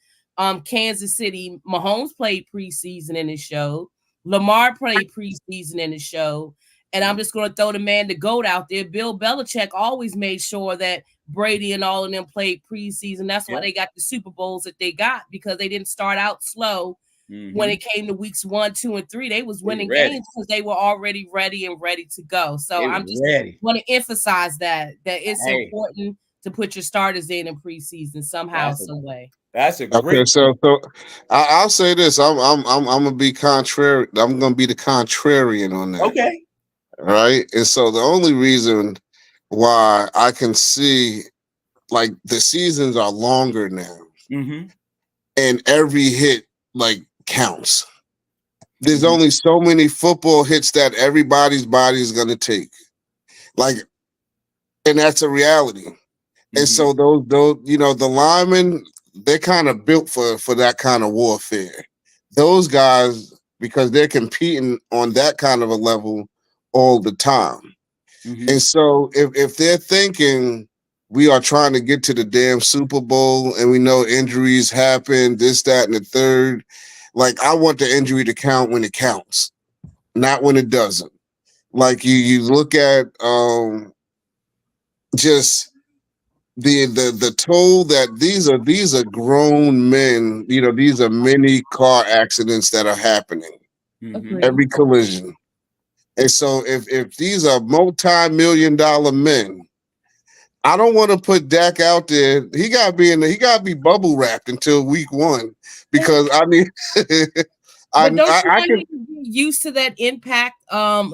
Kansas City, Mahomes played preseason in his show. Lamar played preseason in his show. And I'm just going to throw the GOAT out there. Bill Belichick always made sure that Brady and all of them played preseason. That's why they got the Super Bowls that they got, because they didn't start out slow. when it came to weeks 1, 2, and 3. They was winning ready. games because they were already ready to go. So They I'm was just ready. want to emphasize that it's Hey. important to put your starters in preseason somehow, some way. That's a Okay, great. so I'll say this. I'm gonna be contrary. I'm gonna be the contrarian on that. Okay. Right. And so the only reason why I can see like the seasons are longer now, and every hit like counts. There's only so many football hits that everybody's body is gonna take. Like, and that's a reality. And so those the linemen, they're kind of built for that kind of warfare. Those guys, because they're competing on that kind of a level all the time. And so if they're thinking we are trying to get to the damn Super Bowl and we know injuries happen, this, that, and the third, like I want the injury to count when it counts, not when it doesn't. Like you look at just the toll that these are grown men, these are many car accidents that are happening. Every collision. And so if these are multi-million-dollar men, I don't want to put Dak out there. He gotta be bubble wrapped until week 1. Because I mean but don't I can get used to that impact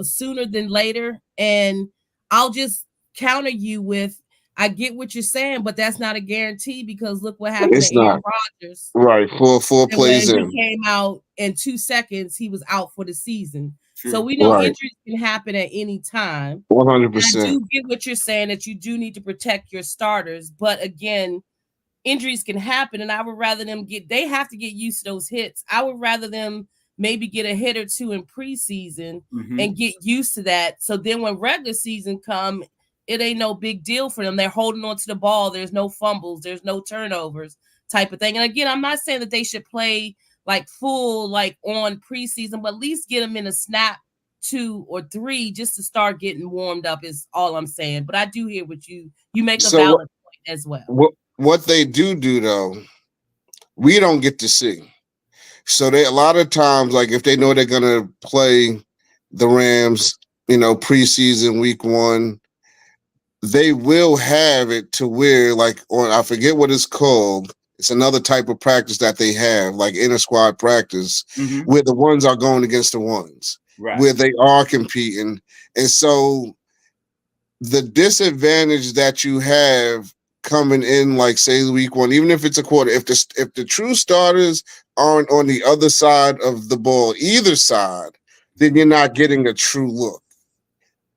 sooner than later. And I'll just counter you with I get what you're saying, but that's not a guarantee because look what happened to Aaron Rodgers. Right, four plays when in. He came out in 2 seconds, he was out for the season. True. So we know injuries can happen at any time. 100%. I do get what you're saying that you do need to protect your starters, but again, injuries can happen, and I would rather them they have to get used to those hits. I would rather them maybe get a hit or two in preseason and get used to that. So then when regular season come, it ain't no big deal for them. They're holding on to the ball. There's no fumbles. There's no turnovers type of thing. And again, I'm not saying that they should play like full, like on preseason, but at least get them in a snap 2 or 3 just to start getting warmed up is all I'm saying. But I do hear what you make a valid point as well. What they do though, we don't get to see. So they a lot of times, like if they know they're gonna play the Rams, preseason week 1, they will have it to where like on I forget what it's called. It's another type of practice that they have, like inter squad practice, where the ones are going against the ones, where they are competing. And so the disadvantage that you have coming in, like say week 1, even if it's a quarter, if the true starters aren't on the other side of the ball, either side, then you're not getting a true look.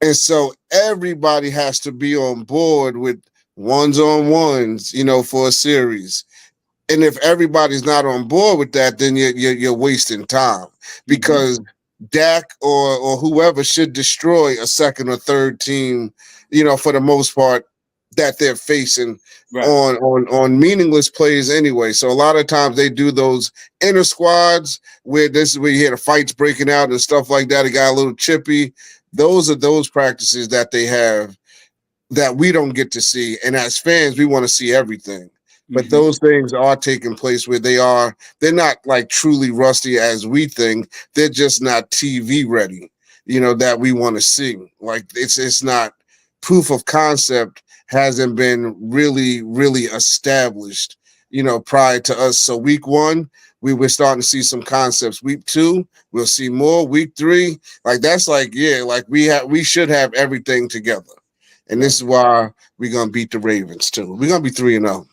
And so everybody has to be on board with ones-on-ones, for a series. And if everybody's not on board with that, then you're wasting time because Dak or whoever should destroy a second or third team, for the most part that they're facing on meaningless plays anyway. So a lot of times they do those inner squads where this is where you hear the fights breaking out and stuff like that. It got a little chippy. Those are those practices that they have that we don't get to see. And as fans, we want to see everything. But those things are taking place where they're not like truly rusty as we think. They're just not TV ready, that we want to see. Like it's not proof of concept hasn't been really, really established, prior to us. So week 1, we were starting to see some concepts. Week 2, we'll see more. Week 3, like that's like, like we should have everything together. And this is why we're gonna beat the Ravens too. We're gonna be 3-0.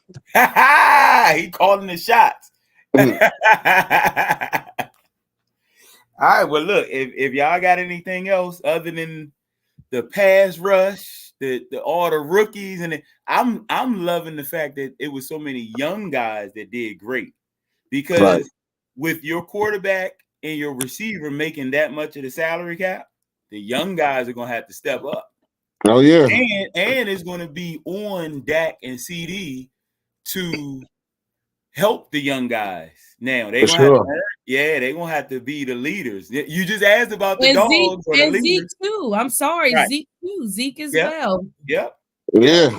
He calling the shots. All right. Well, look, if y'all got anything else other than the pass rush, all the rookies, and I'm loving the fact that it was so many young guys that did great because with your quarterback and your receiver making that much of the salary cap, the young guys are gonna have to step up. Oh yeah, and it's going to be on Dak and CD to help the young guys. Now they're gonna have to be the leaders. You just asked about the dogs or the leaders. Zeke too. I'm sorry, Zeke too. Zeke as well. Yep. Yeah.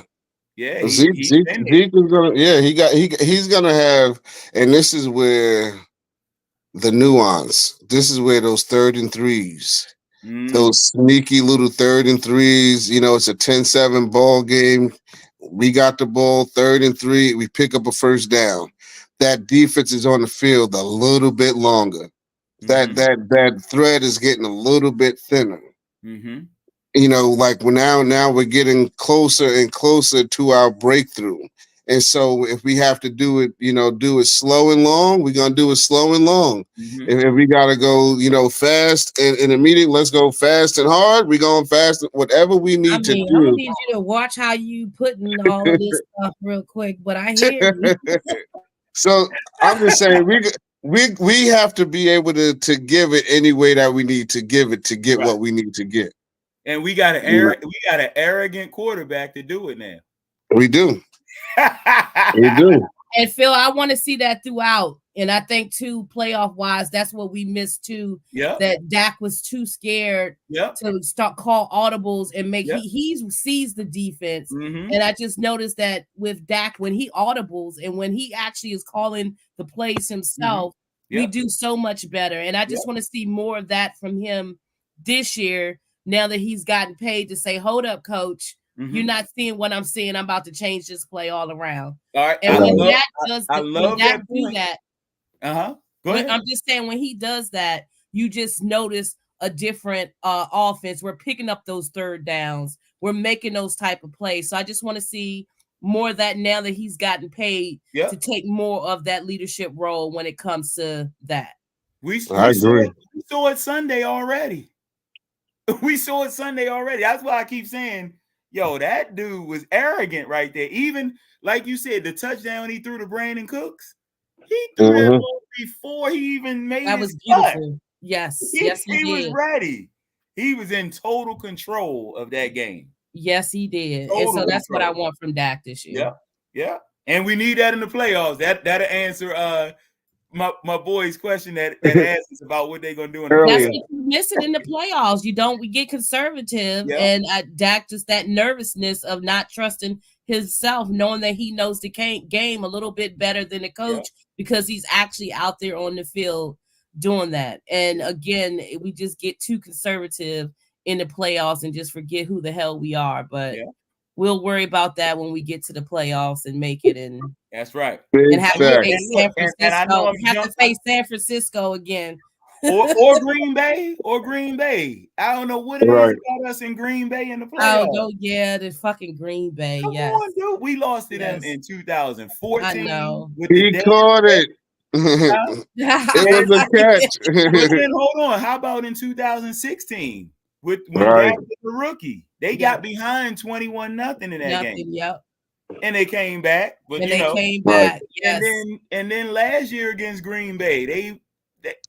Yeah. Zeke is gonna. Yeah, he's gonna have, and this is where the nuance. This is where those 3rd and 3s, those sneaky little 3rd and 3s, it's a 10-7 ball game. We got the ball, 3rd and 3, we pick up a first down. That defense is on the field a little bit longer. That thread is getting a little bit thinner. Like now we're getting closer and closer to our breakthrough. And so if we have to do it, do it slow and long, we're going to do it slow and long. If we got to go, fast and in a meeting, let's go fast and hard. We're going fast, whatever we need to do. I'm going to need you to watch how you putting all of this stuff real quick, but I hear you. So I'm just saying we have to be able to give it any way that we need to give it to get what we need to get. And we got an arrogant quarterback to do it now. We do. We do. And Phil, I want to see that throughout. And I think too, playoff wise, that's what we missed too. Yeah. That Dak was too scared to start call audibles and make he sees the defense. And I just noticed that with Dak, when he audibles and when he actually is calling the plays himself, we do so much better. And I just want to see more of that from him this year. Now that he's gotten paid to say, "Hold up, coach. You're not seeing what I'm seeing. I'm about to change this play all around." All right. And when Dak do that. Go ahead. I'm just saying when he does that, you just notice a different offense. We're picking up those 3rd downs. We're making those type of plays. So I just want to see more of that now that he's gotten paid to take more of that leadership role when it comes to that. I agree. We saw it Sunday already. We saw it Sunday already. That's why I keep saying, yo, that dude was arrogant right there. Even like you said, the touchdown he threw to Brandon Cooks, he threw that ball before he even made that his was beautiful. Cut. Yes, he was ready. He was in total control of that game. Yes, he did. And so that's what I want from Dak this year. Yeah. And we need that in the playoffs. That'll answer my boy's question that asked us about what they're gonna do in the playoffs. That's what you miss it in the playoffs. We get conservative, and Dak just that nervousness of not trusting himself, knowing that he knows the game a little bit better than the coach because he's actually out there on the field doing that. And again, we just get too conservative in the playoffs and just forget who the hell we are. But we'll worry about that when we get to the playoffs and make it. And that's right. And have to face San Francisco. Have to face San Francisco again. or Green Bay. I don't know what it is about us in Green Bay in the playoffs. Oh, yeah, the fucking Green Bay. Come on, dude. We lost to them in 2014. I know. He caught it. It was a catch. But then hold on. How about in 2016 when Dak was a rookie? They got behind 21-0 in that game. Yep. And they came back. But and they came back. Yes. And then last year against Green Bay,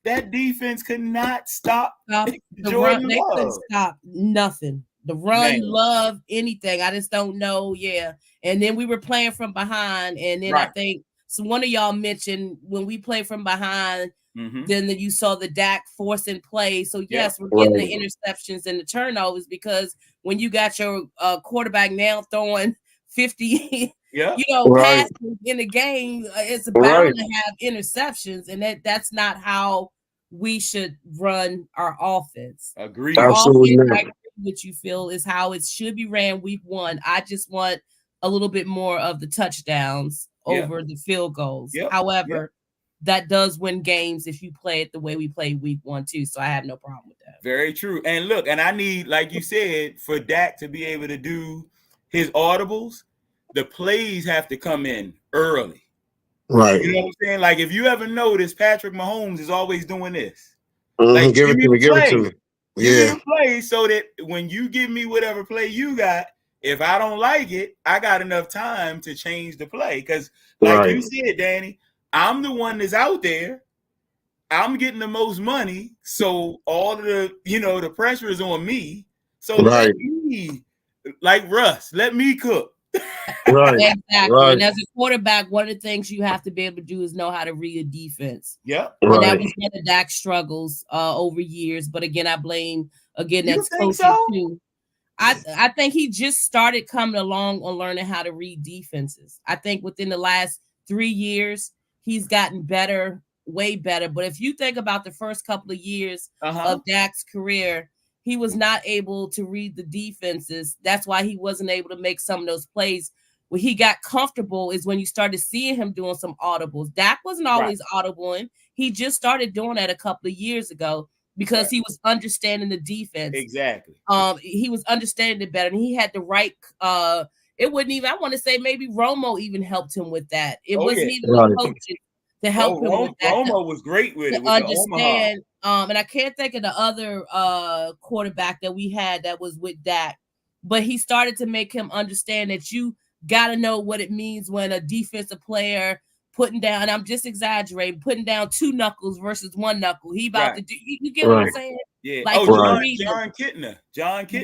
that defense could not stop the run. They couldn't stop nothing. The run, love, anything. I just don't know. Yeah. And then we were playing from behind. And then I think one of y'all mentioned when we play from behind, then you saw the Dak forcing play. So yes, we're getting the interceptions and the turnovers because when you got your quarterback now throwing 50 passes in the game, it's bound to have interceptions, and that's not how we should run our offense. Agreed. Absolutely. What you feel is how it should be ran week 1. I just want a little bit more of the touchdowns over the field goals. However, that does win games if you play it the way we played week 1 too. So I have no problem with that. Very true. And look, and I need, like you said, for Dak to be able to do his audibles, the plays have to come in early. Right. You know what I'm saying? Like if you ever notice, Patrick Mahomes is always doing this. Like, give it to me. Give me the play so that when you give me whatever play you got, if I don't like it, I got enough time to change the play. Because like you said, Danny, I'm the one that's out there. I'm getting the most money. So all of the, the pressure is on me. So let me, like Russ, let me cook. Exactly. And as a quarterback, one of the things you have to be able to do is know how to read a defense. Yeah. And that was one of Dak's struggles over years. But again, I blame that's coaching too. I think he just started coming along on learning how to read defenses. I think within the last 3 years, he's gotten better way better. But if you think about the first couple of years Uh-huh. of Dak's career, he was not able to read the defenses. That's why he wasn't able to make some of those plays. When he got comfortable is when you started seeing him doing some audibles. Dak wasn't always audibling. He just started doing that a couple of years ago because he was understanding the defense. Exactly. He was understanding it better, and he had the right. It wouldn't even. I want to say maybe Romo even helped him with that. It wasn't even the coaches to help him with that. Romo was great with it. With understand. And I can't think of the other quarterback that we had that was with Dak, but he started to make him understand that you got to know what it means when a defensive player putting down, and I'm just exaggerating, putting down 2 knuckles versus 1 knuckle. He about to do, you get what I'm saying? Yeah. Like John Kitna.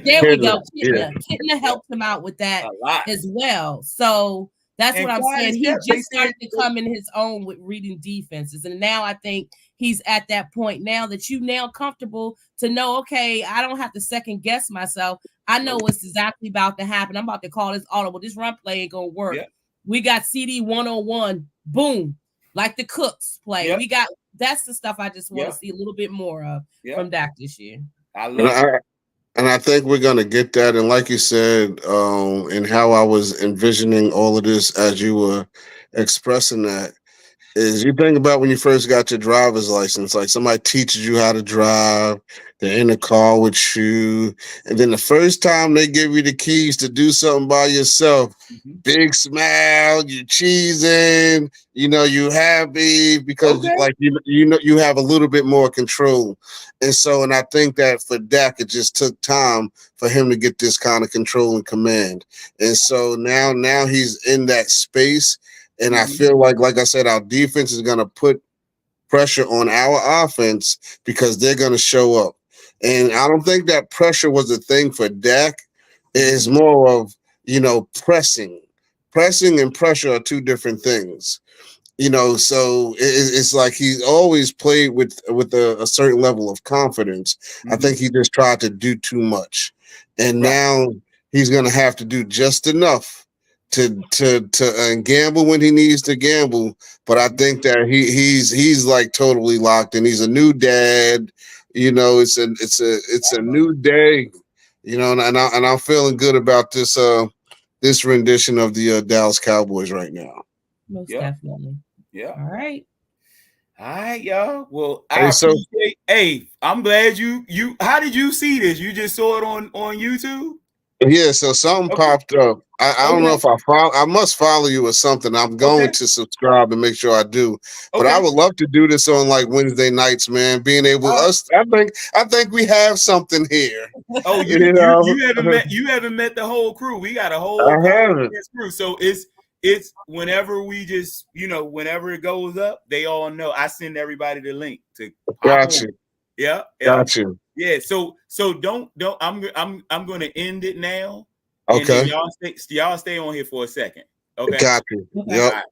There we go. Kitna helped him out with that as well. So that's what I'm saying. He just started to come in his own with reading defenses. And now I think he's at that point now that you now comfortable to know, okay, I don't have to second guess myself. I know what's exactly about to happen. I'm about to call this audible. This run play ain't gonna work. Yeah. We got CD 101, boom, like the Cooks play. Yeah. We got that's the stuff I just want to see a little bit more of from Dak this year. I love it. And I think we're gonna get that. And like you said, and how I was envisioning all of this as you were expressing that, is you think about when you first got your driver's license, like somebody teaches you how to drive, they're in the car with you, and then the first time they give you the keys to do something by yourself, big smile, you cheesing, you know, you happy because like you know you have a little bit more control. And so, and I think that for Dak, it just took time for him to get this kind of control and command. And so now he's in that space. And I feel like I said, our defense is going to put pressure on our offense because they're going to show up. And I don't think that pressure was a thing for Dak. It's more of, you know, pressing. Pressing and pressure are 2 different things. You know, so it's like he's always played with a certain level of confidence. I think he just tried to do too much. And now he's going to have to do just enough to gamble when he needs to gamble, but I think that he's like totally locked in. He's a new dad, you know. It's a new day, you know, and I'm feeling good about this this rendition of the Dallas Cowboys right now. Most definitely. Yeah. All right, y'all. Well, I'm glad you. How did you see this? You just saw it on YouTube. Yeah, so something popped up. I don't know if I must follow you or something. I'm going to subscribe and make sure I do. But I would love to do this on like Wednesday nights, man. Being able I think we have something here. Oh, you haven't met the whole crew. We got a whole crew. So it's whenever we just, you know, whenever it goes up, they all know. I send everybody the link to Gotcha. Yeah. Gotcha. Yeah, so don't I'm going to end it now. Okay. And y'all stay on here for a second. Okay. Got you. Yep.